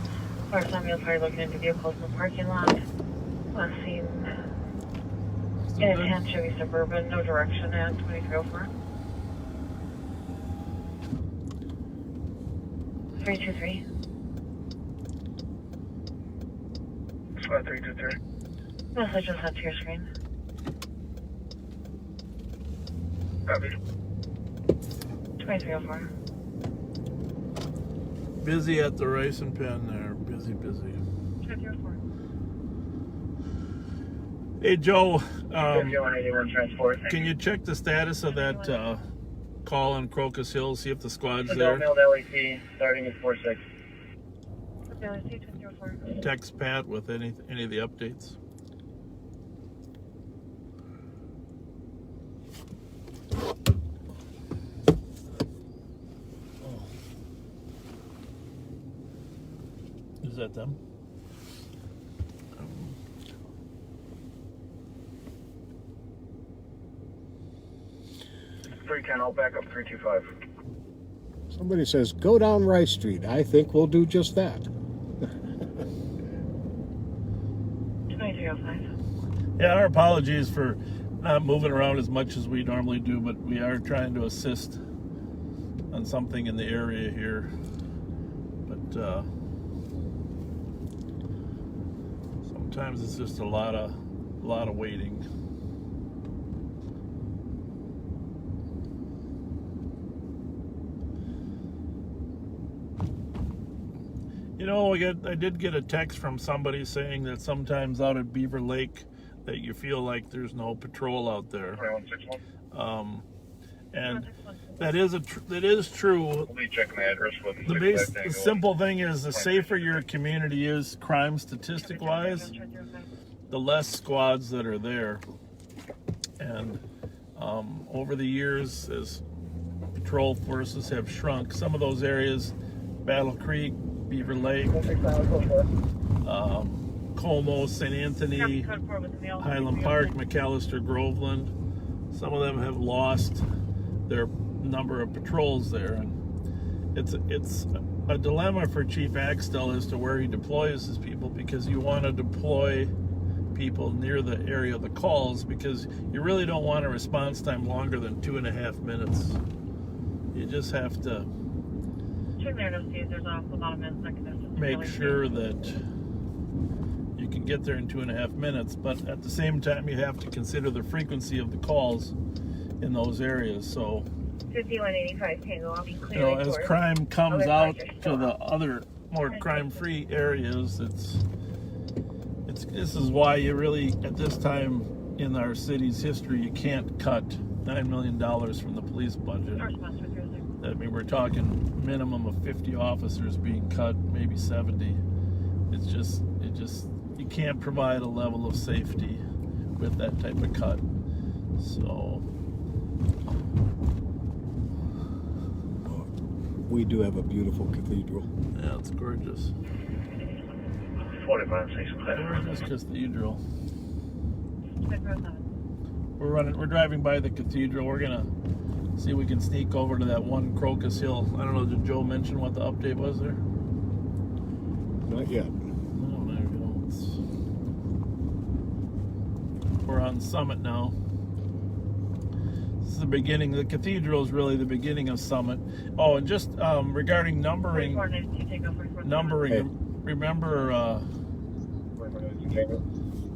First on Meals looking into vehicles in the parking lot. Last seen in a tan Chevy Suburban, no direction at 2304. 323. 323. Message is sent to your screen. Copy. 2304. Busy at the rice and pen there. Busy. 2304. Hey, Joe, 5181 transport. can you check the status of that call on Crocus Hill, see if the squad's Adult there? mailed LEC starting at 46. LEC 2304. Text Pat with any of the updates. Is that them? 310, I'll back up 325. Somebody says, go down Rice Street. I think we'll do just that. 2305. Yeah, our apologies for not moving around as much as we normally do, but we are trying to assist on something in the area here. But sometimes it's just a lot of waiting. You know, I did get a text from somebody saying that sometimes out at Beaver Lake that you feel like there's no patrol out there. 2161. And that is true. We'll be checking the address with The simple thing is, the safer your community is, crime statistic-wise, the less squads that are there. And over the years, as patrol forces have shrunk, some of those areas, Battle Creek, Beaver Lake, Como, St. Anthony, Highland Park, McAllister, Groveland, some of them have lost their number of patrols there, and it's a dilemma for Chief Axtell as to where he deploys his people, because you want to deploy people near the area of the calls, because you really don't want a response time longer than 2.5 minutes. You just have to make sure that you can get there in 2.5 minutes, but at the same time you have to consider the frequency of the calls in those areas. So 5185 Tango, I'll be clear. You know, as crime comes out to the other more crime-free areas, this is why you really, at this time in our city's history, you can't cut $9 million from the police budget. I mean, we're talking minimum of 50 officers being cut, maybe 70. You can't provide a level of safety with that type of cut. So we do have a beautiful cathedral. yeah, it's gorgeous. 45, 6 o'clock. Gorgeous cathedral. We're driving by the cathedral. We're gonna see if we can sneak over to that one Crocus Hill. I don't know, did Joe mention what the update was there? Not yet. Oh, there you go. We're on Summit now. This is the beginning. The cathedral is really the beginning of Summit. Oh, and just regarding numbering, Hey. remember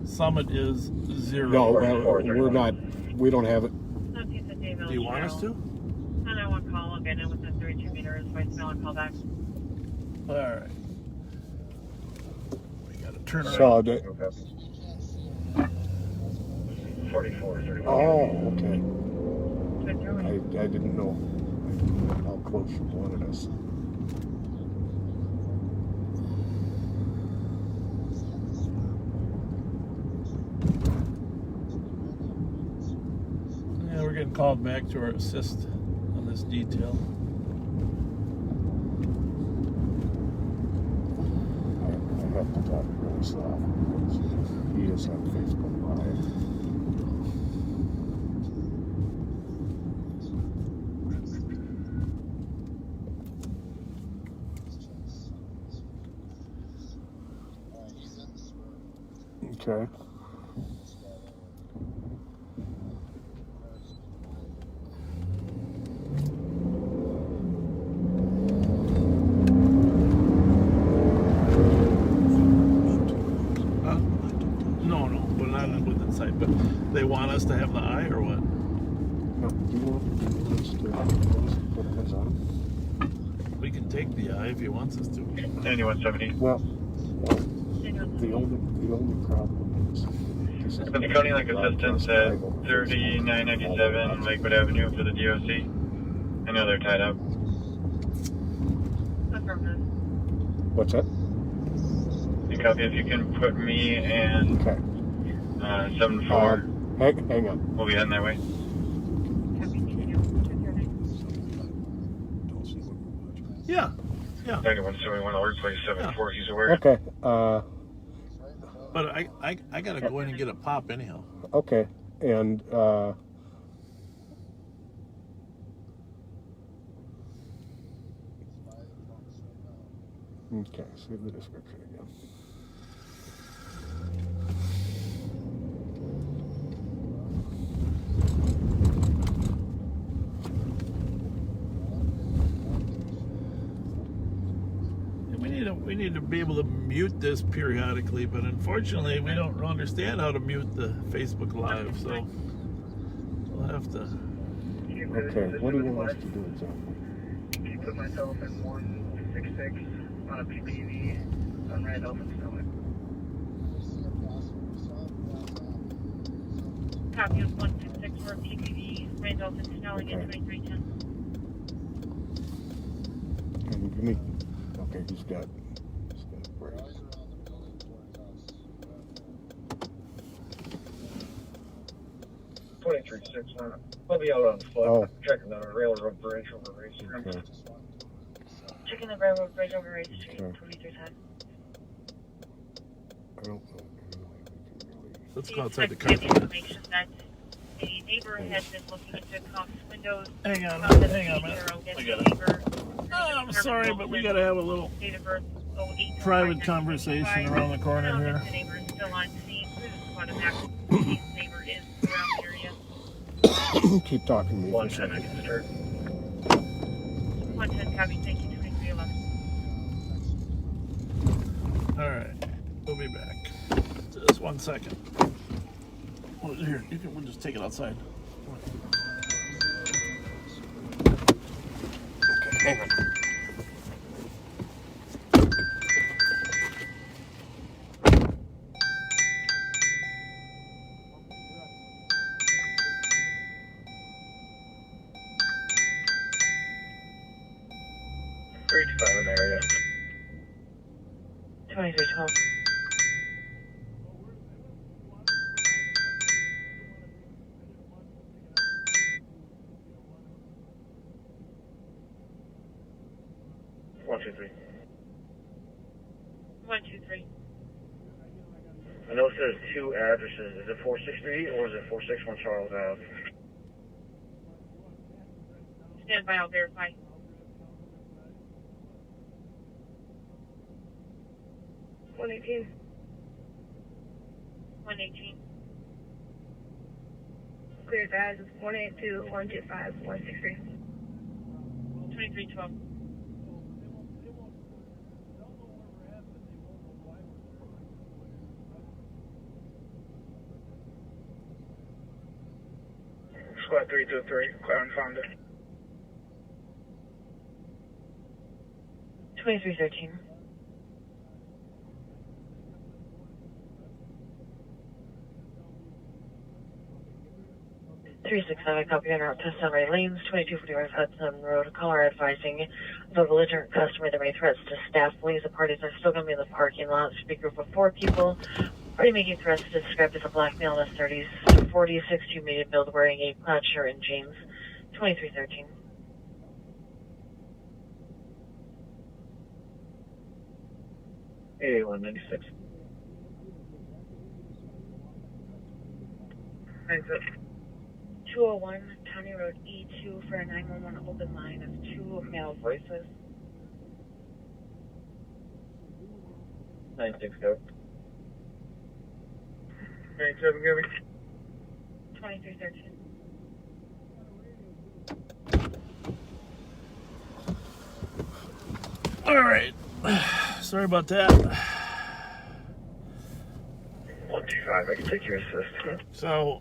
Summit is 0. No, we're not. We don't have it. Do you want us to? And I want call again within 32 meters. Voicemail and call back. All right. We got to turn around. So, 44, 31. oh, okay. I didn't know how close you wanted us. Yeah, we're getting called back to our assist on this detail. I have to talk really soft because he is on Facebook Live. Okay. No, but not within sight. But they want us to have the eye or what? No, do you want us to put his on? We can take the eye if he wants us to. 9170. Well, the only problem is The county like assistance at 3997 Lakewood Avenue for the DOC. I know they're tied up. what's that? You copy if you can put me and Okay. 74. Hang on. We'll be heading that way. Yeah. 9171 I'll replace 74. He's aware. Okay. But I gotta go in and get a pop anyhow. Okay. And okay, see the description again. We need to be able to mute this periodically, but unfortunately we don't understand how to mute the Facebook Live, so we'll have to. Okay, what do you want us to do exactly? Put myself in 166 on a PPV on Red Elephant Snowman. Copy of 166 for PPV, Randolph and Snelling at 2310. Can you give me? Okay, he's got brakes. I'll be out on foot. Oh. Checking the railroad bridge over Race. Okay. Checking the railroad bridge over Race Street, Okay. 2310. I don't know. Let's Please go outside the text car. me the information that a neighbor has been looking into Comp's windows. Hang on, Comp has hang on, been man. against I the got it. neighbor. Oh, I'm sorry, but we gotta have a little Date of birth 08 private conversation around the corner here. The neighbor is still on scene. what a maximum neighbor is around the area. Keep talking to me. 110, I can start. 110, copy, thank you, 2311. All right, we'll be back. Just 1 second. Oh, here, we'll just take it outside. Okay, hang on. in the area. 2312. One, two, three. 123. I know there's two addresses. Is it 463 or is it 461 Charles Ave? Stand by, I'll verify. One 118. Clear guys, it's 182 125 163. 2312. Squad 323, Clarence Fonda. 2313. Copy on route to Sunray Lanes, 2245 Hudson Road. Caller advising of a belligerent customer that made threats to staff. Believes the parties are still going to be in the parking lot. Should be a group of 4 people. Party making threats described as a black male in his 30s to 40s, 6'2", medium build, wearing a plaid shirt and jeans. 2313. Hey, 196. Thanks, 201 County Road E2 for a 911 open line of 2 male voices. 96 go. 97 go. 2313. All right. Sorry about that. 125, I can take your assist. So,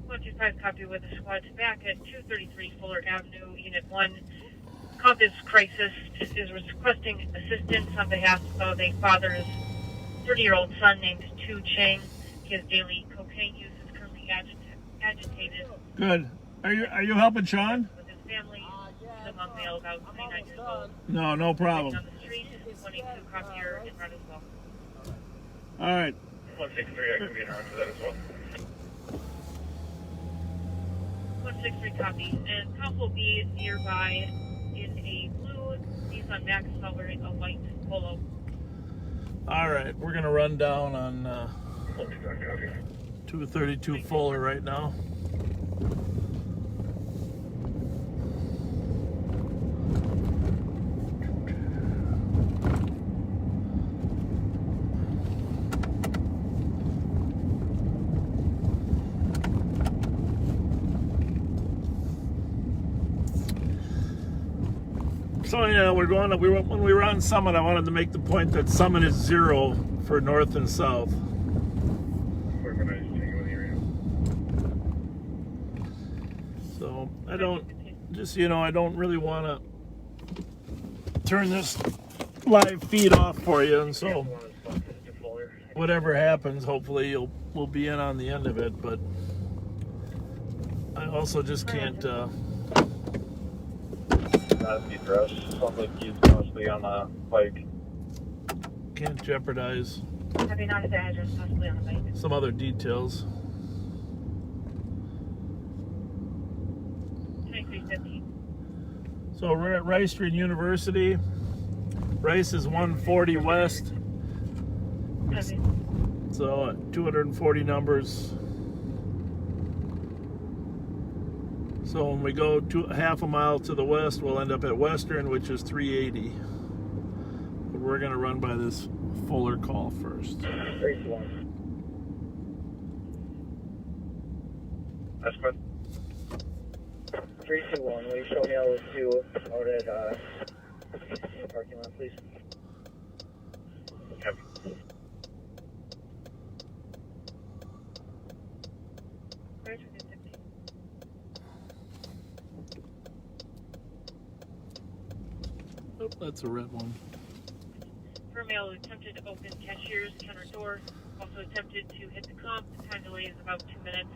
125, copy with the squad's back at 233 Fuller Avenue, Unit 1. Compass Crisis is requesting assistance on behalf of a father's 30-year-old son named Tu Chang. His daily cocaine use is currently agitated. good. Are you helping Sean? With his family, he's among male about 29 years old. No problem. On the street, 182 copier in front as well. All right. 163, I can be around for that as well. 163 copy, and cop will be nearby in a blue Nissan Maxwell wearing a white polo. All right. We're gonna run down on 125, copy. 232 Fuller right now. So yeah, we're going. When we were on Summit, I wanted to make the point that Summit is 0 for north and south. We're going to take over the area. So I don't really want to turn this live feed off for you, and so whatever happens, hopefully we'll be in on the end of it. But I also just can't. Not be dressed. Sounds like he's possibly on a bike. Can't jeopardize Copy, not at the address, possibly on the bike. some other details. 2350. So we're at Rice Street University. Rice is 140 west. Copy. So 240 numbers. So when we go half a mile to the west, we'll end up at Western, which is 380. But we're going to run by this fuller call first. 321. That's good. 321, will you show me all those two out at the parking lot, please? Yep. Oh, that's a red one. For male who attempted to open cashier's counter door, also attempted to hit the comp. The time delay is about 2 minutes.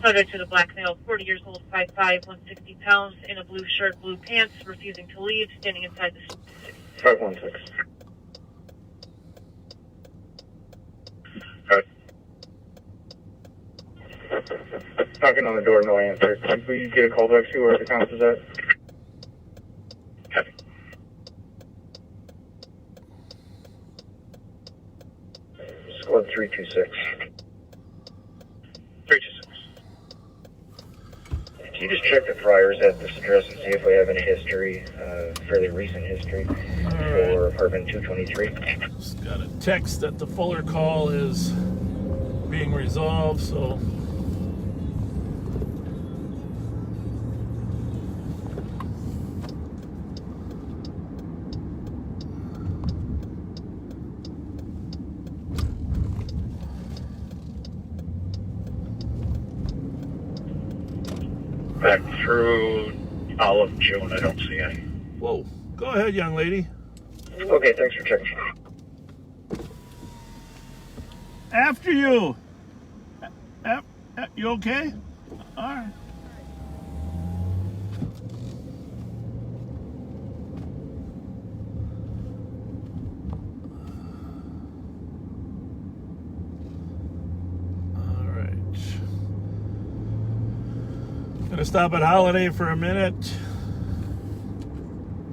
Subject to the black male, 40 years old, 5'5", 160 pounds, in a blue shirt, blue pants, refusing to leave, standing inside the... 516. Knocking on the door, no answer. Will you get a call back to where the count is at? Copy. Squad 326. 326. Can you just check the priors at this address and see if we have any history, fairly recent history, for apartment 223? Just got a text that the fuller call is being resolved, so... Back through all of June, I don't see any. Whoa. Go ahead, young lady. Okay, thanks for checking. After you. You okay? All right. All right. Gonna stop at Holiday for a minute.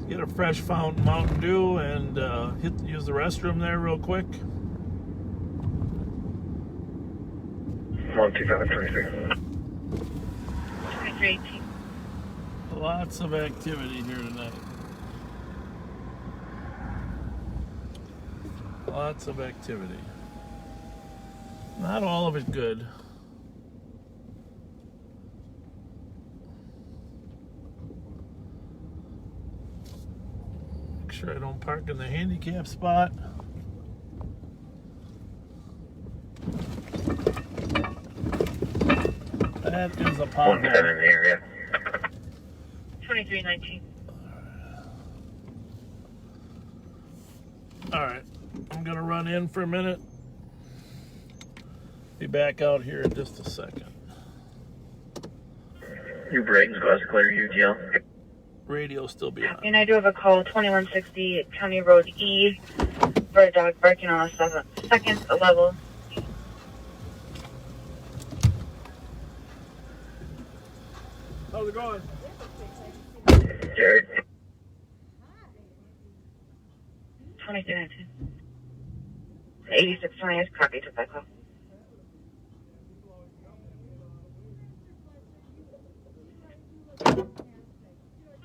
Get a fresh fountain Mountain Dew and use the restroom there real quick. 12523. 2318. Lots of activity here tonight. Lots of activity. Not all of it good. Make sure I don't park in the handicap spot. That is a pothole. 110 in the area. 2319. All right, I'm gonna run in for a minute. Be back out here in just a second. You break, squad's clear, UGL. Radio still be on. And I do have a call, 2160 County Road E, for a dog barking on a second level. How's it going? Jerry. 2319. 8620 is copy to that call.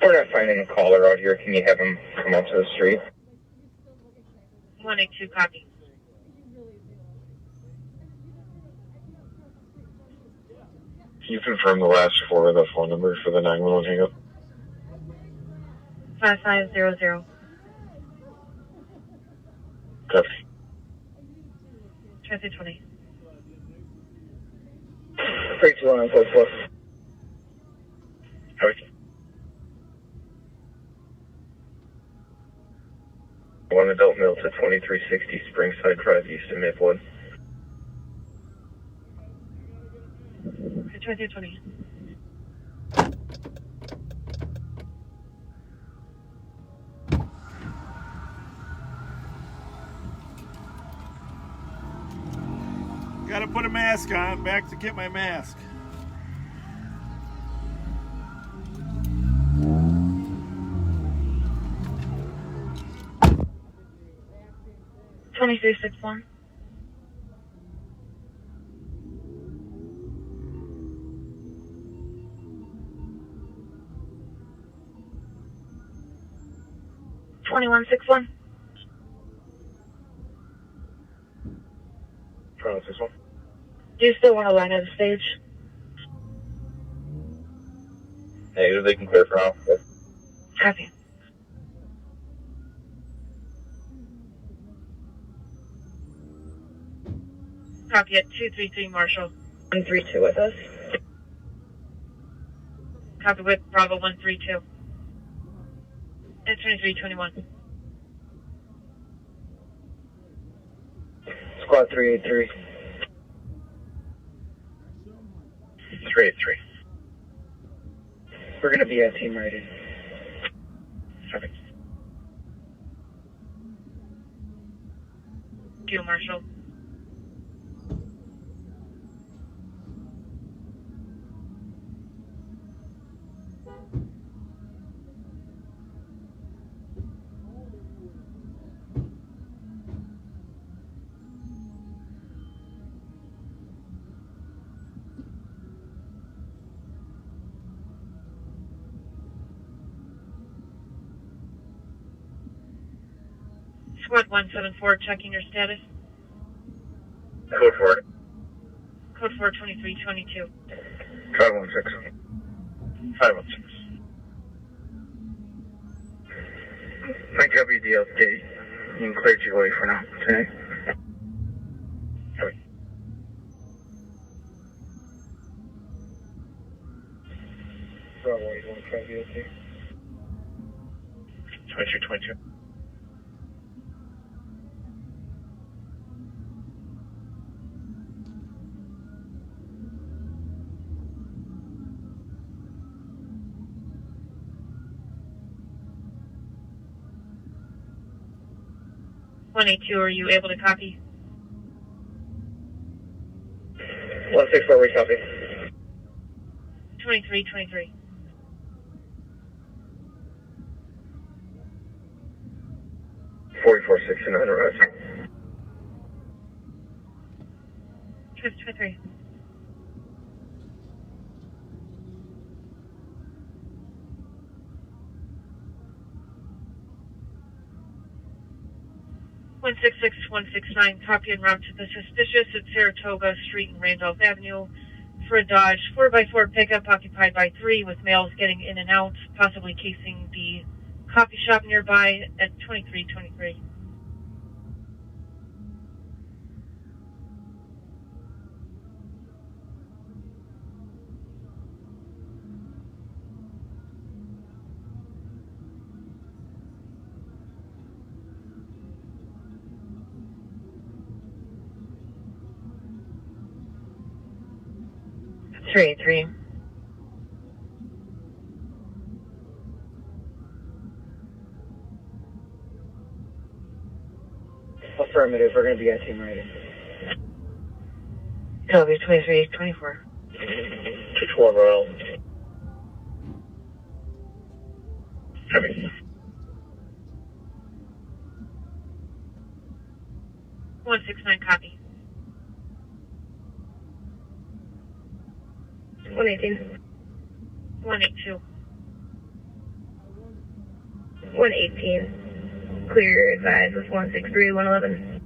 We're not finding a caller out here. Can you have him come up to the street? 182 copy. Can you confirm the last four of the phone numbers for the 911 hang-up? 5500. Copy. 2320. 321 code 4. Copy. One adult male to 2360 Springside Drive, east of Maplewood. 2320. Gotta put a mask on. Back to get my mask. Twenty-three 61. Twenty-one 61. 5161. Do you still want to line at the stage? Negative, they can clear for now. Copy. Copy at 233 Marshall. 132 with us. Copy with Bravo 132. And 2321. Squad 383. 383. We're going to be at team rated. Copy. Thank you, Marshall. Squad 174, checking your status. Code 4. Code 42322. 516. 516. Thank you, WDLK. You can clear Julie for now. Okay. Copy. Bravo 815 VOC. 2222. One 182, are you able to copy? 164, we copy. 2323. Forty-four 69 arrives. 23. One 169, copy en route to the suspicious at Saratoga Street and Randolph Avenue for a Dodge 4x4 pickup occupied by 3 with males getting in and out, possibly casing the coffee shop nearby at 2323. Three. Affirmative, we're going to be at team rating. It'll be 2324. 61 Royal. Copy. 169, copy. 118. 182. 118. Clear advise with 163, 111.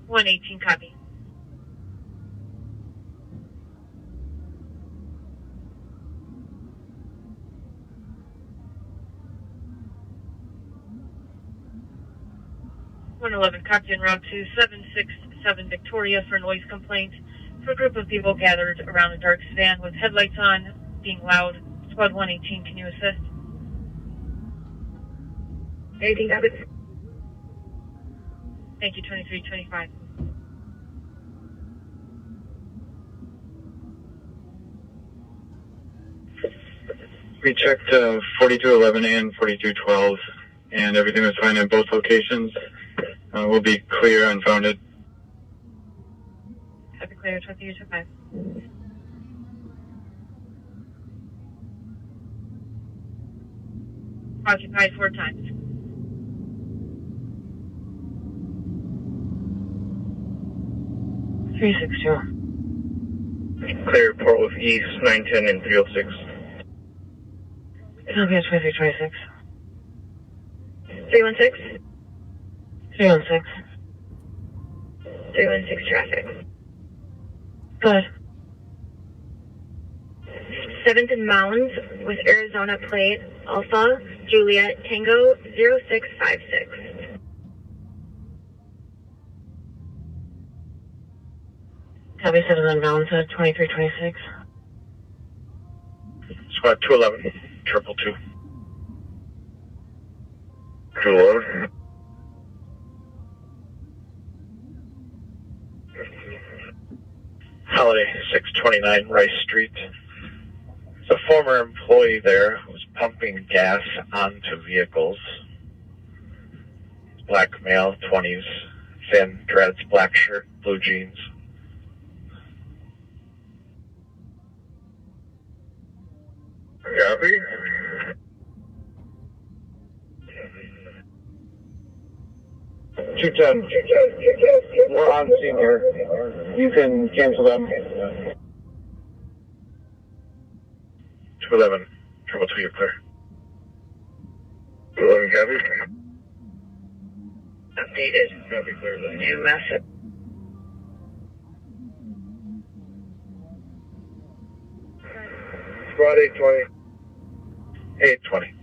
118, copy. Copy en route to 767 Victoria for noise complaint for a group of people gathered around a dark sedan with headlights on, being loud. Squad 118, can you assist? 18 copy. Thank you, 2325. We checked 4211 and 4212, and everything was fine in both locations. We'll be clear, unfounded. Copy clear, 2325. Occupied 4 times. Three 6-2. Clear Portwood East, 910 and 306. It'll be at 2326. 316. 316. 316 traffic. Good. 7th and Mounds with Arizona plate Alpha Juliet Tango 0656. Copy 7 and Mounds at 2326. Squad 211, 222. Two load. Holiday 629 Rice Street. There's a former employee there who was pumping gas onto vehicles. Black male, 20s, thin, dreads, black shirt, blue jeans. Copy. We're on scene here. You can cancel them. 211, 222, you're clear. 211, copy. Updated. Copy, clear. New message. Squad 820. 820.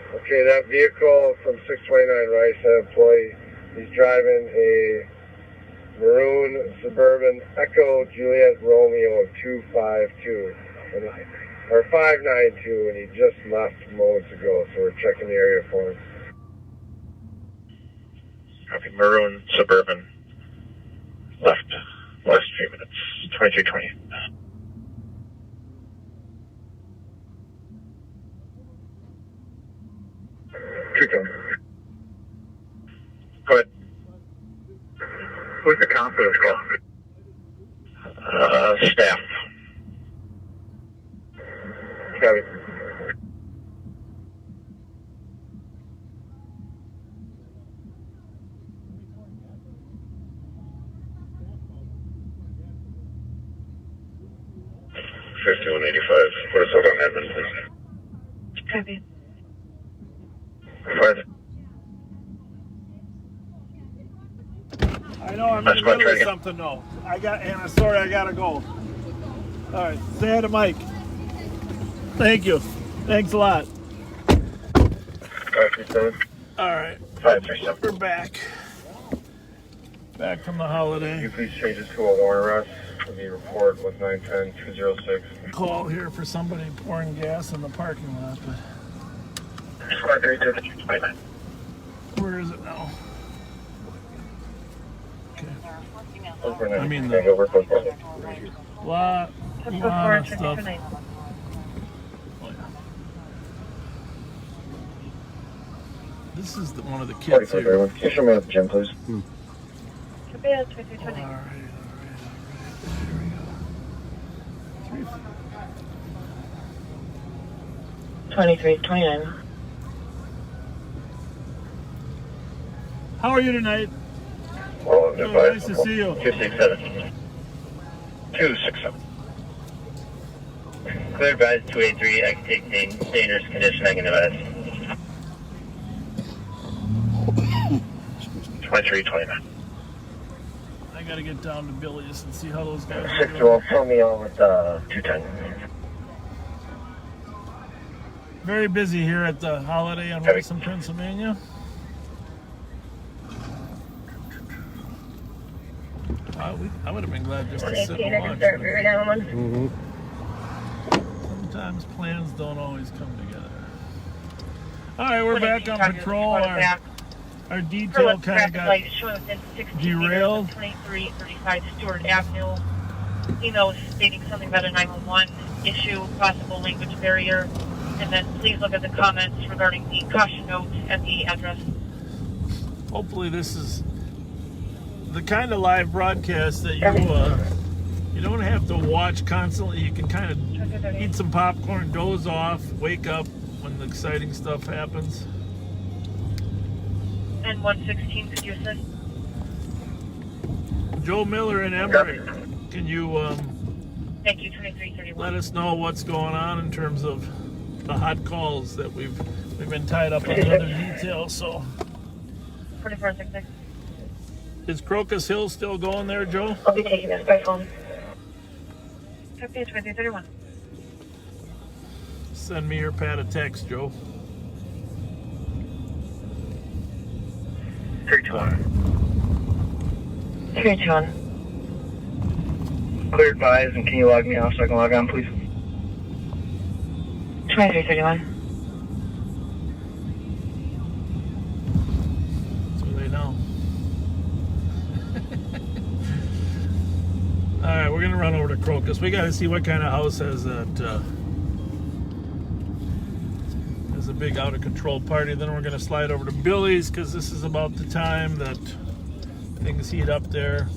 Okay, that vehicle from 629 Rice, that employee, he's driving a maroon Suburban Echo Juliet Romeo 252, or 592, and he just left moments ago, so we're checking the area for him. Copy, maroon, suburban, left, last 3 minutes, 2320. Go ahead. Who's the confidence call? Staff. Copy. Put us out on admin, please. Copy. 5. I know I'm in the middle of something though. Anna, sorry, I gotta go. All right, say hi to Mike. Thank you. Thanks a lot. 537. All right, 537. we're back. Back from the holiday. You please change it to a warrant arrest. The report was 910-206. Call here for somebody pouring gas in the parking lot, but Squad 32. where is it now? Okay. I mean the Lot of stuff. Oh, yeah. This is one of the kids here. Can you show me at the gym, please? Copy 2320. All right. Here we go. 2329. How are you tonight? Oh, Nice to see you. 267. 267. Clear advise 283, exit dangerous condition, I can advise. 2329. I gotta get down to Billy's and see how those guys are 612, doing. fill me on with 210. Very busy here at the Holiday in Wilson, Pennsylvania. I would have been glad just to sit and watch. Sometimes plans don't always come together. All right, we're back on patrol. Our detail kind of got derailed. 2335 Stewart Avenue. Email stating something about a 911 issue, possible language barrier. And then please look at the comments regarding the caution note at the address. Hopefully this is the kind of live broadcast that you don't have to watch constantly. You can kind of eat some popcorn, doze off, wake up when the exciting stuff happens. And 116, could you assist? Joe Miller and Emmerich, can you Thank you, 2331. let us know what's going on in terms of the hot calls that we've been tied up on another detail, so 4466. Is Crocus Hill still going there, Joe? I'll be taking this by phone. Copy 2331. Send me or Pat a text, Joe. 321. 321. Clear advise, and can you log me off so I can log on, please? 2331. So they know. All right, we're gonna run over to Crocus. We gotta see what kind of house has that. Has a big out of control party. Then we're gonna slide over to Billy's because this is about the time that things heat up there.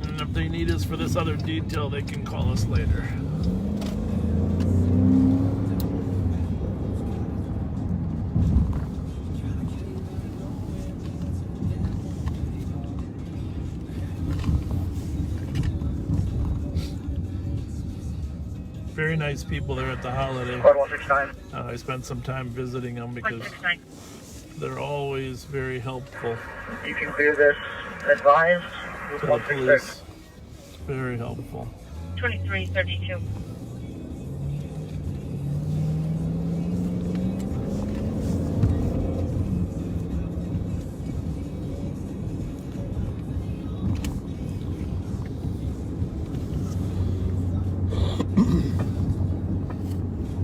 And if they need us for this other detail, they can call us later. Very nice people there at the holiday. 169. I spent some time visiting them because they're always very helpful You can clear this advised. to the police. Very helpful. 2332.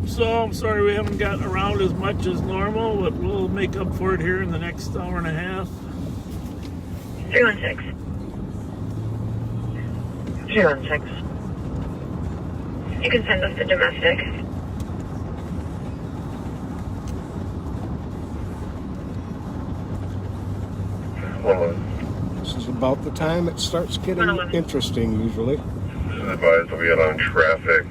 So I'm sorry we haven't gotten around as much as normal, but we'll make up for it here in the next hour and a half. 316. 316. You can send us the domestic. This is about the time it starts getting interesting, usually. Advised will be out on traffic,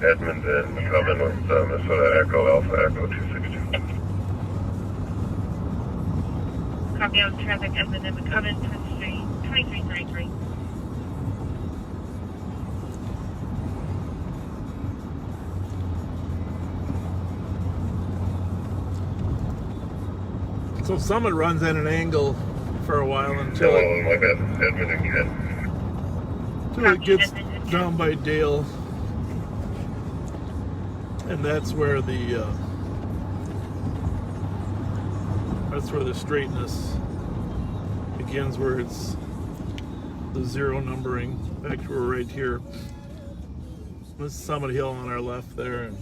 Edmonton, coming with Minnesota Echo, Alpha Echo 262. Copy on traffic, Edmonton, McCubbin, 2333. So Summit runs at an angle for a while until my bad, Edmonton again. it gets down by Dale. And that's where the straightness begins, where it's the zero numbering. In fact, we're right here. This is Summit Hill on our left there, and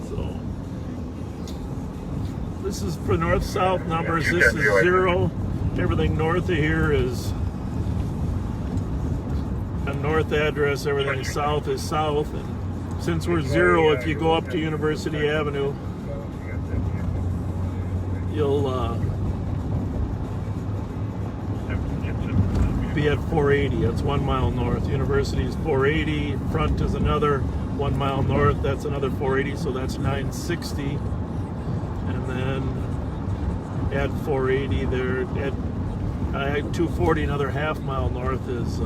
so this is for north-south numbers. This is zero. Everything north of here is a north address. Everything south is south. And since we're zero, if you go up to University Avenue, you'll be at 480. That's 1 mile north. University is 480. Front is another 1 mile north. That's another 480. So that's 960. And then at 480, there at 240, another half mile north is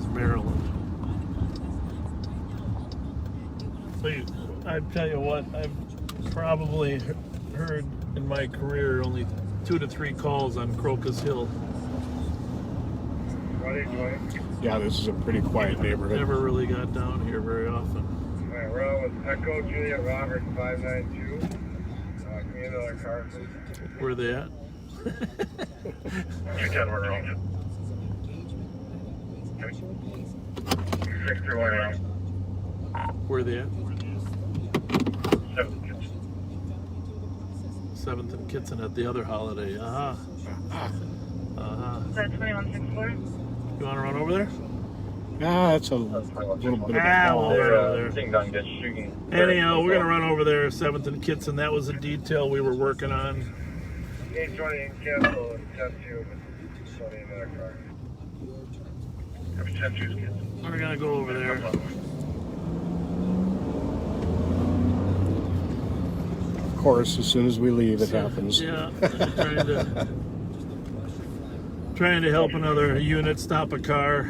Maryland. So I tell you what, I've probably heard in my career only 2 to 3 calls on Crocus Hill. Yeah, this is a pretty quiet neighborhood. Never really got down here very often. Alright, we're on with Echo Juliet Robert 592. Give me another car, please. Where are they at? 210, we're wrong. 631 around. Where are they at? 7th. 7th and Kitson at the other holiday. Uh-huh. Uh-huh. Is that 2164? You want to run over there? Ah, it's a little bit of a We'll call. run over there. Anyhow, we're going to run over there, 7th and Kitson. That was a detail we were working on. 820 in cancel and 10-2. 20 in that car. 10-2's cancel. We're going to go over there. Of course, as soon as we leave, it happens. Yeah, trying to help another unit stop a car.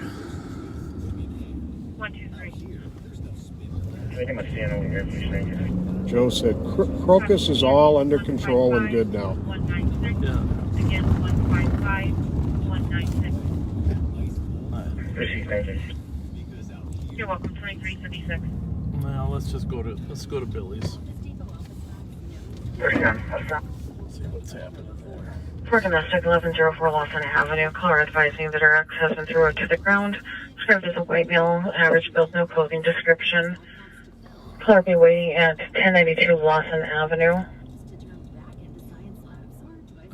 123. think I'm seeing over here. Please, thank you. Joe said Crocus is all under control and good now. 196. Yeah. Again, 155, 196. Appreciate it, thank you. You're welcome, 2376. Well, let's go to Billy's. See what's happening there. For domestic 1104 Lawson Avenue, caller advising that her ex has been threw her to the ground. Described as a white male, average build, no clothing description. Caller be waiting at 1092 Lawson Avenue.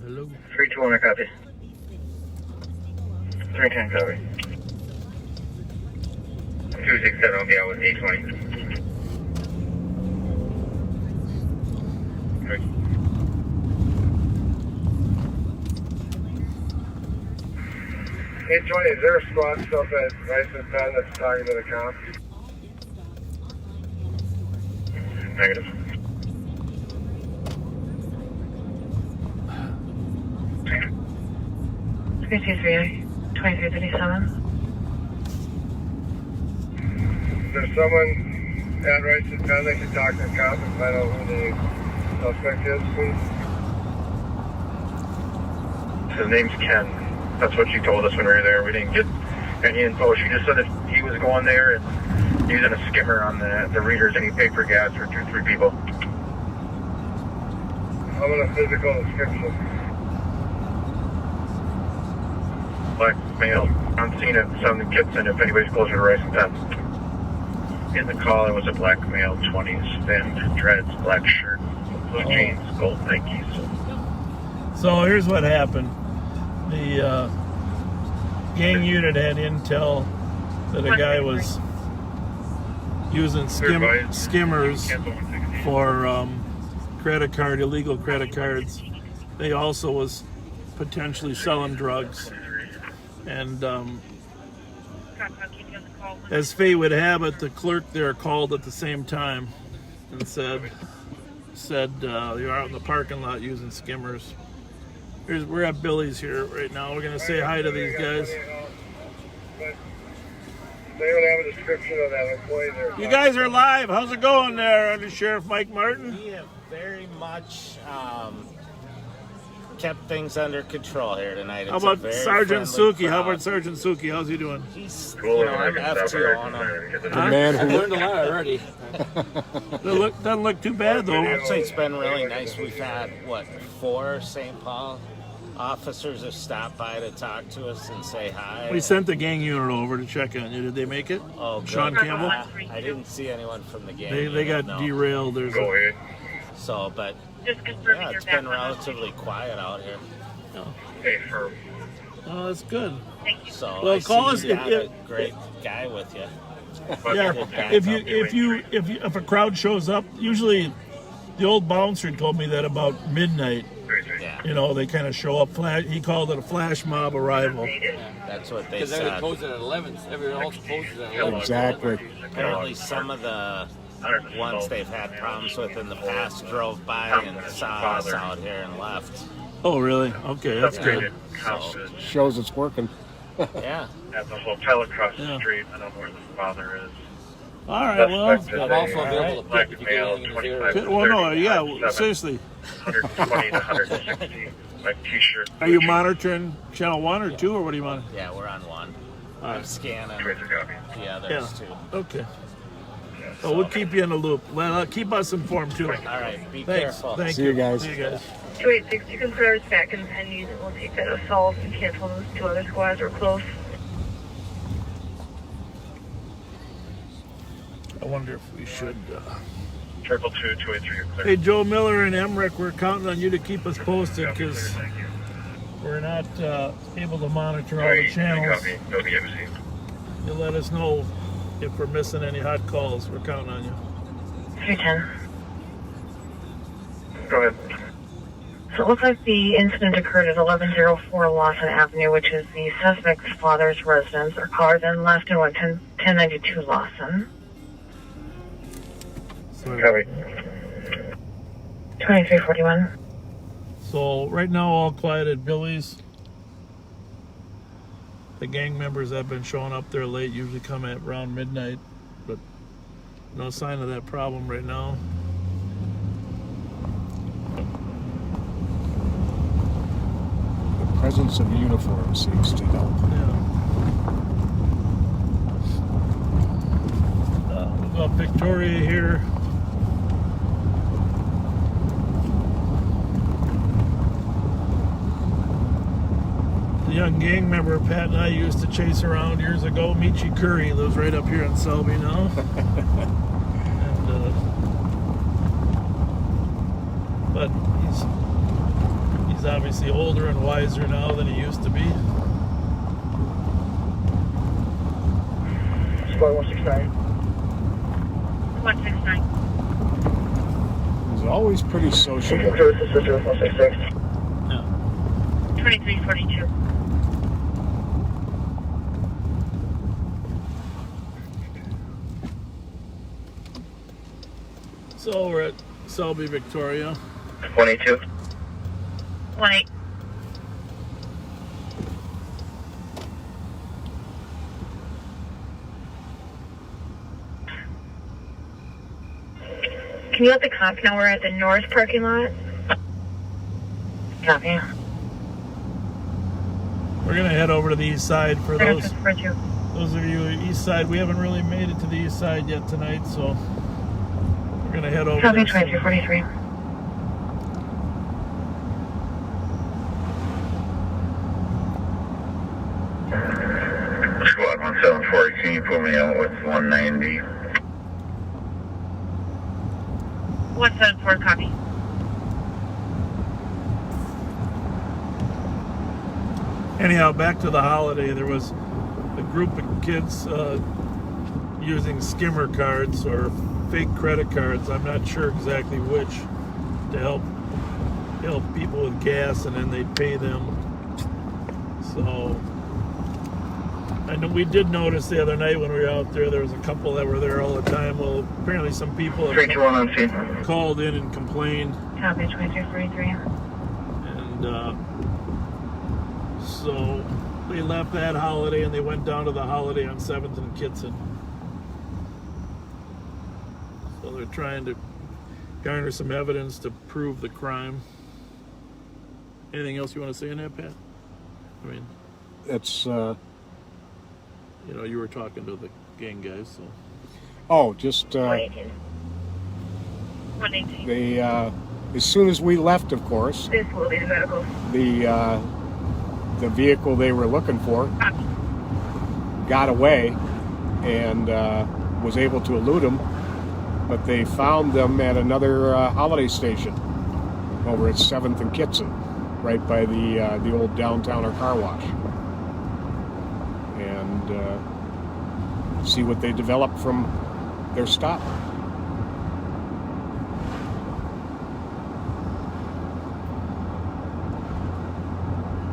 Hello. 321, copy. 310, copy. 267 will be out with 820. Hey, Johnny, is there a squad stuff at Rice and Penn that's talking to the cops? Negative. Three 2337. Is there someone at Rice and Penn that can talk to the cops and find out who the suspect is, please? His name's Ken. That's what she told us when we were there. We didn't get any info. She just said that he was going there and using a skimmer on the readers, and he paid for gas for 2-3 people. How about a physical description? Black male. I'm seeing it in some of the kits, and if anybody's closer to Rice and Penn. In the call, it was a black male, 20s, thin, dreads, black shirt, blue jeans, gold Nikes. So here's what happened. The gang unit had intel that a guy was using skimmers for illegal credit cards. They also was potentially selling drugs. And as fate would have it, the clerk there called at the same time and said you're out in the parking lot using skimmers. We're at Billy's here right now. We're gonna say hi to these guys. But they would have a description of that employee there. You guys are live. How's it going there, Under Sheriff Mike Martin? We have very much kept things under control here tonight. How about Sergeant Suki? How about Sergeant Suki? How's he doing? He's, I'm F2 on him. The man who learned a lot already. Doesn't look too bad though. Actually, it's been really nice. We've had 4 St. Paul officers have stopped by to talk to us and say hi. We sent the gang unit over to check on you. Did they make it? Oh, good. Sean Campbell? I didn't see anyone from the gang. They got derailed. Go ahead. So, but Just confirming yeah, your it's been background. relatively quiet out here. Hey, for Oh, that's good. Thank you. So Well, I call see us you got if- a great guy with you. Yeah, if a crowd shows up, usually the old bouncer told me that about midnight. Yeah. You know, they kind of show up. He called it a flash mob arrival. That's what they Because said. everything closes at 11. Everyone else closes at 11. exactly. Apparently, some of the ones they've had problems with in the past drove by and saw us out here and left. Oh, really? Okay, that's good. So, Shows it's working. yeah. at the hotel across Yeah. the street. I don't know where the father is. All right, well. Suspect is I'm a also available to black pick if you male, get anything in 25 this to Well, no, 30, yeah, 5'7", seriously. 120 to 160, like t-shirt. Are you monitoring channel 1 or 2, or what do you monitor? Yeah, we're on 1. All I'm right. scanning Tracer copy. the others Yeah. too. Okay. Oh, we'll keep you in the loop. Well, keep us informed too. All right, be Thanks. careful. Thank See you guys. See you guys. 286, you can put ours back in pennies and we'll take that assault and cancel those 2 other squads are close. I wonder if we should. 222, 283, you're clear. Hey, Joe Miller and Emmerich, we're counting on you to keep us posted because Thank you. we're not able to monitor all the 283, channels. copy. No DMC. You let us know if we're missing any hot calls. We're counting on you. 310. Go ahead. So it looks like the incident occurred at 1104 Lawson Avenue, which is the suspect's father's residence. Our caller then left and went 1092 Lawson. Copy. 2341. So right now, all quiet at Billy's. The gang members that have been showing up there late usually come at around midnight, but No sign of that problem right now. The presence of uniform seems to help. We've got Victoria here. The young gang member Pat and I used to chase around years ago. Michi Curry lives right up here in Selby now. But he's obviously older and wiser now than he used to be. Squad 169. 169. He's always pretty sociable. 2342. So we're at Selby, Victoria. 22. 18. Can you let the cop know we're at the north parking lot? Copy. We're gonna head over to the east side for those of you east side. We haven't really made it to the east side yet tonight, so we're gonna head over. Copy 2343. Squad 174, can you pull me out with 190? 174, copy. Anyhow, back to the holiday. There was a group of kids using skimmer cards or fake credit cards. I'm not sure exactly which, to help people with gas, and then they'd pay them. So I know we did notice the other night when we were out there was a couple that were there all the time. Well, apparently some people have 321 on scene. called in and complained. Copy 2343. And so they left that holiday and they went down to the holiday on 7th and Kitson. So they're trying to garner some evidence to prove the crime. Anything else you want to say on that, Pat? I mean, It's you know, you were talking to the gang guys, so. oh, just 118. 118. they as soon as we left, of course, This will be the medical. the vehicle they were looking for got away and was able to elude them, but they found them at another holiday station over at 7th and Kitson, right by the old downtowner car wash, and see what they developed from their stop.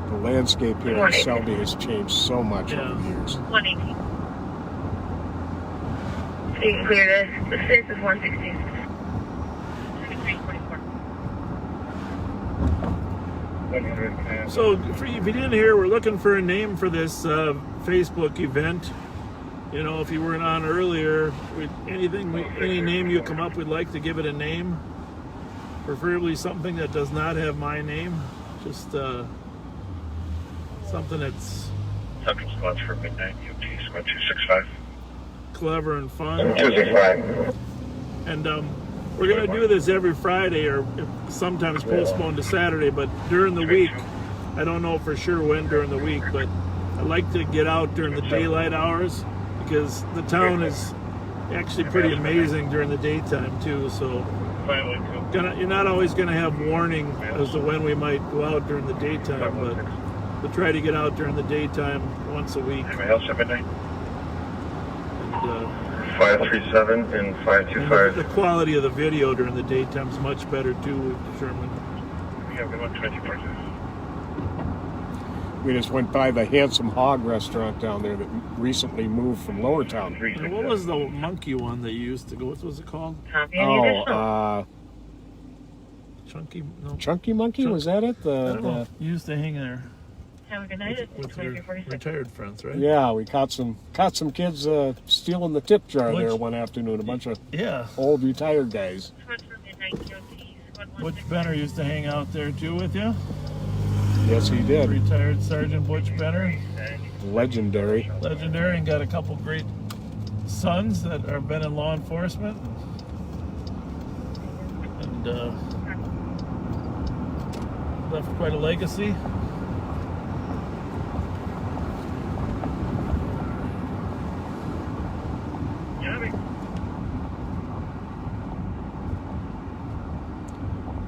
The landscape here in Selby has changed so much over the years. 118. So you can clear this. The fifth is 116. 2344. So if you didn't hear, we're looking for a name for this Facebook event. You know, if you weren't on earlier, any name you come up, we'd like to give it a name. Preferably something that does not have my name. Just something that's Central squads for midnight, UT squad 265. clever and fun. 265. And we're going to do this every Friday, or sometimes postponed to Saturday, but during the week, I don't know for sure when during the week, but I like to get out during the daylight hours because the town is actually pretty amazing during the daytime too. So you're not always going to have warning as to when we might go out during the daytime, but we'll try to get out during the daytime once a week. Anybody else at midnight? And, 537 and 525. the quality of the video during the daytime is much better too, we've determined. We have 124. We just went by the Handsome Hog restaurant down there that recently moved from Lower Town. And what was the monkey one that you used to go? What was it called? Chunky? No. Chunky Monkey? Was that it? You used to hang there. Have a good night. with your retired friends, right? Yeah, we caught some kids stealing the tip jar there one afternoon. A bunch of old retired guys. Butch Benner used to hang out there too with you? Yes, he did. Retired Sergeant Butch Benner. Legendary. Legendary, and got a couple great sons that have been in law enforcement. And left quite a legacy.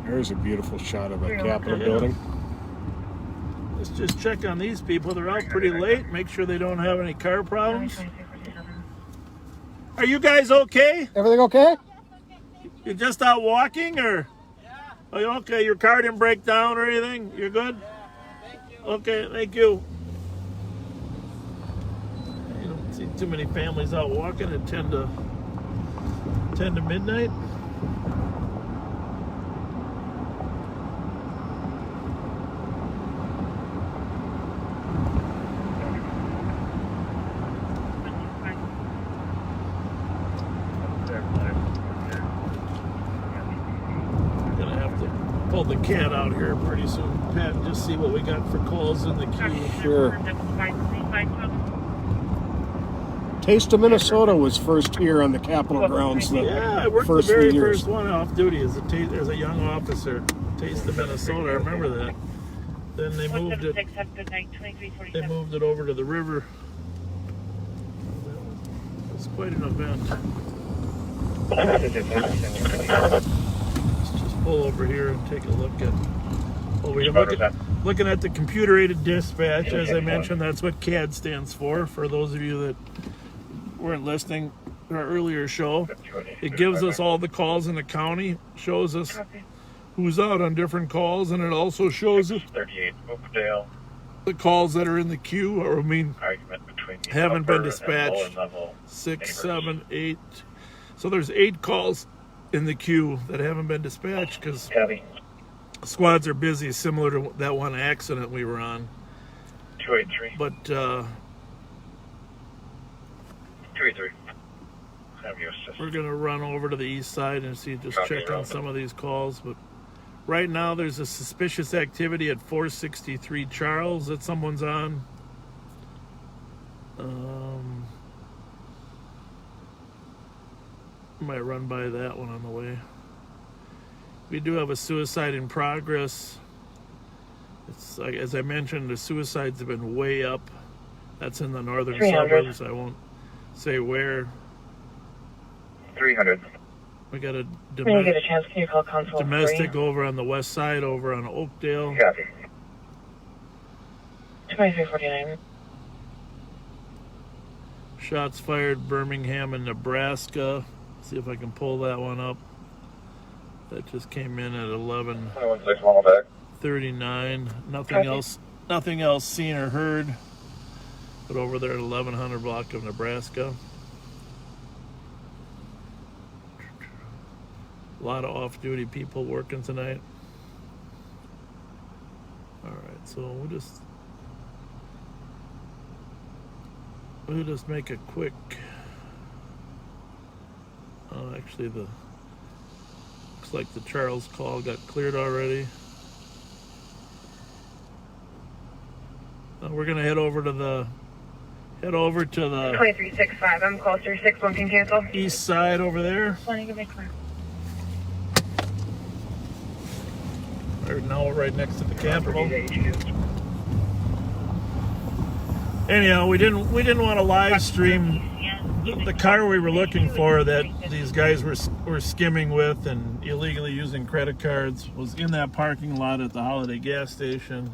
There's a beautiful shot of a Capitol building. Let's just check on these people. They're out pretty late. Make sure they don't have any car problems. Are you guys okay? Everything okay? You're just out walking, or? Yeah. Are you okay? Your car didn't break down or anything? You're good? Yeah, thank you. Okay, thank you. You don't see too many families out walking at 10 to midnight. Pull the cat out here pretty soon, Pat, and just see what we got for calls in the queue. Sure. Taste of Minnesota was first here on the Capitol grounds. Yeah, I worked the very first one off duty as a young officer. Taste of Minnesota, I remember that. Then they moved it. They moved it over to the river. It was quite an event. Pull over here and take a look at. Well, we're looking at the computer-aided dispatch. As I mentioned, that's what CAD stands for. For those of you that weren't listening to our earlier show, it gives us all the calls in the county, shows us who's out on different calls, and it also shows us the calls that are in the queue, or haven't been dispatched. 6, 7, 8. So there's 8 calls in the queue that haven't been dispatched because squads are busy, similar to that one accident we were on. 283. But 283. We're gonna run over to the east side and check on some of these calls. But right now there's a suspicious activity at 463 Charles that someone's on. Might run by that one on the way. We do have a suicide in progress. It's like, as I mentioned, the suicides have been way up. That's in the northern suburbs. I won't say where. 300. We got a when you get a chance, can you call Console domestic 3? over on the west side, over on Oakdale. Copy. 2349. Shots fired Birmingham and Nebraska. See if I can pull that one up. That just came in at 11:39. Nothing else seen or heard. But over there at 1100 block of Nebraska. A lot of off-duty people working tonight. All right, so we'll just make a quick. Actually, looks like the Charles call got cleared already. We're gonna head over to the 2365. I'm closer. 61 can cancel. East side over there. Planning to make clear. Now we're right next to the Capitol. Anyhow, we didn't want to live stream the car we were looking for that these guys were skimming with and illegally using credit cards was in that parking lot at the Holiday gas station,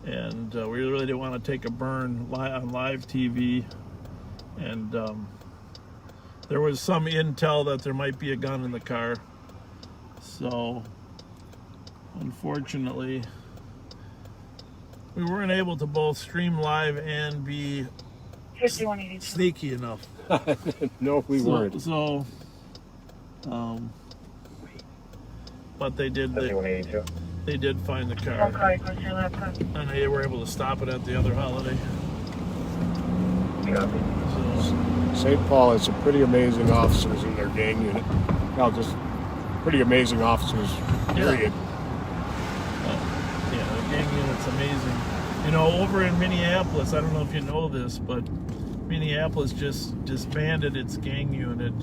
and we really didn't want to take a burn on live TV, and there was some intel that there might be a gun in the car, so unfortunately we weren't able to both stream live and be sneaky enough. No, we weren't. So, but they did they did find the car, and they were able to stop it at the other holiday. So, St. Paul has some pretty amazing officers in their gang unit. Well, just pretty amazing officers, period. Yeah, the gang unit's amazing. You know, over in Minneapolis, I don't know if you know this, but Minneapolis just disbanded its gang unit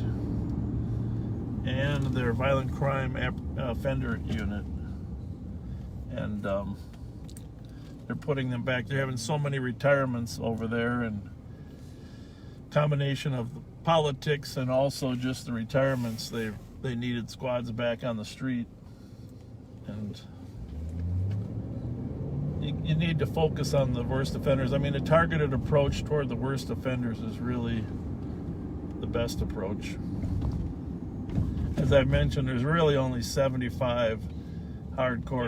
and their violent crime offender unit. And they're putting them back. They're having so many retirements over there, and combination of the politics and also just the retirements, they needed squads back on the street. And you need to focus on the worst offenders. I mean, a targeted approach toward the worst offenders is really the best approach. As I mentioned, there's really only 75 hardcore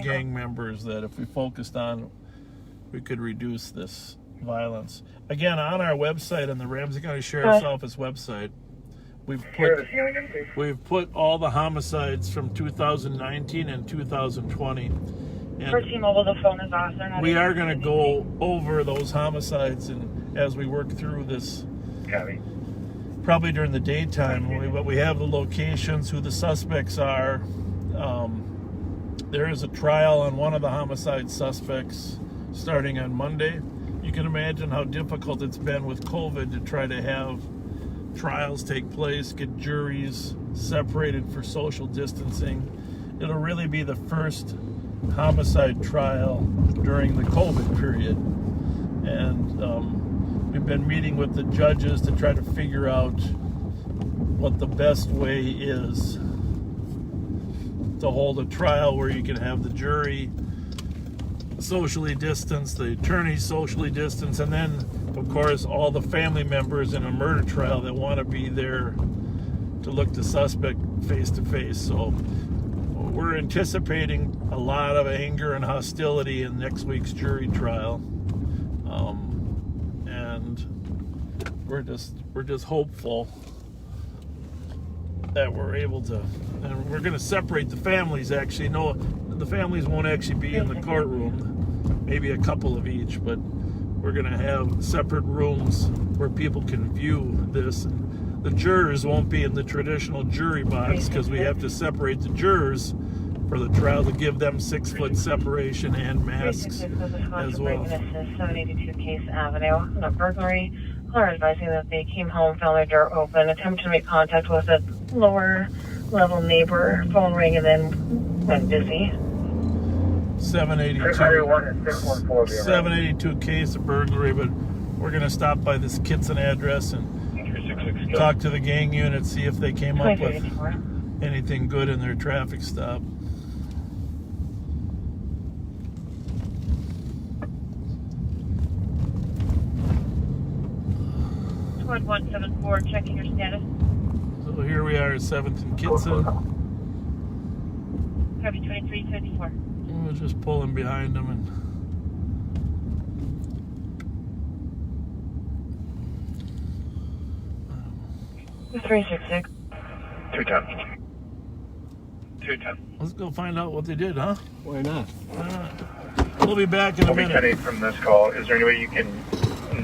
gang members that if we focused on, we could reduce this violence. Again, on our website, on the Ramsey County Sheriff's Office website, we've put all the homicides from 2019 and 2020. And for T-Mobile, the phone is off. We are going to go over those homicides, and as we work through this, probably during the daytime, but we have the locations, who the suspects are. There is a trial on one of the homicide suspects starting on Monday. You can imagine how difficult it's been with COVID to try to have trials take place, get juries separated for social distancing. It'll really be the first homicide trial during the COVID period. And we've been meeting with the judges to try to figure out what the best way is to hold a trial where you can have the jury socially distanced, the attorney socially distanced, and then, of course, all the family members in a murder trial that want to be there to look the suspect face to face. So we're anticipating a lot of anger and hostility in next week's jury trial, and we're just hopeful that we're able to, and we're going to separate the families. Actually, no, the families won't actually be in the courtroom, maybe a couple of each, but we're going to have separate rooms where people can view this. And the jurors won't be in the traditional jury box because we have to separate the jurors for the trial to give them 6-foot separation and masks as well. 782 Case Avenue, no burglary. Caller advising that they came home, found their door open, attempted to make contact with a lower level neighbor, phone rang, and then went busy. 782 case of burglary, but we're going to stop by this Kitson address and talk to the gang unit, see if they came up with anything good in their traffic stop. Squad 174, checking your status. So here we are at 7th and Kitson. Copy 2354. We're just pulling behind them and 366. 210. 210. Let's go find out what they did, huh? Why not? We'll be back in a minute. We'll be 10-8 from this call. Is there any way you can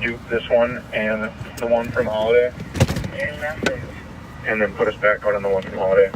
dupe this one and the one from Holiday? And then put us back out on the one from Holiday?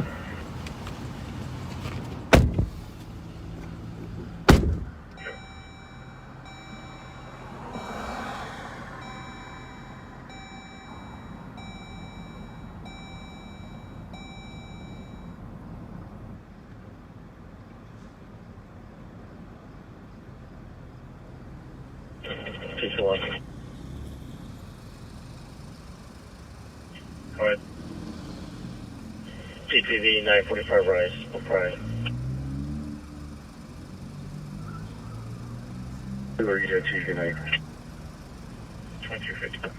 Go ahead. TTV 945 Rise, O'Brien. Where are you at Tuesday night? 2250.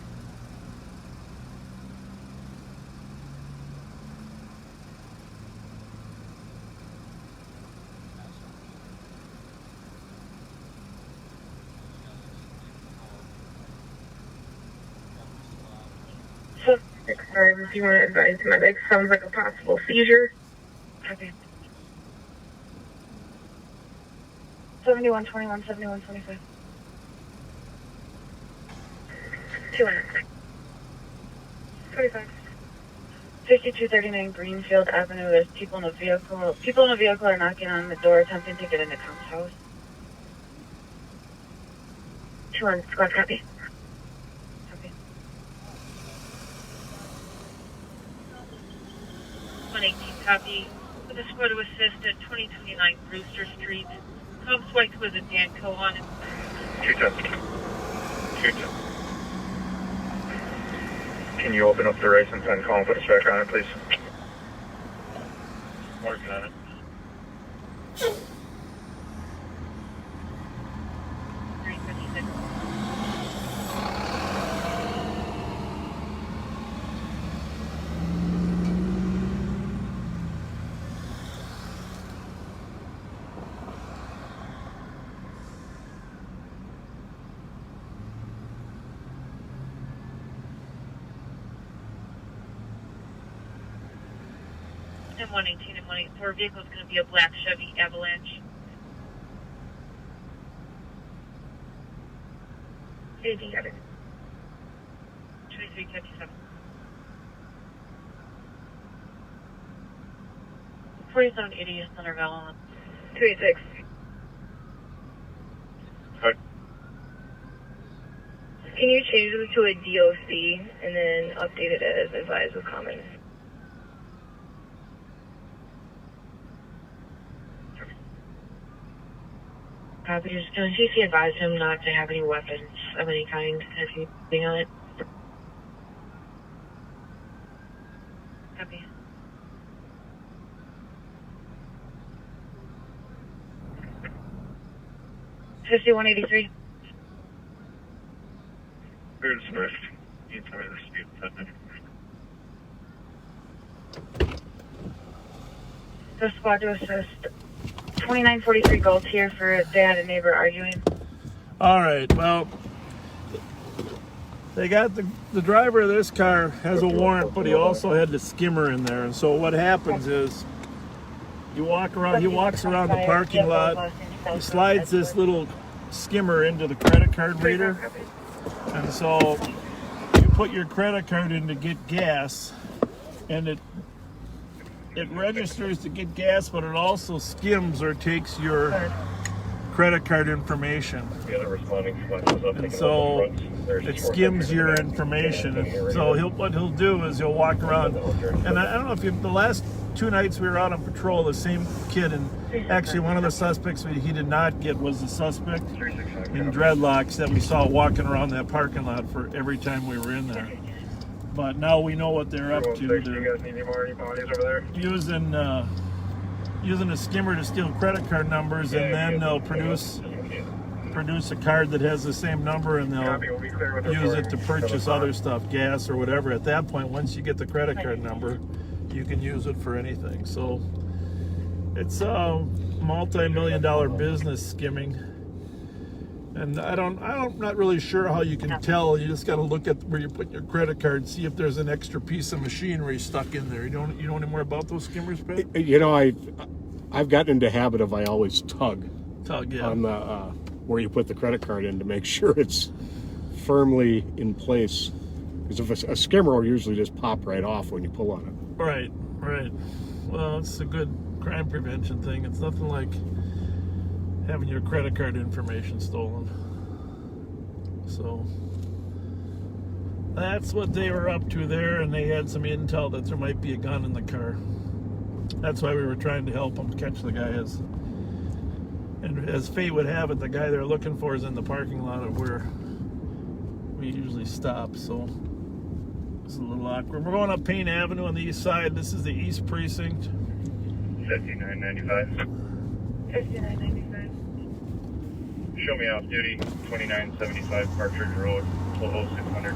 Sorry, do you want to advise medics? Sounds like a possible seizure. Okay. 7121, 7125. 200. 25. 5239 Greenfield Avenue. There's people in a vehicle. People in a vehicle are knocking on the door, attempting to get into Tom's house. 200. Squad copy. Copy. 118 copy. With a squad to assist at 2029 Brewster Street. Tom's wife was a Danco on it. 210. 210. Can you open up the race and pen call and put us back on it, please? Working on it. And 118 and 184 vehicle is going to be a black Chevy Avalanche. 87. 2357. 4780 is Thunder Valley. 286. Hi. Can you change it to a DOC and then update it as advised with comments? Copy. Just CC advised him not to have any weapons of any kind. Has anything on it? Copy. $5183. Here's Smith. You tell me the speed. The squad to assist. 2943 Gulf here for dad and neighbor arguing. All right, well, they got the driver of this car has a warrant, but he also had the skimmer in there. And so what happens is he walks around the parking lot, he slides this little skimmer into the credit card reader. And so you put your credit card in to get gas, and it registers to get gas, but it also skims or takes your credit card information. And so it skims your information. And so what he'll do is he'll walk around. And I don't know if the last 2 nights we were out on patrol, the same kid, and actually one of the suspects he did not get was the suspect in dreadlocks that we saw walking around that parking lot for every time we were in there. But now we know what they're up to. You guys need any more bodies over there? Using a skimmer to steal credit card numbers, and then they'll produce a card that has the same number, and they'll use it to purchase other stuff, gas or whatever. At that point, once you get the credit card number, you can use it for anything. So it's a multi-million-dollar business skimming. And I'm not really sure how you can tell. You just got to look at where you put your credit card, see if there's an extra piece of machinery stuck in there. You know any more about those skimmers, Pat? You know, I've gotten into the habit of I always tug yeah, on the where you put the credit card in to make sure it's firmly in place. Because if a skimmer will usually just pop right off when you pull on it. Right. Well, it's a good crime prevention thing. It's nothing like having your credit card information stolen. So that's what they were up to there, and they had some intel that there might be a gun in the car. That's why we were trying to help them catch the guy. And as fate would have it, the guy they're looking for is in the parking lot of where we usually stop. So it's a little awkward. We're going up Payne Avenue on the east side. This is the East Precinct. 5995. 5995. Show me off duty. 2975 Partridge Road, 12600.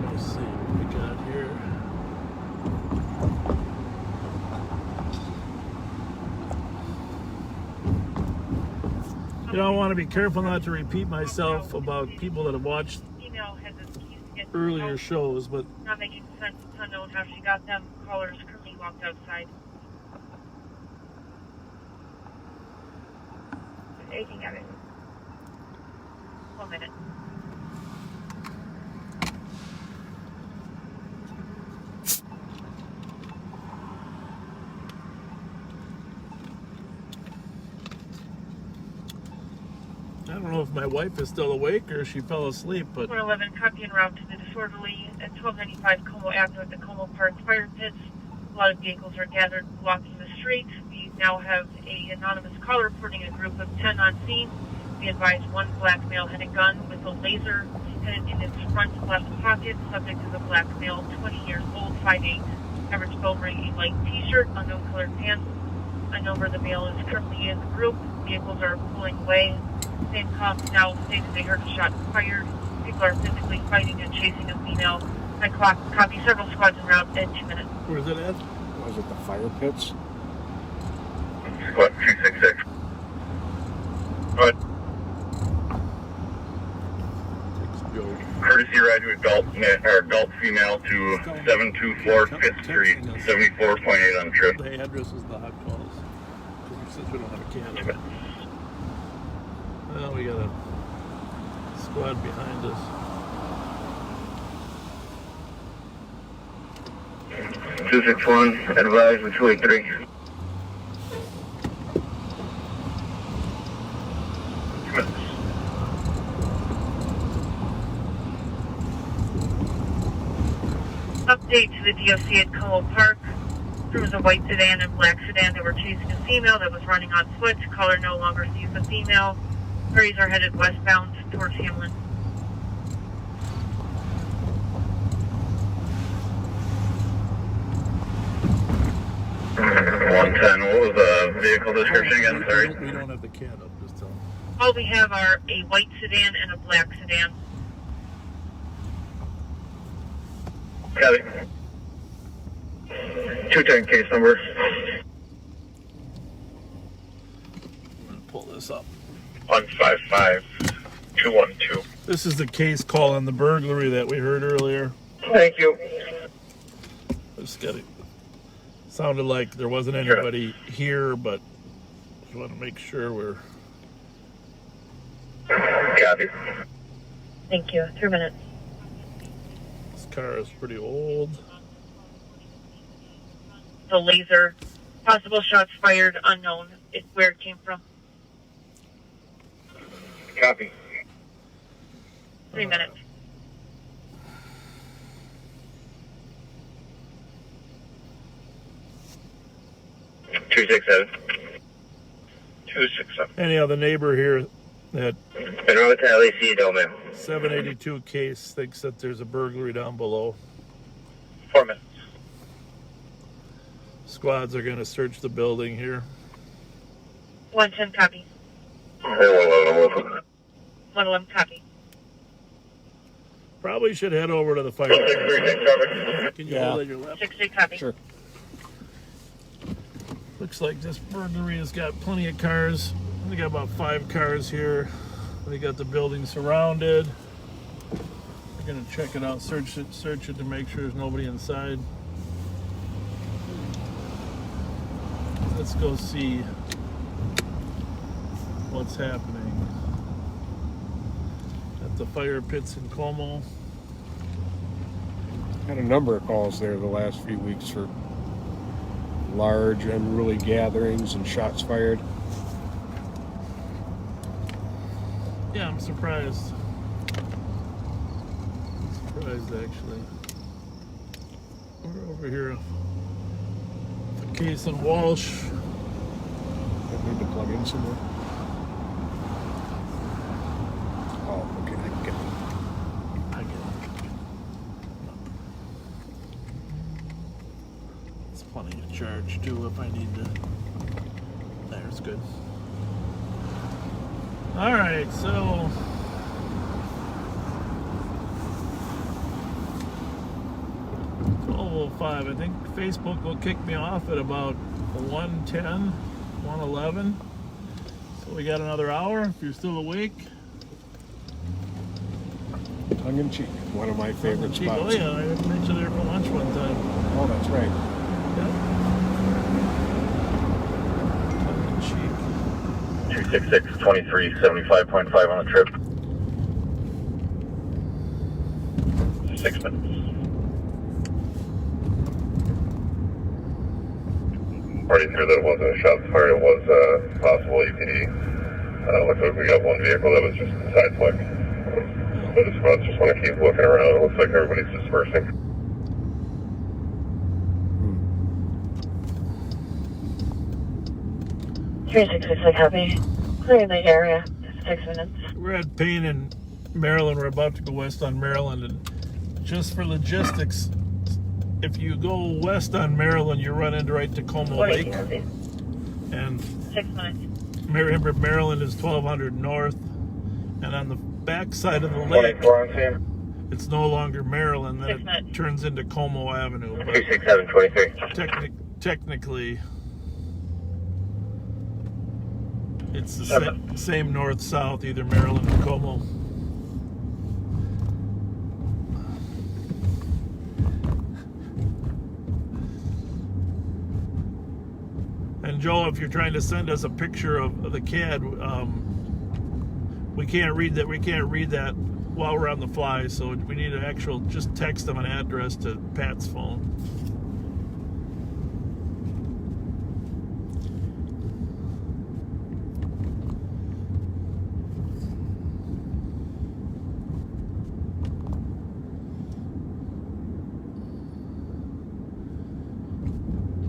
Let's see what we got here. You know, I want to be careful not to repeat myself about people that have watched earlier shows, but Not making sense to know how she got them. Callers currently walked outside. 18 got it. 1 minute. I don't know if my wife is still awake or she fell asleep, but 411, copy en route to the disorderly at 1295 Como Avenue at the Como Park fire pits. A lot of vehicles are gathered blocking the street. We now have an anonymous caller reporting a group of 10 on scene. We advise one black male had a gun with a laser headed in its front left pocket. Subject is a black male, 20 years old, 5'8", average build, wearing a light t-shirt, unknown colored pants. Unknown where the male is currently in the group. Vehicles are pulling away. Same cops now stated they heard a shot fired. People are physically fighting and chasing a female. I copy several squads en route in 2 minutes. where's it at? Was it the fire pits? Squad 266. Go ahead. Courtesy ride to adult female to 724 5th Street, 74.8 on trip. The address is the hot calls. Since we don't have a can of it. Well, we got a squad behind us. 261, advise with 283. Update to the DOC at Como Park. There was a white sedan and black sedan that were chasing a female that was running on foot. Caller no longer sees the female. Hurries are headed westbound towards Hamlin. 110, what was the vehicle description again? Sorry. We don't have the can up, just tell them. All we have are a white sedan and a black sedan. Copy. 210 case number. I'm gonna pull this up. 155212. This is the case call on the burglary that we heard earlier. Thank you. Just got it. Sounded like there wasn't anybody here, but we want to make sure we're. Copy. Thank you. 3 minutes. This car is pretty old. The laser. Possible shots fired, unknown where it came from. Copy. 3 minutes. Two six seven. 267. Any other neighbor here that And over to LEC domain. 782 case thinks that there's a burglary down below. 4 minutes. Squads are going to search the building here. 110 copy. 111 copy. Probably should head over to the fire. Can you hold at your left? 60 copy. Sure. Looks like this burglary has got plenty of cars. We got about 5 cars here. We got the building surrounded. We're gonna check it out, search it to make sure there's nobody inside. Let's go see what's happening at the fire pits in Como. Had a number of calls there the last few weeks for large unruly gatherings and shots fired. Yeah, I'm surprised. Actually. We're over here. The case in Walsh. I need to plug in somewhere. Oh, okay, I get it. I get it. It's plenty to charge too if I need to. There's good. All right, so 12:05. I think Facebook will kick me off at about 1:10, 1:11. So we got another hour if you're still awake. Tongue in cheek, one of my favorite spots. Oh yeah, I met you there for lunch one time. Oh, that's right. Yep. Tongue in cheek. 266, 23, 75.5 on the trip. 6 minutes. Already through that it wasn't a shots fired, it was possible EPD. Looks like we got one vehicle that was just side flick. But it's just want to keep looking around. It looks like everybody's dispersing. I copy. Clearing the area. 6 minutes. We're at Payne in Maryland. We're about to go west on Maryland, and just for logistics, if you go west on Maryland, you run into right Tacoma Lake. And 6 minutes. Remember, Maryland is 1200 north, and on the back side of the lake, it's no longer Maryland. Then it turns into Como Avenue. 267, 23. Technically, it's the same north-south, either Maryland or Como. And Joe, if you're trying to send us a picture of the CAD, we can't read that. We can't read that while we're on the fly. So we need to just text them an address to Pat's phone.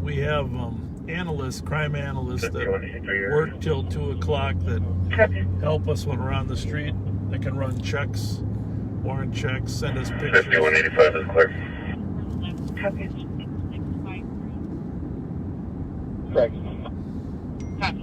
We have crime analysts that work till 2 o'clock that help us when we're on the street. They can run checks, warrant checks, send us pictures. 5185 is clear. Copy. Correct. Copy.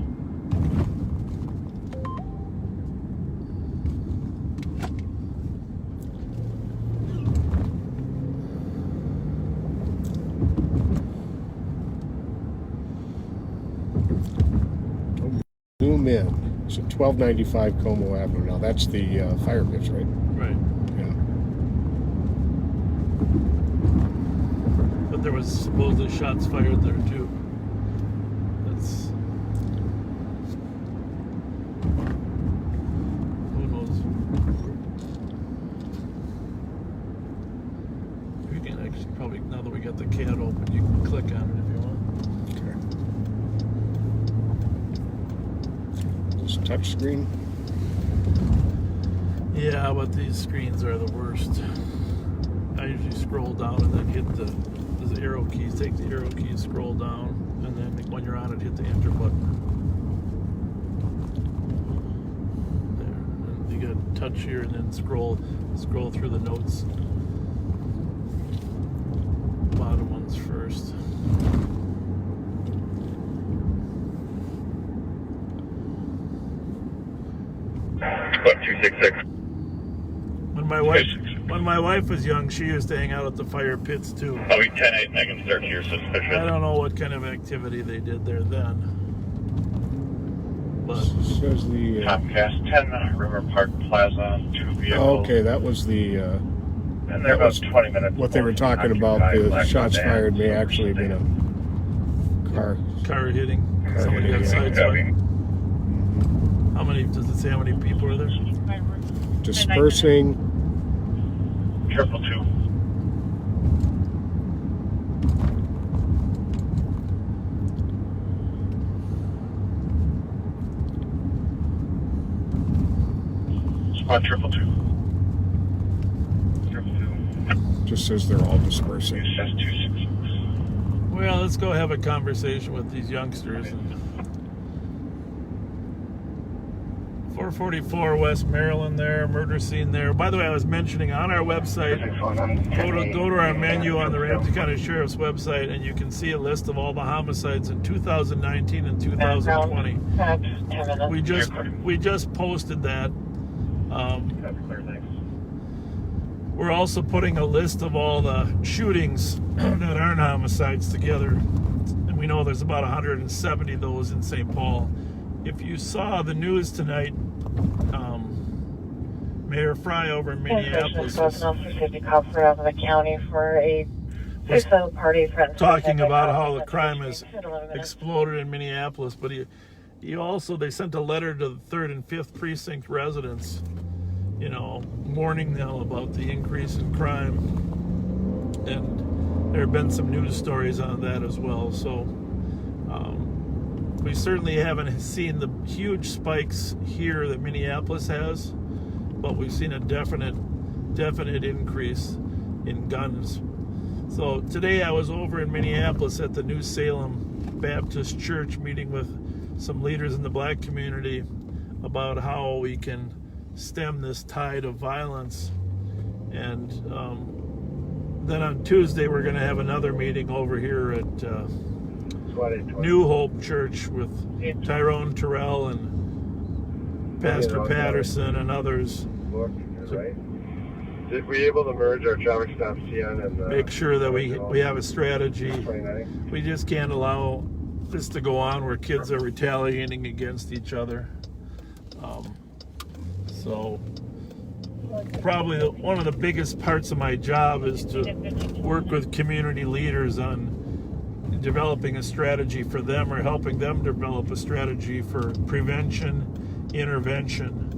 Zoom in. It's at 1295 Como Avenue. Now that's the fire pits, right? Right. Yeah. But there was supposedly shots fired there too. That's... who knows? We can actually probably, now that we got the CAD open, you can click on it if you want. Touch screen? Yeah, but these screens are the worst. I usually scroll down and then hit the arrow keys, take the arrow keys, scroll down, and then when you're on it, hit the enter button. There. And you got touch here and then scroll through the notes. Bottom ones first. What, 266? When my wife was young, she used to hang out at the fire pits too. Oh, 10-8, I can start your suspicion. I don't know what kind of activity they did there then. But says the Comcast 10 River Park Plaza, 2 vehicles. okay, that was the and they're about 20 minutes. what they were talking about. The shots fired may actually have been a car hitting. Somebody got sideswiped. How many, does it say how many people are there? dispersing. 222. Squad 222. Just says they're all dispersing. It says 266. Well, let's go have a conversation with these youngsters. 444 West Maryland there, murder scene there. By the way, I was mentioning on our website, go to our menu on the Ramsey County Sheriff's website, and you can see a list of all the homicides in 2019 and 2020. We just posted that. We're also putting a list of all the shootings that aren't homicides together. And we know there's about 170 of those in St. Paul. If you saw the news tonight, Mayor Fry over in Minneapolis was talking about how the crime has exploded in Minneapolis, but they sent a letter to the 3rd and 5th precinct residents, warning them about the increase in crime. And there have been some news stories on that as well. So we certainly haven't seen the huge spikes here that Minneapolis has, but we've seen a definite increase in guns. So today I was over in Minneapolis at the New Salem Baptist Church meeting with some leaders in the black community about how we can stem this tide of violence. And then on Tuesday we're going to have another meeting over here at New Hope Church with Tyrone Terrell and Pastor Patterson and others. Did we able to merge our traffic stop CN and make sure that we have a strategy. We just can't allow this to go on where kids are retaliating against each other. So probably one of the biggest parts of my job is to work with community leaders on developing a strategy for them or helping them develop a strategy for prevention, intervention,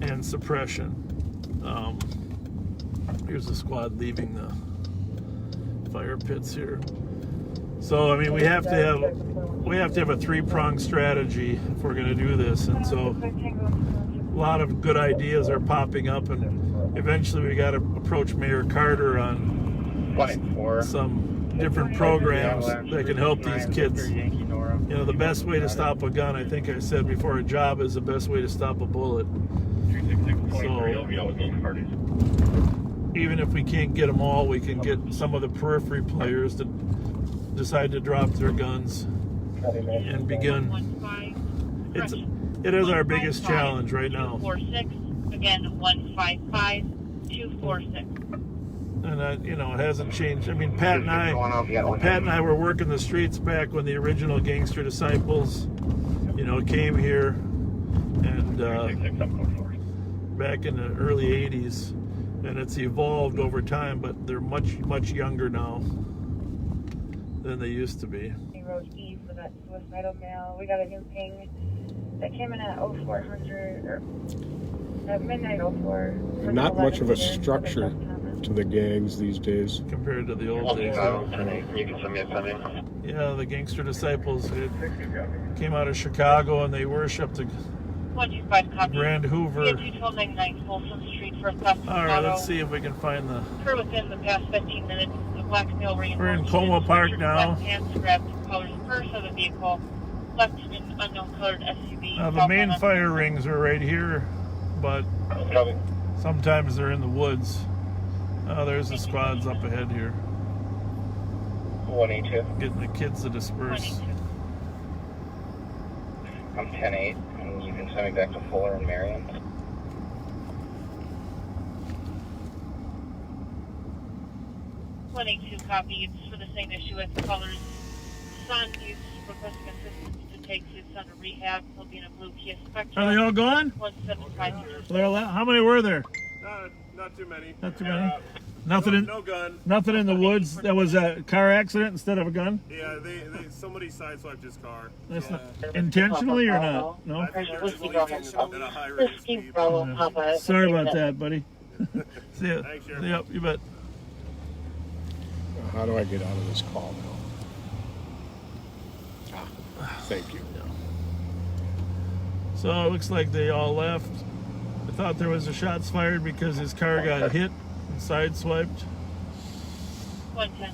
and suppression. Here's the squad leaving the fire pits here. So I mean, we have to have a 3-pronged strategy if we're going to do this, and so a lot of good ideas are popping up, and eventually we got to approach Mayor Carter on some different programs that can help these kids. The best way to stop a gun, I think I said before, a job is the best way to stop a bullet. So even if we can't get them all, we can get some of the periphery players to decide to drop their guns and begin. It is our biggest challenge right now. 246, again, 155-246. And it hasn't changed. I mean, Pat and I were working the streets back when the original Gangster Disciples, came here, and back in the early '80s, and it's evolved over time. But they're much younger now than they used to be. Road E for that suicidal male. We got a new ping that came in at 0400 or at midnight 04. Not much of a structure to the gangs these days compared to the old days. You can send me a Sunday. Yeah, the Gangster Disciples came out of Chicago and they worshipped the 125 copy. Grand Hoover. 2299 Folsom Street for South Chicago. All right, let's see if we can find the. For within the past 15 minutes, the black male reinforced. We're in Como Park now. Left hand grabbed the color's purse of the vehicle, left in an unknown colored SUV. Now the main fire rings are right here, but sometimes they're in the woods. Oh, there's the squads up ahead here. 182. Getting the kids to disperse. I'm 10-8, and you can send me back to Fuller and Marion. .182 copy. It's for the same issue as the color's son. He's requesting assistance to take his son to rehab. He'll be in a blue Kia Spectra. Are they all gone? 175. How many were there? Not too many. Not too many. Nothing no gun. Nothing in the woods. That was a car accident instead of a gun. Yeah, somebody sideswiped his car. That's not intentionally or not? No. I think at a high rate of speed. Sorry about that, buddy. See ya. Thanks, Sheriff. Yep, you bet. How do I get out of this call now? Thank you. So it looks like they all left. I thought there was a shots fired because his car got hit and sideswiped. 110.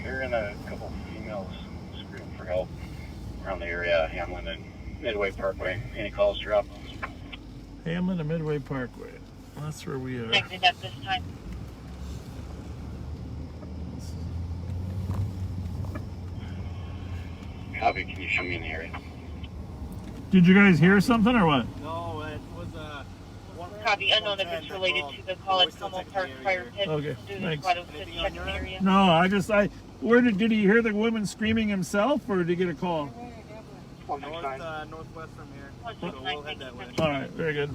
Hearing a couple of females screaming for help around the area, Hamlin and Midway Parkway. Any calls drop? Hamlin and Midway Parkway. That's where we are. Negative at this time. Copy, can you show me in the area? Did you guys hear something or what? No, it was Copy, unknown if it's related to the call at Como Park Fire Pit. Okay, thanks. Check the area. No, where did he hear the woman screaming himself or did he get a call? northwest from here. So we'll head that way. All right, very good.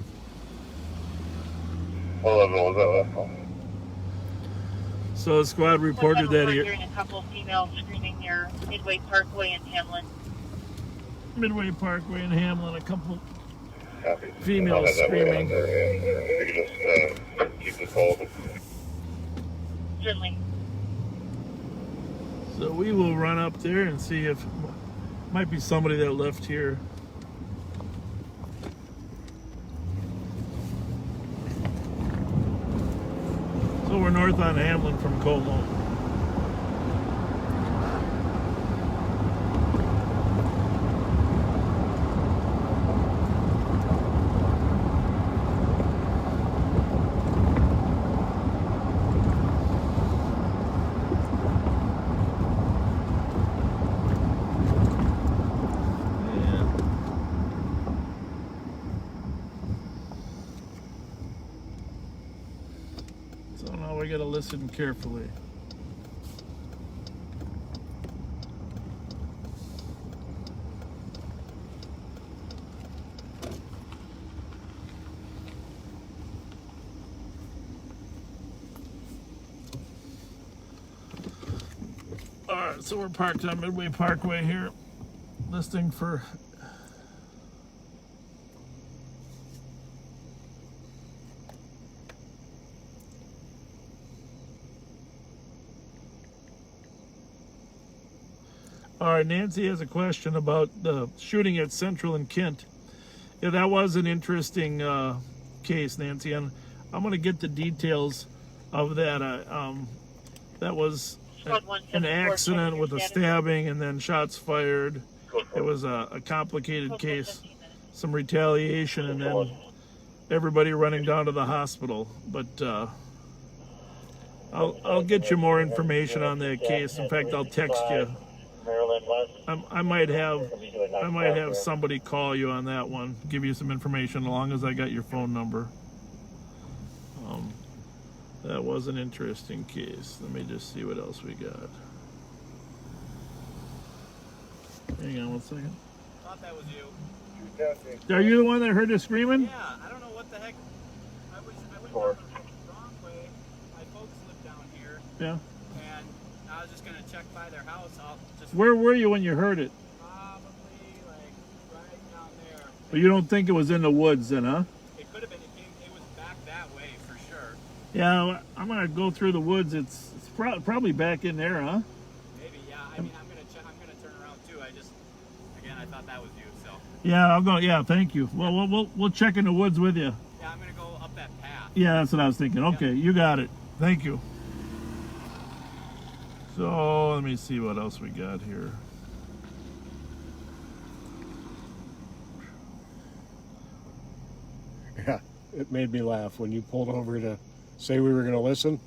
So the squad reported that We're hearing a couple of females screaming near Midway Parkway in Hamlin. Midway Parkway in Hamlin, a couple Copy. females screaming. You can just keep this hold. Certainly. So we will run up there and see if might be somebody that left here. So we're north on Hamlin from Como. So now we gotta listen carefully. Alright, so we're parked on Midway Parkway here, listening for All right, Nancy has a question about the shooting at Central in Kent. Yeah, that was an interesting case, Nancy, and I'm going to get the details of that. That was an accident with a stabbing and then shots fired. It was a complicated case, some retaliation, and then everybody running down to the hospital. But I'll get you more information on that case. In fact, I'll text you. I might have somebody call you on that one, give you some information, as long as I got your phone number. That was an interesting case. Let me just see what else we got. Hang on one second. Thought that was you. Are you the one that heard the screaming? Yeah, I don't know what the heck. I went down the wrong way. My folks live down here. Yeah. And I was just gonna check by their house. Where were you when you heard it? Probably like right down there. But you don't think it was in the woods then, huh? It could have been. It was back that way for sure. Yeah, I'm gonna go through the woods. It's probably back in there, huh? Maybe, yeah. I mean, I'm gonna turn around too. I thought that was you. So. Yeah, I'll go. Yeah, thank you. Well, we'll check in the woods with you. Yeah, I'm gonna go up that path. Yeah, that's what I was thinking. Okay, you got it. Thank you. So let me see what else we got here. Yeah, it made me laugh when you pulled over to say we were going to listen.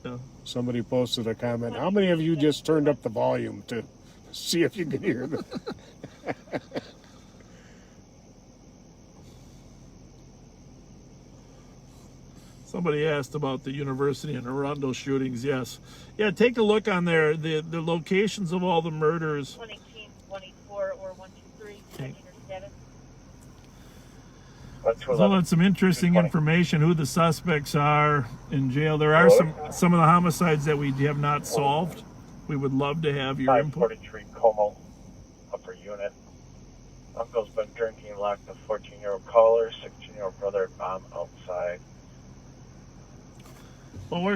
Yeah. Somebody posted a comment. How many of you just turned up the volume to see if you can hear them? Somebody asked about the University and Arundel shootings. Yes. Yeah, take a look on there. The locations of all the murders. 118, 184, or 123. Okay. Status. So that's some interesting information, who the suspects are in jail. There are some of the homicides that we have not solved. We would love to have your input. 543 Como, upper unit. Uncle's been drinking, locked a 14-year-old caller, 16-year-old brother, bomb outside. Well, we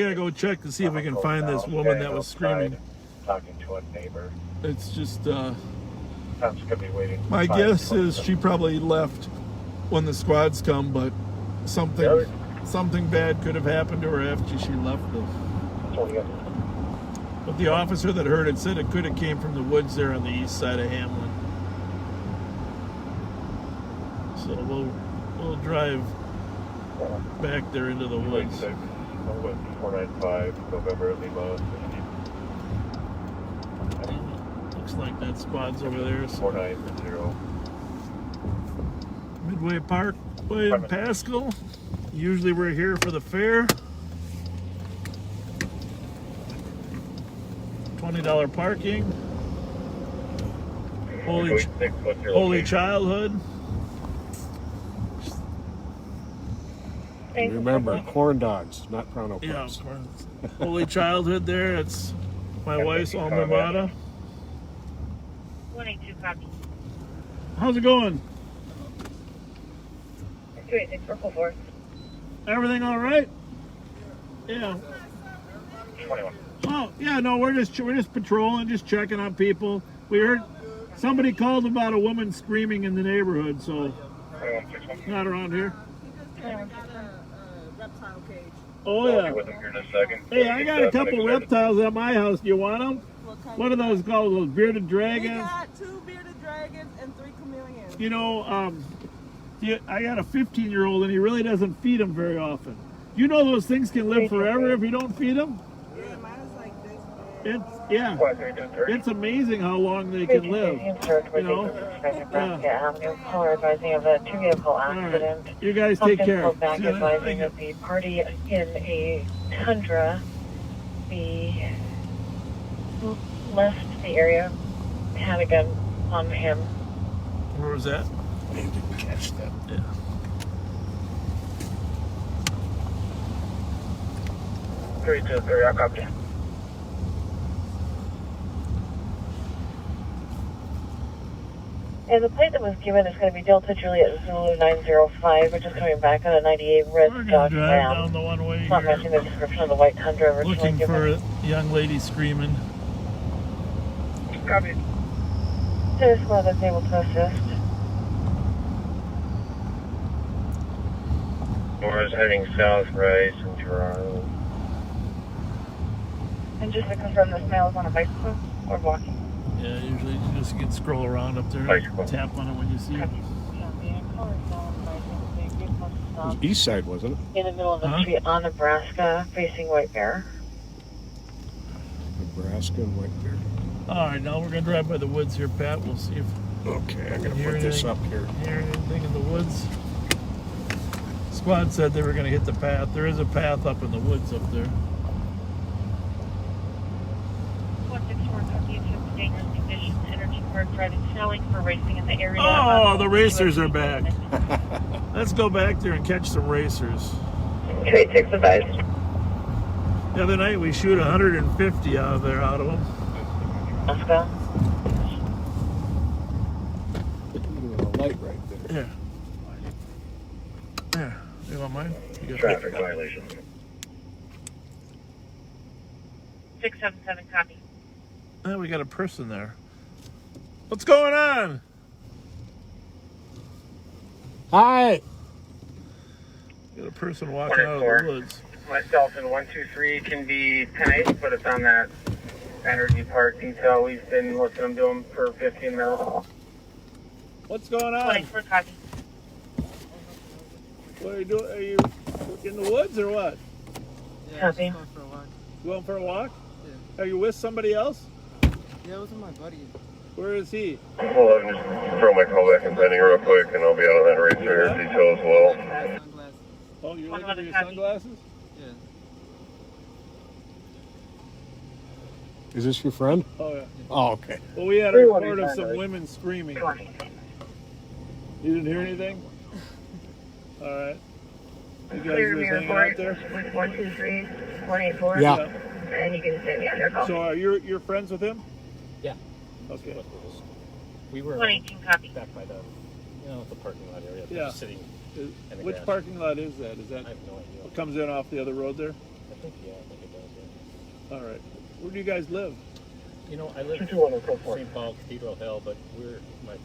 gotta go check to see if we can find this woman that was screaming. Talking to a neighbor. It's just, Tom's gonna be waiting. my guess is she probably left when the squads come, but something bad could have happened to her after she left But the officer that heard it said it could have came from the woods there on the east side of Hamlin. So we'll drive back there into the woods. 495 November Lima. Looks like that squad's over there. So 490. Midway Parkway in Pascal. Usually we're here for the fair. $20 parking. Holy Childhood. Remember, corn dogs, not Pronto Yeah, Pups. Holy Childhood there. It's my wife's alma mater. 182 copy. How's it going? 286 Circle 4. Everything all right? Yeah. 21. Oh, yeah, no, we're just patrolling, just checking on people. We heard somebody called about a woman screaming in the neighborhood, so not around here. Reptile cage. Oh, I'll be yeah. with them here in a second. Hey, I got a couple reptiles at my house. Do you want them? What are those called? Those bearded We dragons? got 2 bearded dragons and 3 chameleons. You know, I got a 15-year-old and he really doesn't feed them very often. You know those things can live forever if you don't feed them? Yeah, mine is like this. It's amazing how long they can live. You know? Avenue, caller advising of a 2-vehicle accident. Right. You guys take care. Called back advising of the party in a Tundra. Left the area, had a gun on him. Where was that? I didn't catch that. Yeah. Three, I copy. And the plate that was given is going to be Delta Juliet Zulu 905, which is coming back on a 98 red We're Dodge gonna drive Ram. down the one way Not here, matching the description of the white Tundra originally looking given. for a young lady screaming. Copy. There's one that's able to assist. Morris heading south, right, in Toronto. And just to confirm, this male is on a bicycle or walking? Yeah, usually you just can scroll around up there and tap on it when you see it. It was east side, wasn't it? In the middle of the street on Nebraska, facing White Bear. Nebraska and White Bear. All right, now we're gonna drive by the woods here, Pat. We'll see if Okay, I'm gonna put this up here. hear anything in the woods. Squad said they were gonna hit the path. There is a path up in the woods up there. 164 copy of dangerous conditions. Energy Park driving selling for racing in the area. Oh, the racers are back. Let's go back there and catch some racers. 286 advised. The other night we shoot 150 out of them. Let's go. A light right there. Here. There. You want mine? You got Traffic violation. 677 copy. Oh, we got a person there. What's going on? Hi. Got a person walking out of the woods. Myself and 123 can be tight, but it's on that Energy Park detail. We've been listening to them for 15 minutes. What's going on? 24 copy. What are you doing? Are you in the woods or what? Yeah, Copy. just going for a walk. Going for a walk? Yeah. Are you with somebody else? Yeah, it was with my buddy. Where is he? Hold on, just throw my call back and pending real quick, and I'll be out on that racer detail as well. Sunglasses. Oh, you're One looking for other your copy. sunglasses? Yeah. Is this your friend? Oh, yeah. Oh, okay. Well, we had a report of some women screaming. You didn't hear anything? All right. You guys just hanging out there? 123 184. Yeah. And you can send me on your call. So are you're friends with him? Yeah. Okay. We were 118 copy. back by the, the parking lot area. Yeah. Just sitting in the Which grass. parking lot is that? Is that I have no idea. what comes in off the other road there? I think it does. Yeah. All right. Where do you guys live? I live in St. Paul, Cathedral Hill, but my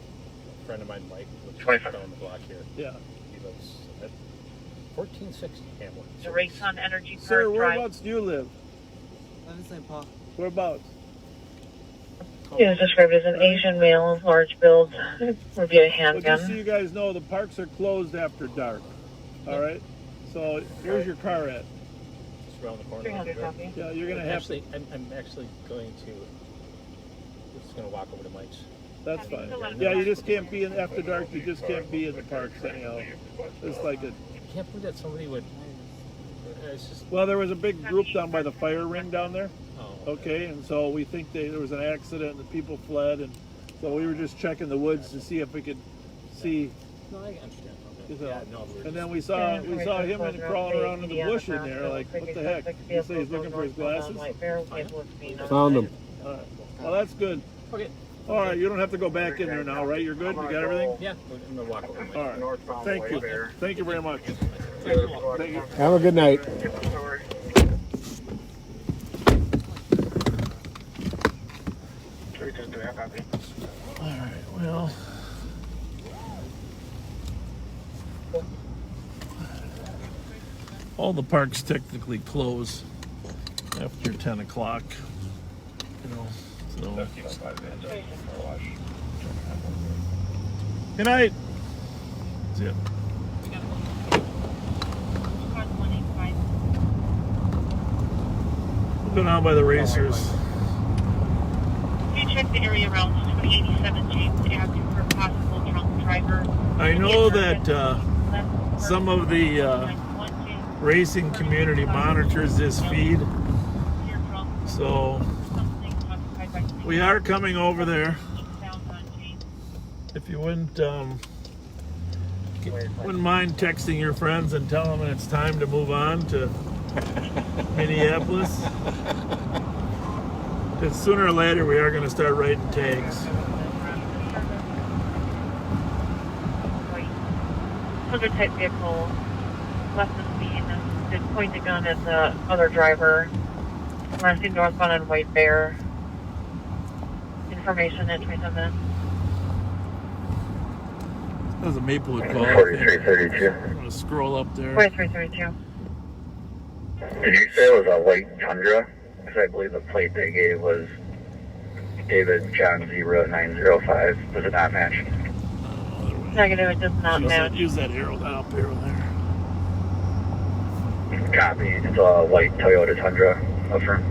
friend of mine, Mike, lives just down the block here. Yeah. He lives at 1460 Hamlin. The race on Energy Park Sir, drive. whereabouts do you live? I'm in St. Paul. Whereabouts? He was described as an Asian male, large build, reviewed a Well, handgun. just so you guys know, the parks are closed after dark. All right. So where's your car at? Just around the corner. 300 copy. Yeah, you're gonna have Actually, I'm actually going to. Just going to walk over to Mike's. That's fine. Yeah, you just can't be in after dark. You just can't be in the parks anyhow. It's like a. I can't believe that somebody would. It's just. Well, there was a big group down by the fire ring down there. Oh. Okay, and so we think there was an accident and the people fled, and so we were just checking the woods to see if we could see. No, I understand. And then we saw him crawling around in the bush in there. Like, what the heck? You say he's looking for his glasses? Found him. All right. Well, that's good. Okay. All right, you don't have to go back in there now, right? You're good? You got everything? Yeah, I'm going to walk over. All right. Thank you. Thank you very much. Thank you. Have a good night. All right, well. All the parks technically close after 10 o'clock, you know, so. Good night. That's it. We'll go down by the racers. Can you check the area around 2087 James Avenue for a possible drunk driver? I know that some of the racing community monitors this feed, so we are coming over there. If you wouldn't mind texting your friends and telling them it's time to move on to Minneapolis, because sooner or later we are going to start writing tags. Type vehicle left the scene, did point the gun at the other driver. Last seen northbound on White Bear. Information at 27 minutes. That was a Maplewood call. 4332. I'm going to scroll up there. 4332. Did you say it was a white Tundra? Because I believe the plate they gave was David John 0905. Does it not match? Negative, it does not match. Use that arrow, that up arrow there. Copy. It's a white Toyota Tundra up front.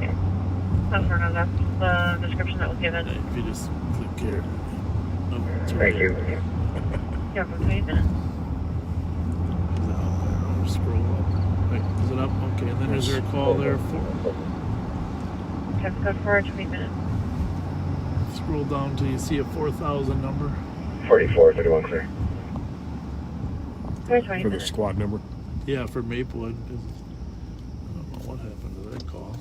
That's the description that was given. If you just click here. Thank you. Yeah, for 20 minutes. Scroll up. Wait, is it up? Okay, and then is there a call there for? Text code for 20 minutes. Scroll down till you see a 4000 number. 4431, sir. For the squad number? Yeah, for Maplewood. I don't know what happened to that call.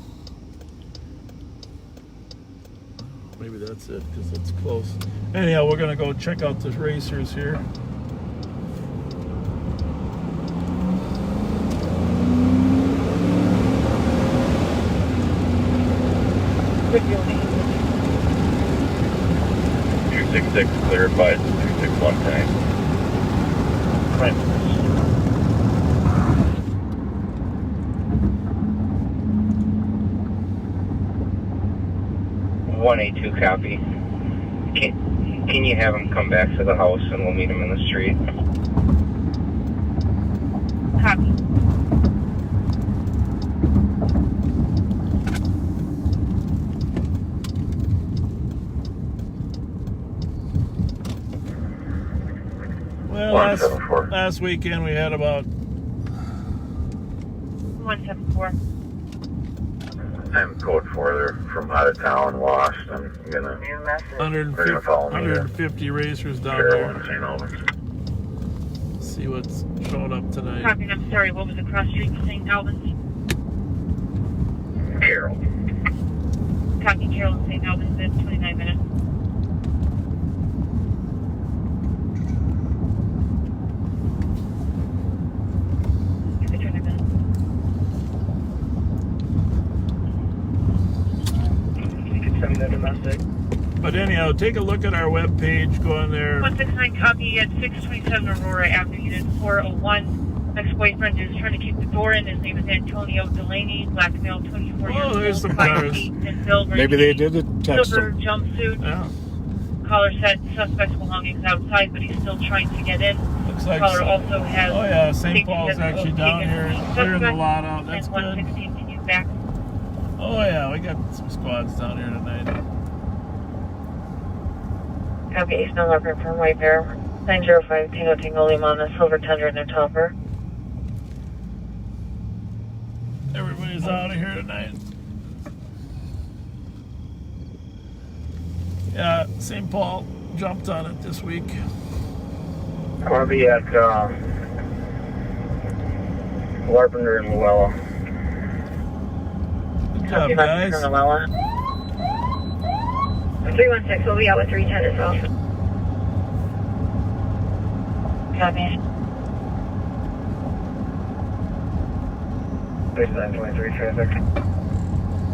Maybe that's it, because it's close. Anyhow, we're going to go check out the racers here. Good deal. 266 clarified, 261 tank. Right. 182 copy. Can you have him come back to the house and we'll meet him in the street? Copy. Well, last weekend we had about 174. I'm code 4. They're from out of town, lost. I'm gonna 150 racers down there. See what's showing up tonight. Copy, I'm sorry, what was the cross street to St. Albans? Carroll. Copy, Carroll and St. Albans in 29 minutes. But anyhow, take a look at our webpage. Go on there. 169 copy at 627 Aurora Avenue, Unit 401. Ex-boyfriend is trying to keep the door in. His name is Antonio Delaney, black male, 24 years old. There's some cars. Maybe they did it. Text silver them. jumpsuit. Yeah. Caller said suspect's belongings outside, but he's still trying to get in. Looks like Caller also has. Oh yeah, St. Paul's actually down here, clearing the lot out. That's good. 116 to use back. Oh yeah, we got some squads down here tonight. Copy, East November from White Bear. 905 Tango Tango Lima on the Silver Tundra in their topper. Everybody's out of here tonight. Yeah, St. Paul jumped on it this week. I'm gonna be at Larpenter and Luella. Good job, guys. 316, we'll be out with 310 as well. Copy. 3923 traffic.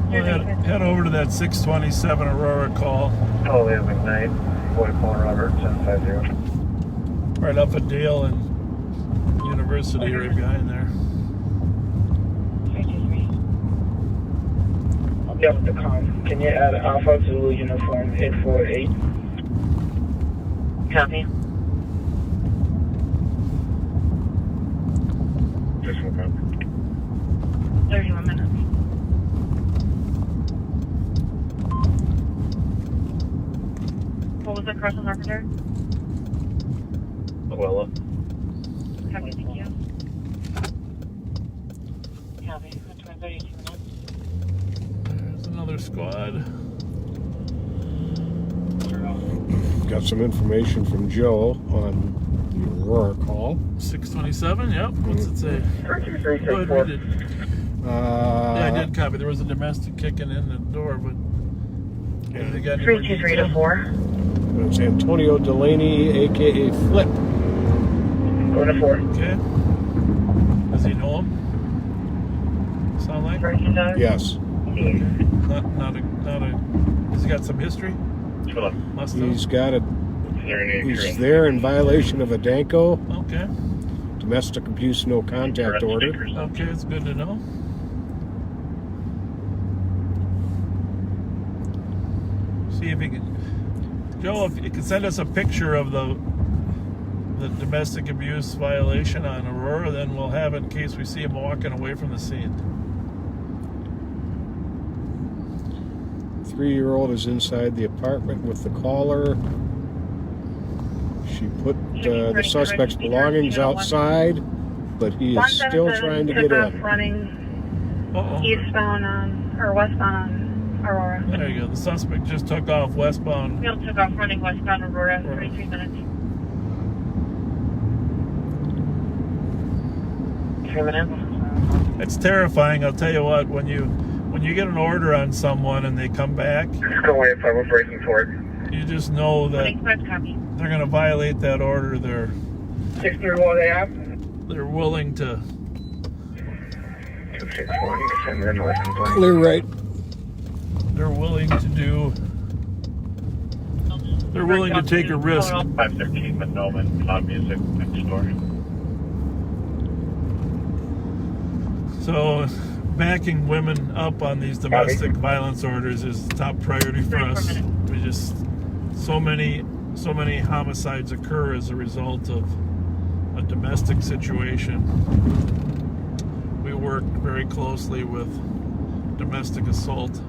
We'll head over to that 627 Aurora call. Oh, we have McKnight, Boyd Paul Robert, 750. Right up at Dale and University, right behind there. 323. Yeah, with the con. Can you add Alpha Zulu uniform 848? Copy. Just woke up. 31 minutes. What was the cross on Larpenter? Luella. Copy, thank you. Copy. 32 minutes. There's another squad. Got some information from Joe on the Aurora call. 627, yep. What's it say? 323 Go ahead, read it. Yeah, I did copy. There was a domestic kicking in the door, but... Yeah, they got 323 to 4. It's Antonio Delaney, a.k.a. Flip. Going to 4. Okay. Does he know him? Sound like? Yes. Not a... Has he got some history? Must have. He's got a... He's there in violation of a Danko. Okay. Domestic abuse no contact order. Okay, it's good to know. See if he can... Joe, if you can send us a picture of the domestic abuse violation on Aurora, then we'll have it in case we see him walking away from the scene. 3-year-old is inside the apartment with the caller. She put the suspect's belongings outside, but he is still trying to get in. Running eastbound on, or westbound on Aurora. There you go. The suspect just took off westbound. Field took off running westbound Aurora, 33 minutes. 3 minutes. It's terrifying. I'll tell you what. When you get an order on someone and they come back, Just go away if I was racing for it. you just know that they're going to violate that order. They're 631 AM. They're willing to. 261, send in license plate. Clear right. They're willing to do. They're willing to take a risk. 513 Monoman, Loud Music next door. So, backing women up on these domestic violence orders is top priority for us. We just so many homicides occur as a result of a domestic situation. We work very closely with domestic assault.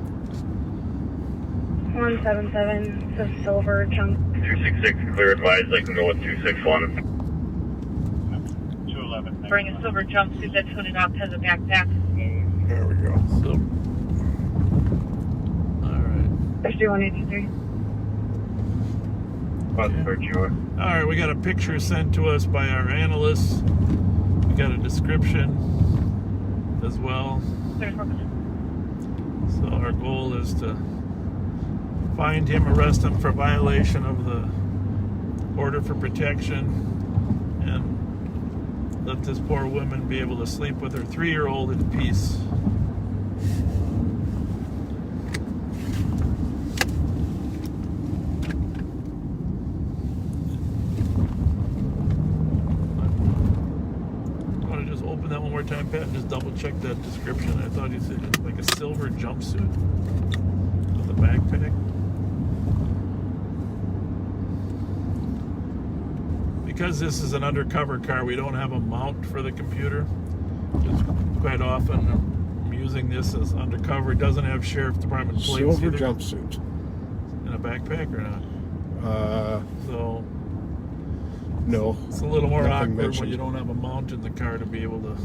177, so silver chunk. 266, clear advised, I can go with 261. 211. Wearing a silver jumpsuit that's hooded up, has a backpack. There we go. So, alright. 6183. Alright, we got a picture sent to us by our analysts. We got a description as well. So our goal is to find him, arrest him for violation of the order for protection, and let this poor woman be able to sleep with her 3-year-old in peace. Want to just open that one more time, Pat, and just double check that description? I thought you said like a silver jumpsuit with a backpack. Because this is an undercover car, we don't have a mount for the computer. Just quite often I'm using this as undercover. It doesn't have sheriff department plates. Silver either. jumpsuit. In a backpack or not? So no. It's a little more awkward mentioned. when you don't have a mount in the car to be able to.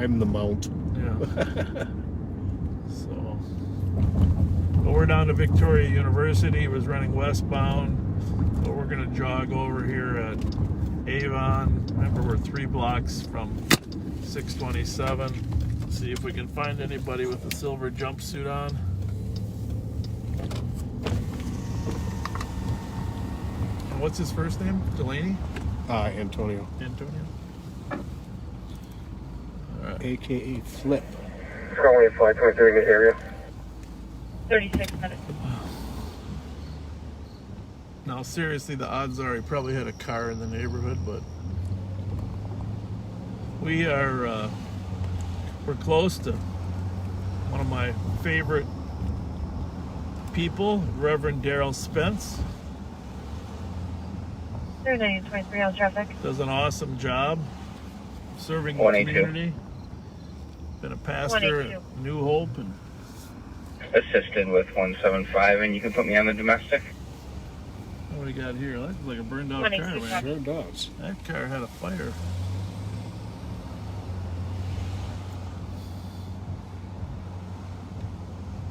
I'm the mount. Yeah. So, but we're down to Victoria University. It was running westbound. So we're going to jog over here at Avon. Remember, we're 3 blocks from 627. See if we can find anybody with a silver jumpsuit on. And what's his first name? Delaney? Antonio. Antonio? Alright. AKA Flip. Currently at 523 in the area. 36 minutes. Now, seriously, the odds are he probably had a car in the neighborhood, but we're close to one of my favorite people, Reverend Daryl Spence. 3923 on traffic. Does an awesome job serving the community. Been a pastor at New Hope. And Assisted with 175, and you can put me on the domestic. what do we got here? That looks like a burned out car, man. Sure does. That car had a fire.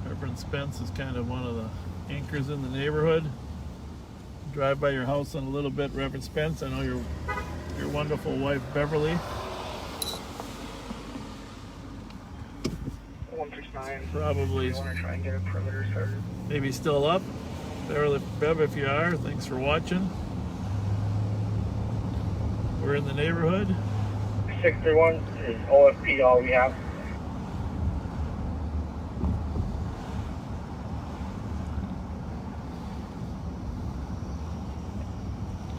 Reverend Spence is kind of one of the anchors in the neighborhood. Drive by your house in a little bit, Reverend Spence. I know your wonderful wife, Beverly. 169. Probably. You want to try and get a perimeter started? Maybe still up. Bev, if you are, thanks for watching. We're in the neighborhood. 631 is OFP all we have.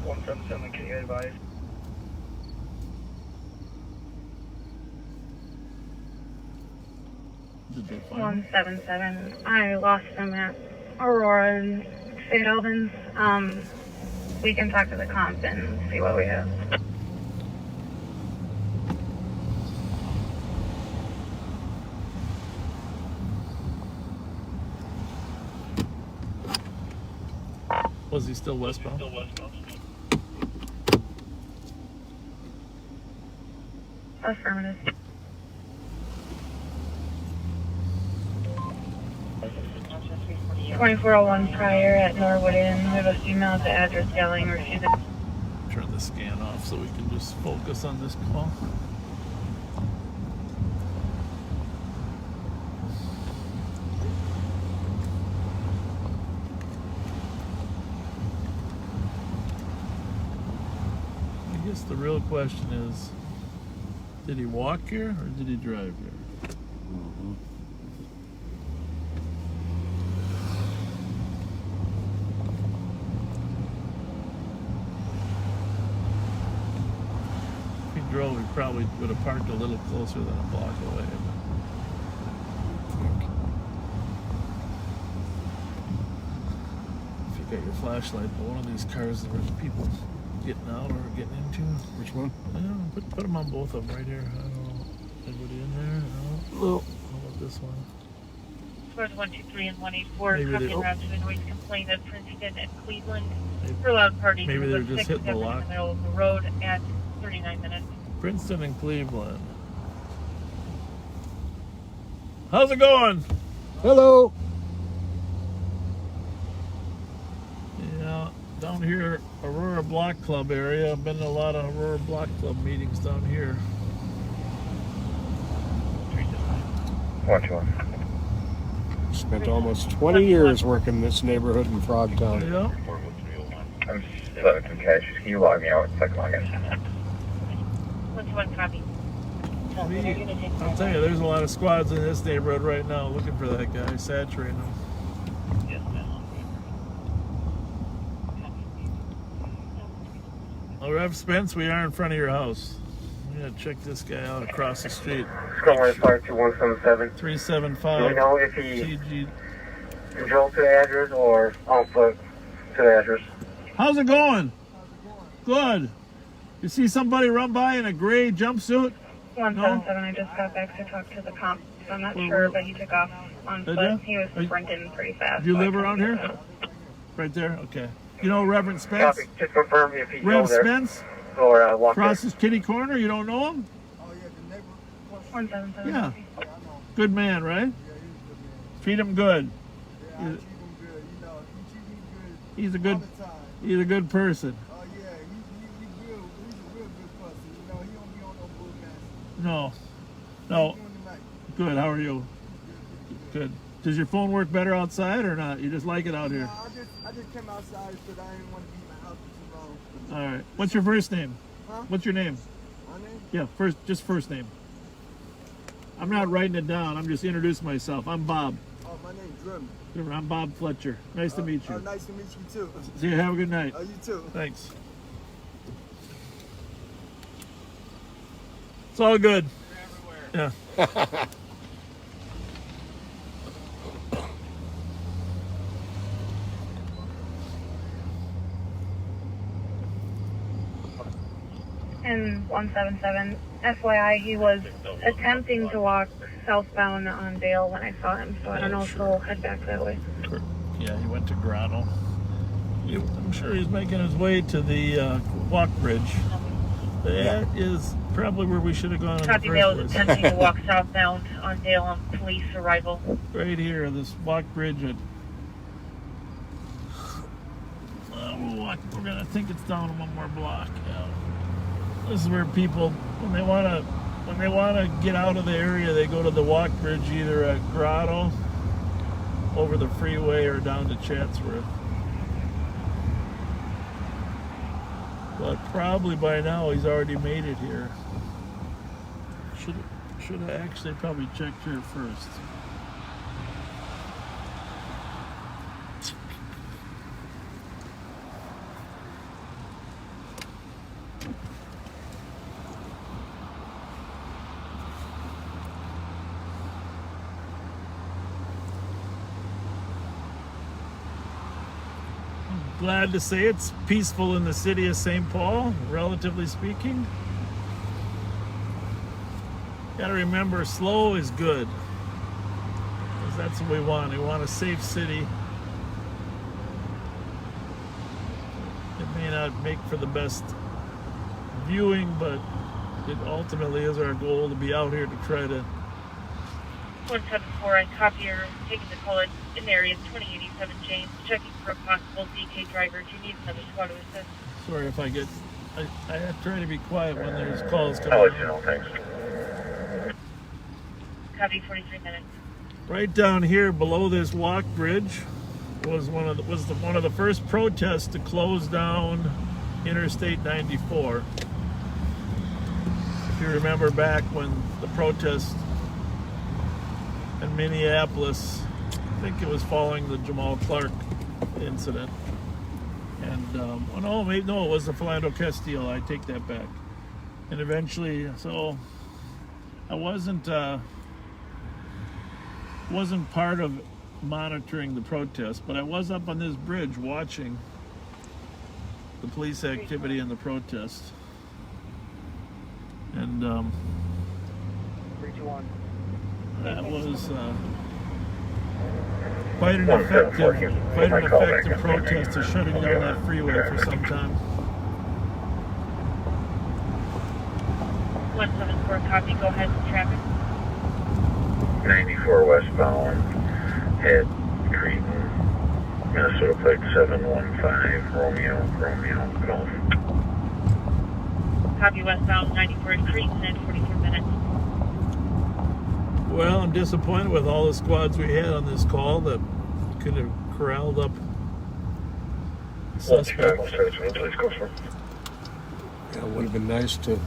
177, can you advise? Did they find 177. I lost them at Aurora and St. Albans. We can talk to the comp and see what we have. Was he still westbound? Affirmative. .2401 prior at Norwood Inn. We have a female at the address yelling refusing. Turn the scan off so we can just focus on this call. I guess the real question is, did he walk here or did he drive here? If he drove, he probably would have parked a little closer than a block away. If you got your flashlight, but one of these cars, there's people getting out or getting into. Which one? I don't know, put them on both of them right here. I don't know. Anybody in there? No. How about this one? Scores 123 and 184. Maybe Copy they- around to a noise complaint at Princeton and Cleveland for loud parties. Maybe they're just 6 hitting the in lock. the middle of the road at 39 minutes. Princeton and Cleveland. How's it going? Hello. Yeah, down here, Aurora Block Club area. I've been to a lot of Aurora Block Club meetings down here. 121. Spent almost 20 years working this neighborhood in Frogtown. Yeah. I'm still at some cash. Can you log me out so I can log in? 121 copy. I'll tell you, there's a lot of squads in this neighborhood right now looking for that guy, saturating him. Oh, Rev Spence, we are in front of your house. I'm gonna check this guy out across the street. Skyline 52177. 375. Do we know if he TG. drove to the address or on foot to the address? How's it going? Good. You see somebody run by in a gray jumpsuit? 177. I just got back to talk to the comp. I'm not sure, but he took off on Did foot. ya? He was sprinting pretty fast. Do you so I live couldn't around get here? him. Right there? Okay. You know Reverend Spence? Copy. Just confirm if he Rev drove there Spence? or walked Across there. his kitty corner? You don't know him? 177. Yeah. Good man, right? Treat him good. He's a good person. No. Good. How are you? Good. Does your phone work better outside or not? You just like it out here? No, I just came outside because I didn't want to be in my house for too long. All right. What's your first name? Huh? What's your name? My name? Yeah, just first name. I'm not writing it down. I'm just introducing myself. I'm Bob. Oh, my name's Grim. I'm Bob Fletcher. Nice to meet you. Nice to meet you too. See you. Have a good night. You too. Thanks. It's all good. You're everywhere. Yeah. And 177, FYI, he was attempting to walk southbound on Dale when I saw him, so I don't know if he'll head back that way. Yeah, he went to Grotto. I'm sure he's making his way to the walk bridge. That is probably where we should have gone in the Copy, first Dale was place. attempting to walk southbound on Dale on police arrival. Right here, this walk bridge at... we'll walk, we're gonna think it's down one more block. Yeah. This is where people, when they wanna get out of the area, they go to the walk bridge either at Grotto, over the freeway, or down to Chatsworth. But probably by now he's already made it here. Should have actually probably checked here first. Glad to say it's peaceful in the city of St. Paul, relatively speaking. Gotta remember, slow is good. Because that's what we want. We want a safe city. It may not make for the best viewing, but it ultimately is our goal to be out here to try to... 174, I copy your taking the call in area 2087 James, checking for a possible DK driver. Do you need another squad to assist? Sorry if I get... I try to be quiet when there's calls coming. I'll let you know, thanks. Copy, 43 minutes. Right down here below this walk bridge was one of the first protests to close down Interstate 94. If you remember back when the protest in Minneapolis, I think it was following the Jamal Clark incident. And, no, it was the Philando Castile. I take that back. And eventually, so I wasn't part of monitoring the protest, but I was up on this bridge watching the police activity and the protest. And, 321. that was quite an effective protest to shutting down that freeway for some time. 174, copy, go ahead with traffic. 94 westbound, head Cretan, Minnesota plate 715, Romeo, Golf. Copy, westbound 94 at Cretan in 44 minutes. Well, I'm disappointed with all the squads we had on this call that could have corralled up suspects. Yeah, it would have been nice to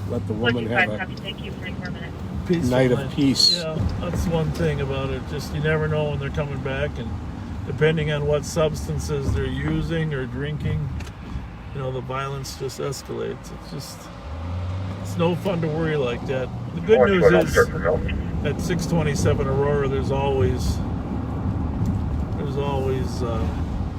let the woman have a Thank you, 44 minutes. night of peace. Yeah, that's one thing about it. Just you never know when they're coming back, and depending on what substances they're using or drinking, the violence just escalates. It's no fun to worry like that. The good news is at 627 Aurora, there's always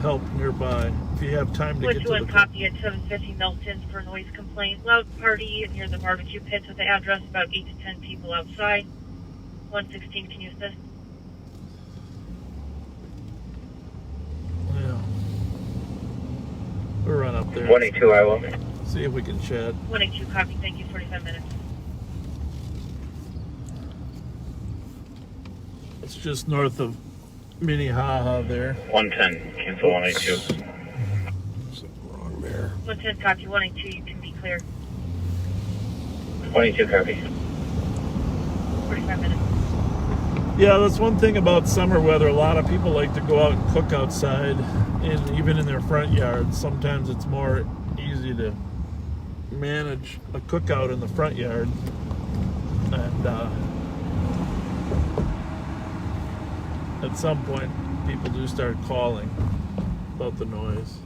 help nearby if you have time to get to the... Copy at 750 Milton for noise complaint. Loud party near the barbecue pits with the address, about 8 to 10 people outside. 116, can you assist? Yeah. We'll run up there. 182, I will. See if we can chat. 182, copy, thank you, 45 minutes. It's just north of Minnehaha there. 110, cancel 182. Something wrong there. 110, copy, 182, you can be clear. 182, copy. 45 minutes. Yeah, that's one thing about summer weather. A lot of people like to go out and cook outside, and even in their front yards. Sometimes it's more easy to manage a cookout in the front yard. And at some point, people do start calling about the noise.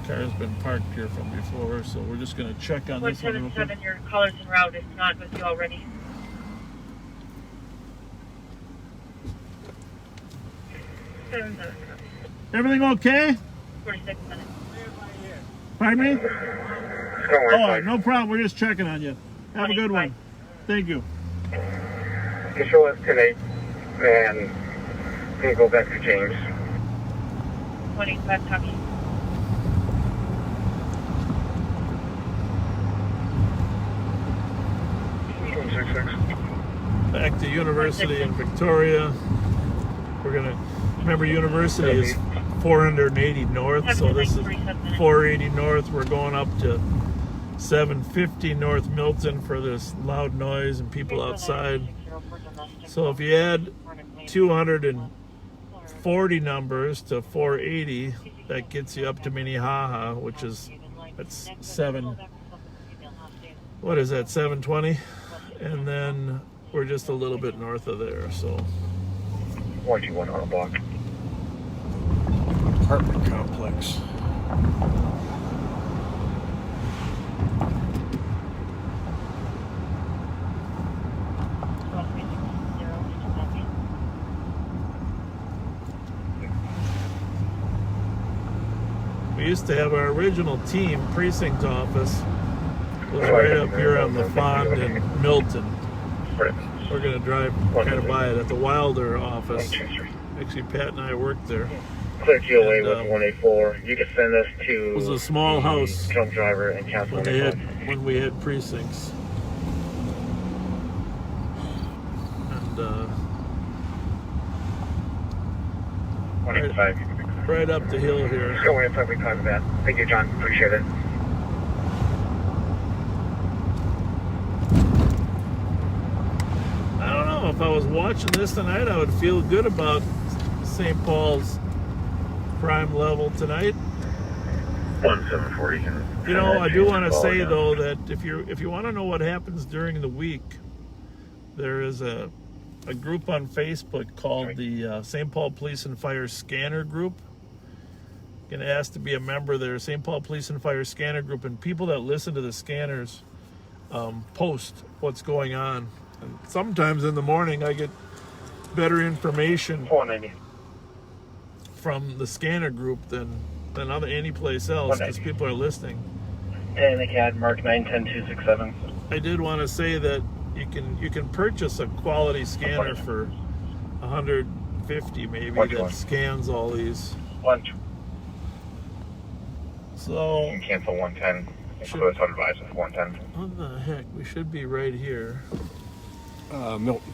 Car's been parked here from before, so we're just going to check on this one real quick. 177, your caller's en route is not with you already. Everything okay? 46 minutes. Pardon me? Oh, no problem. We're just checking on you. Have a good one. Thank you. You show us today, and we go back to James. 25, copy. Back to University in Victoria. We're gonna remember University is 480 north, so this is 480 north. We're going up to 750 North Milton for this loud noise and people outside. So if you add 240 numbers to 480, that gets you up to Minnehaha, which is that's 7. What is that? 720, and then we're just a little bit north of there. So 121 on a block. Apartment complex. we used to have our original team precinct office was right up here on the Fond in Milton. We're going to drive kind of by it at the Wilder office. Actually, Pat and I worked there. Clear GOA with 184. You can send us to. It was a small house. Trump driver and cancel when we had precincts. And right up the hill here. Let's go in if we talk about. Thank you, John. Appreciate it. I don't know, if I was watching this tonight, I would feel good about St. Paul's crime level tonight. 1740. You know, I do want to say though that if you want to know what happens during the week, there is a group on Facebook called the St. Paul Police and Fire Scanner Group. You can ask to be a member there, St. Paul Police and Fire Scanner Group, and people that listen to the scanners post what's going on. And sometimes in the morning I get better information from the scanner group than any place else because people are listening. And the CAD Mark 910267. I did want to say that you can purchase a quality scanner for $150 maybe that scans all these. So you can cancel 110. Includes advisor 110. What the heck? We should be right here. Milton.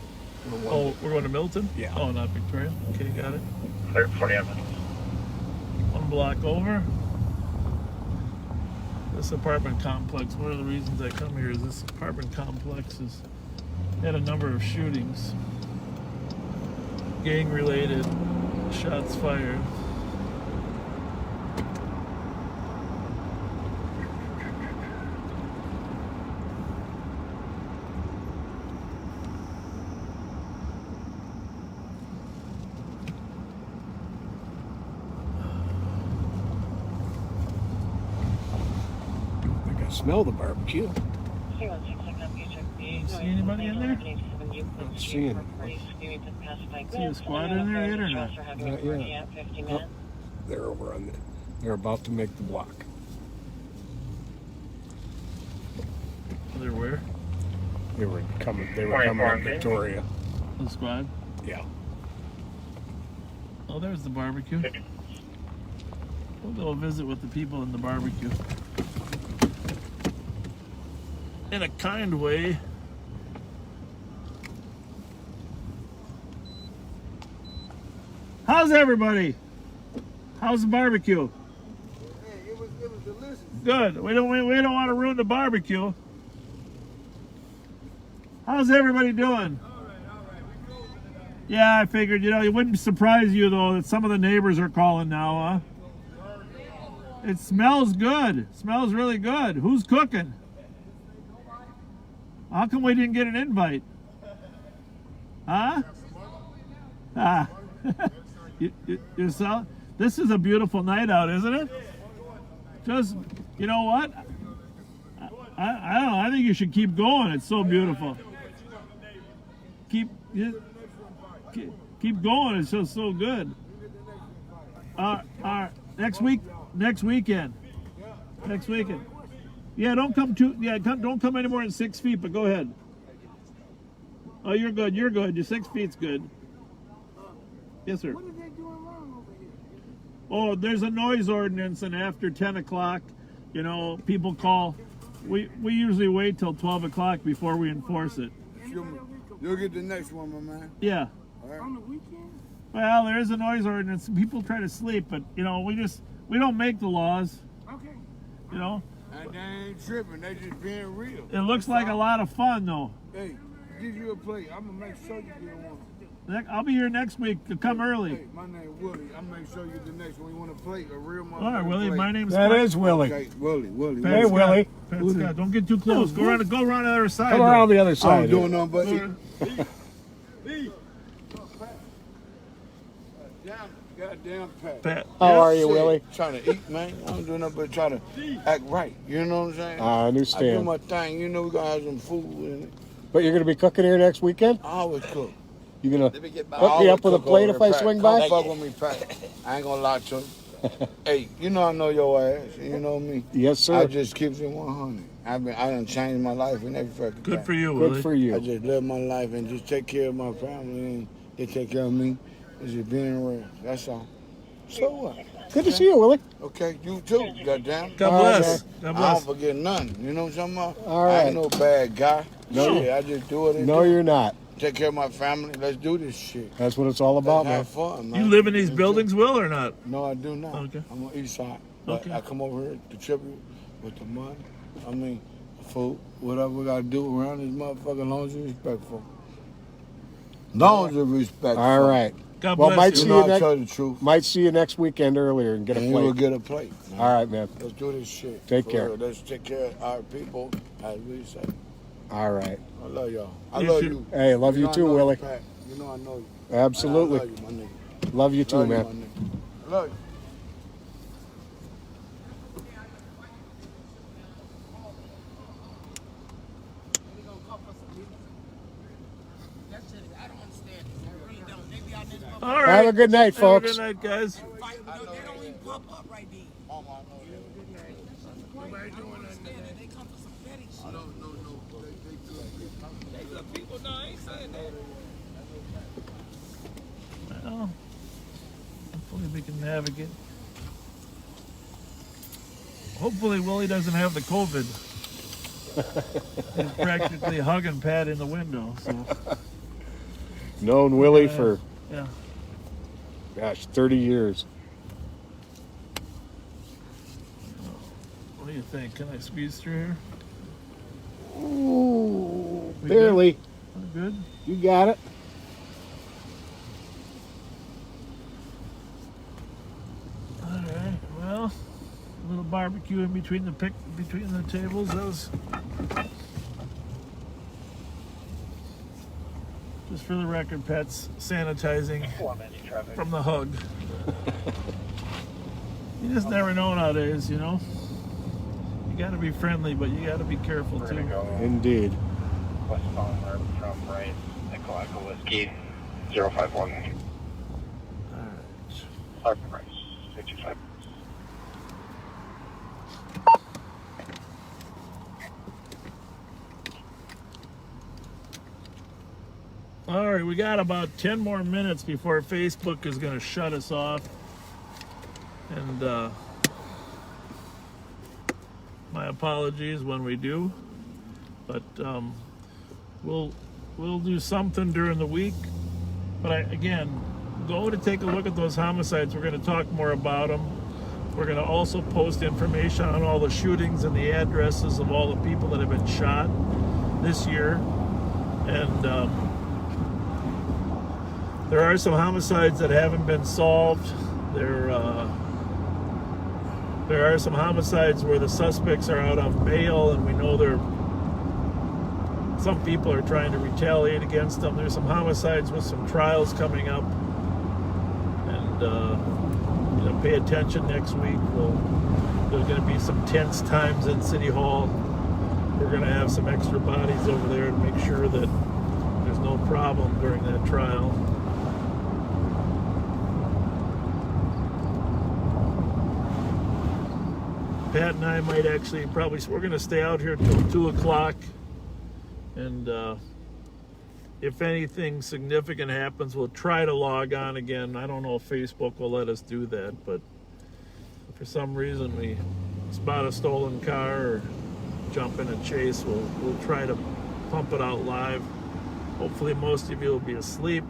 Oh, we're going to Milton? Yeah. Oh, not Victoria. Okay, got it. Clear 40 minutes. One block over. This apartment complex, one of the reasons I come here is this apartment complex has had a number of shootings. Gang-related, shots fired. Smell the barbecue. See anybody in there? I don't see any. See a squad in there yet or not? Not yet. Oh, they're over on they're about to make the block. They're where? They were coming up Victoria. The squad? Yeah. Oh, there's the barbecue. We'll go visit with the people in the barbecue. In a kind way. How's everybody? How's the barbecue? Hey, it was delicious. Good. We don't want to ruin the barbecue. How's everybody doing? Yeah, I figured, you know, it wouldn't surprise you, though, that some of the neighbors are calling now, huh? It smells good. It smells really good. Who's cooking? How come we didn't get an invite? Huh? Ah. Yourself? This is a beautiful night out, isn't it? Just, you know what? I don't know. I think you should keep going. It's so beautiful. Keep going. It's just so good. Next weekend. Yeah, don't come any more than 6 feet. But go ahead. Oh, you're good. You're good. Your 6 feet's good. Yes, sir. What are they doing wrong over here? Oh, there's a noise ordinance, and after 10 o'clock, you know, people call. We usually wait till 12 o'clock before we enforce it. You'll get the next one, my man. Yeah. All right. On the weekend? Well, there is a noise ordinance. People try to sleep, but, you know, we don't make the laws. Okay. You know? And they ain't tripping. They just being real. It looks like a lot of fun, though. Hey, give you a plate. I'm going to make sure you get one. I'll be here next week. Come early. Hey, my name's Willie. I'm going to make sure you get the next one. You want a plate? A real motherfucker. All right, Willie. Plate. My name's That Mike. is Willie. Okay, Willie. Hey, Willie. Pat Scott. Don't get too close. Go around the other side. Come around the other side. I don't do nothing but eat. Goddamn Pat. How are you, Willie? Trying to eat, man. I don't do nothing but try to act right. You know what I'm saying? I understand. I do my thing. You know we gonna have some food in it. But you're going to be cooking here next weekend? I always cook. You going to hook me up with a plate if I swing by? Don't fuck with me, Pat. I ain't gonna lie to you. Hey, you know I know your ass. You know me. Yes, sir. I just keep it 100. I done changed my life in every fucking Good time. for you, Willie. Good for you. I just live my life and just take care of my family and they take care of me. It's just being real. That's all. So what? Good to see you, Willie. Okay, you too, goddamn. God bless. God I bless. don't forget nothing. You know what I'm talking about? All I right. ain't no bad guy. No. Shit, I just do it. No, you're not. Take care of my family. Let's do this shit. That's what it's all about, Let's man. have fun, man. You live in these buildings, Will, or not? No, I do not. Okay. I'm on the east side. But Okay. I come over here to tribute with the money. I mean, food, whatever we got to do around this motherfucker, as long as you're respectful. As long as you're respectful. All right. God Well, bless might you. see You know, you I next. tell the truth. Might see you next weekend earlier and get a And you will plate. get a plate. Man. All right, man. Let's do this shit. Take For care. real. Let's take care of our people, as we say. All right. I love y'all. I You love too. you. Hey, love you know I too, know Willie. Pat. You know I know you. Absolutely. I love you, my nigga. Love you too, Love man. you, my nigga. I love you. All right. Have a good night, folks. Have a good night, guys. Well, hopefully we can navigate. Hopefully Willie doesn't have the COVID. He's practically hugging Pat in the window. So Known Willie for, yeah. gosh, 30 years. What do you think? Can I squeeze through here? Ooh, We barely. Good? You got it. All right. Well, a little barbecue in between the tables. Those. Just for the record, Pat's sanitizing from the hug. You just never know nowadays, you know. You got to be friendly, but you got to be careful too. Indeed. Westbound from right, Echo Whiskey, 051. Alright. Price, 65. All right, we got about 10 more minutes before Facebook is going to shut us off. And my apologies when we do. But we'll do something during the week. But again, go to take a look at those homicides. We're going to talk more about them. We're going to also post information on all the shootings and the addresses of all the people that have been shot this year. And there are some homicides that haven't been solved. There are some homicides where the suspects are out on bail, and we know some people are trying to retaliate against them. There's some homicides with some trials coming up, and pay attention next week. There's going to be some tense times in City Hall. We're going to have some extra bodies over there to make sure that there's no problem during that trial. Pat and I might actually we're going to stay out here till 2 o'clock, and if anything significant happens, we'll try to log on again. I don't know if Facebook will let us do that, but if for some reason we spot a stolen car or jump in a chase, we'll try to pump it out live. Hopefully most of you will be asleep,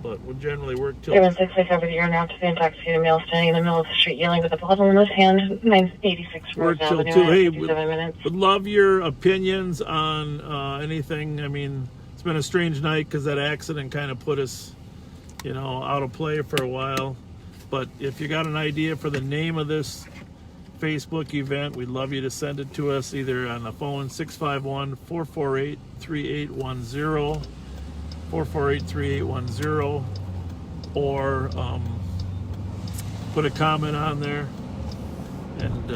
but we'll generally work till... 766 over the air now to the intoxicated male standing in the middle of the street yelling with a bottle in his hand, 986 Rose Avenue, 57 minutes. Would love your opinions on anything. I mean, it's been a strange night because that accident kind of put us, out of play for a while. But if you got an idea for the name of this Facebook event, we'd love you to send it to us either on the phone 651-448-3810, 448-3810, or put a comment on there and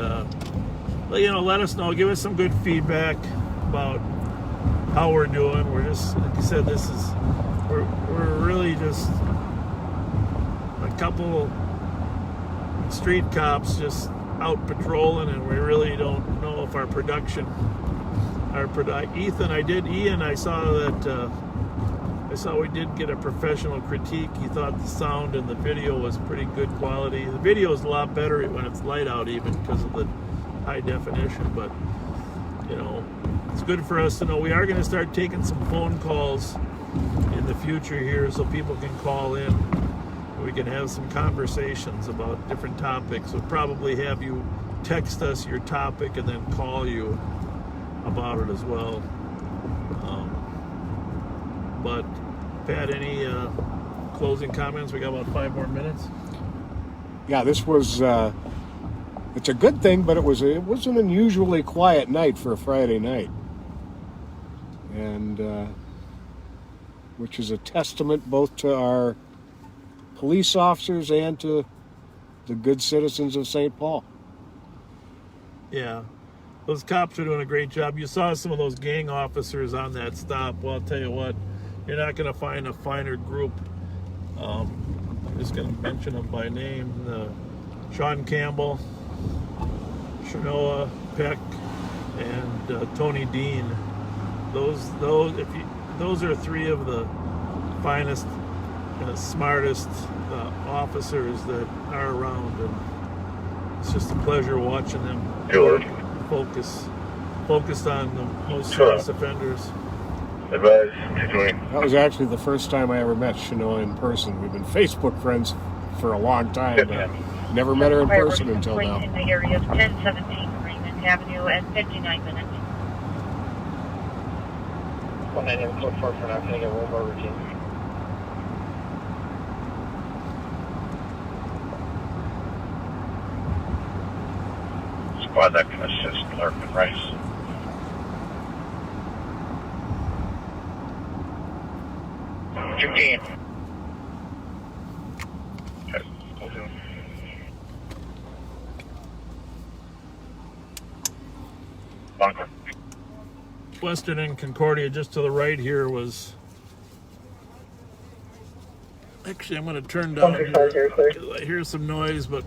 let us know. Give us some good feedback about how we're doing. We're just, like you said, we're really just a couple street cops just out patrolling, and we really don't know if our production, Ian, I saw we did get a professional critique. He thought the sound and the video was pretty good quality. The video is a lot better when it's light out, even because of the high definition, but it's good for us to know. We are going to start taking some phone calls in the future here, so people can call in. We can have some conversations about different topics. We'll probably have you text us your topic and then call you about it as well. But Pat, any closing comments? We got about 5 more minutes. Yeah, this was it's a good thing, but it was an unusually quiet night for a Friday night, and which is a testament both to our police officers and to the good citizens of St. Paul. Yeah, those cops are doing a great job. You saw some of those gang officers on that stop. Well, I'll tell you what, you're not going to find a finer group. I'm just going to mention them by name. Sean Campbell, Shanoa Peck, and Tony Dean. Those are 3 of the finest and smartest officers that are around, and it's just a pleasure watching them focused on the most serious offenders. Advise, that was actually the first time I ever met Shanoa in person. We've been Facebook friends for a long time, but never met her in person until now. In the area of 1017 Raymond Avenue at 59 minutes. 198 code 4 for now. Can I get one more routine? Squad that can assist Clark and Rice. Routine. Bunker. Western and Concordia, just to the right here, was... Actually, I'm going to turn down here because I hear some noise, but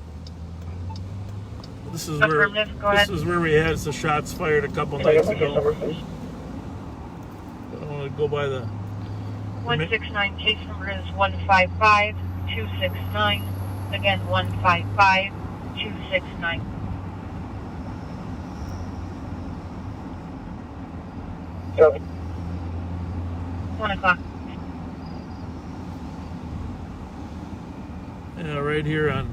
this is where we had the shots fired a couple nights ago. I don't want to go by the... 169 case number is 155269. Again, 155269. Yep. 1 o'clock. Yeah, right here on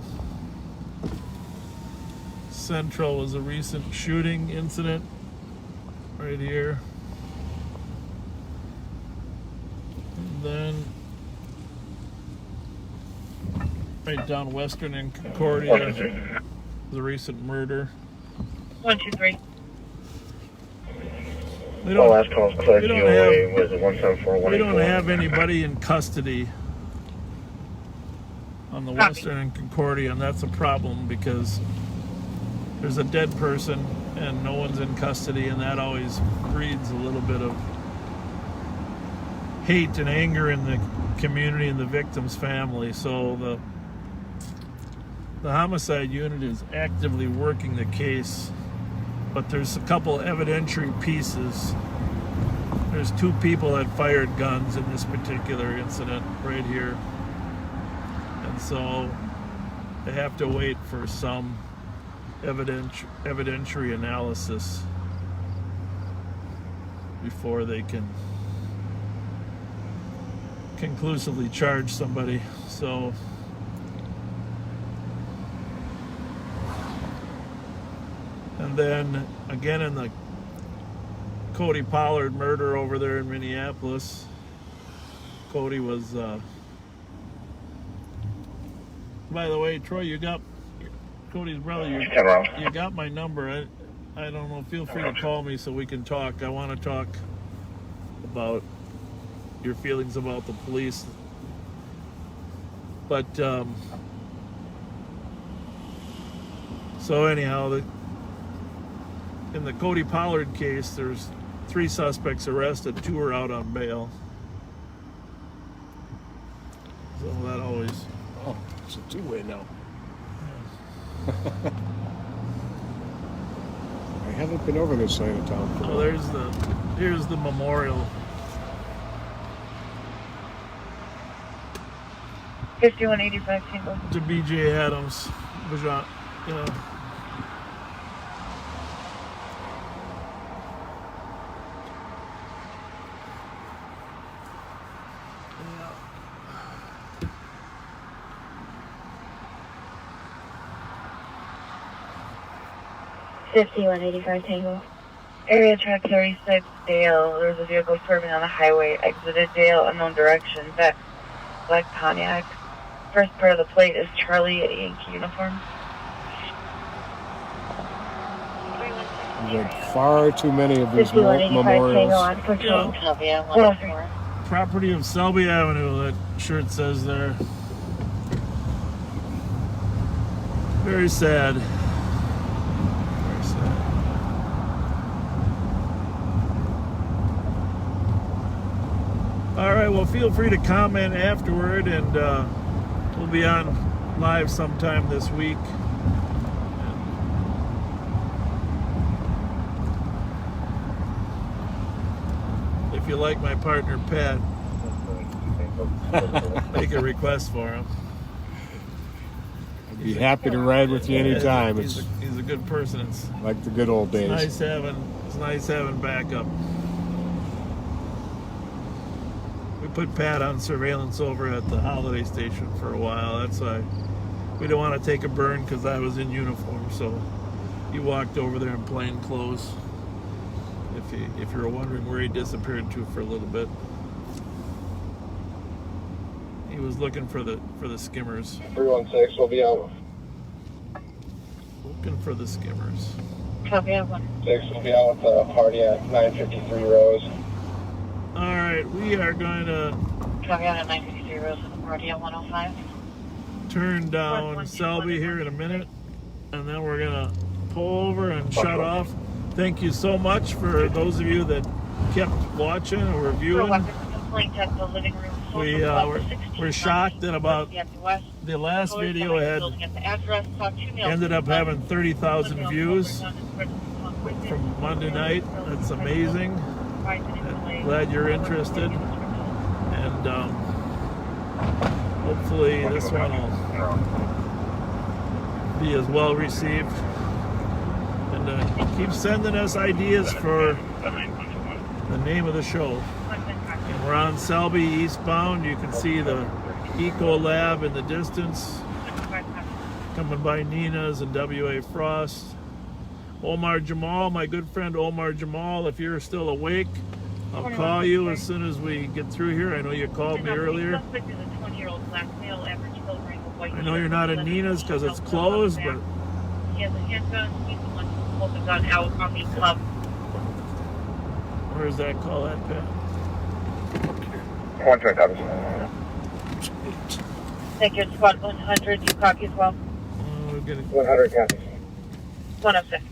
Central was a recent shooting incident. Right here. then right down Western and Concordia, the recent murder. 123. We don't, last call's clear. we don't GOA have, was a 174. we don't have anybody in custody on the Copy. Western and Concordia, and that's a problem because there's a dead person and no one's in custody, and that always breeds a little bit of hate and anger in the community and the victim's family. So the homicide unit is actively working the case, but there's a couple evidentiary pieces. There's 2 people that fired guns in this particular incident right here, and so they have to wait for some evidentiary analysis before they can conclusively charge somebody. So and then again in the Cody Pollard murder over there in Minneapolis, Cody was by the way, Troy, you got Cody's brother, you got my number. I don't know, feel free to call me so we can talk. I want to talk about your feelings about the police. But so anyhow, in the Cody Pollard case, there's 3 suspects arrested, 2 are out on bail. So that always... Oh, it's a 2-way now. I haven't been over this side of town. Oh, here's the memorial. 5185 Tingle. To B.J. Adams. Yeah. Yeah. 5185 Tango. Area track 36 Dale. There was a vehicle swerving on the highway. Exited Dale, unknown direction. Back black Pontiac. First part of the plate is Charlie at Yankee uniform. There's like far too many of these 5185 memorials. Tango on control. Yeah. Property of Selby Avenue, that shirt says there. Very sad. Very sad. All right, well, feel free to comment afterward, and we'll be on live sometime this week. If you like my partner Pat, make a request for him. I'd be happy to ride with you anytime. He's a good person. It's like the good old days. nice having backup. We put Pat on surveillance over at the holiday station for a while. That's why we don't want to take a burn, because I was in uniform. So he walked over there in plain clothes. If you're wondering where he disappeared to for a little bit, he was looking for the skimmers. 316 will be out. Looking for the skimmers. Copy, I have 6 will be out with the party at 953 Rose. All right, we are going to Copy out at 953 Rose with the party at 105. turn down Selby here in a minute, and then we're gonna pull over and shut off. Thank you so much for those of you that kept watching or reviewing. We're shocked that about the last video ended up having 30,000 views from Monday night. That's amazing. I'm glad you're interested, and hopefully this one will be as well received. And keep sending us ideas for the name of the show. And we're on Selby eastbound. You can see the Eco Lab in the distance, coming by Nina's and W.A. Frost. Omar Jamal, my good friend Omar Jamal, if you're still awake, I'll call you as soon as we get through here. I know you called me earlier. Suspect is a 20-year-old black male, average build, rank of white. I know you're not in Nina's because it's closed, but He has a handgun. He's the one who pulled the gun out on the club. where's that call at, Pat? 1 joint copies. Thank you, squad 100. You copy as well? We're getting 100 copies. 106.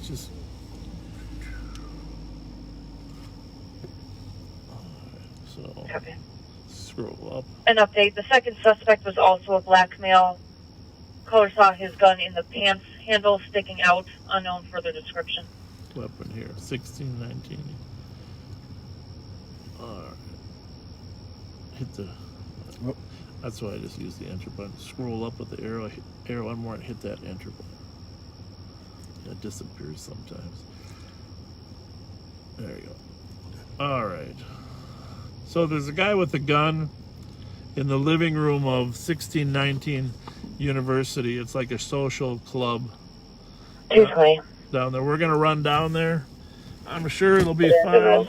just. So Copy. scroll up. An update. The second suspect was also a black male. Caller saw his gun in the pants handle sticking out. Unknown further description. Weapon here, 1619. Alright. Hit the. That's why I just use the enter button. Scroll up with the arrow one more and hit that enter button. It disappears sometimes. There you go. Alright. So there's a guy with a gun in the living room of 1619 University. It's like a social club. 220. Down there. We're going to run down there. I'm sure it'll be fine.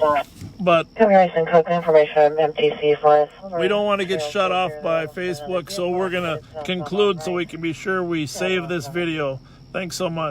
But Comparison code information MTC for us. we don't want to get shut off by Facebook, so we're going to conclude so we can be sure we save this video. Thanks so much.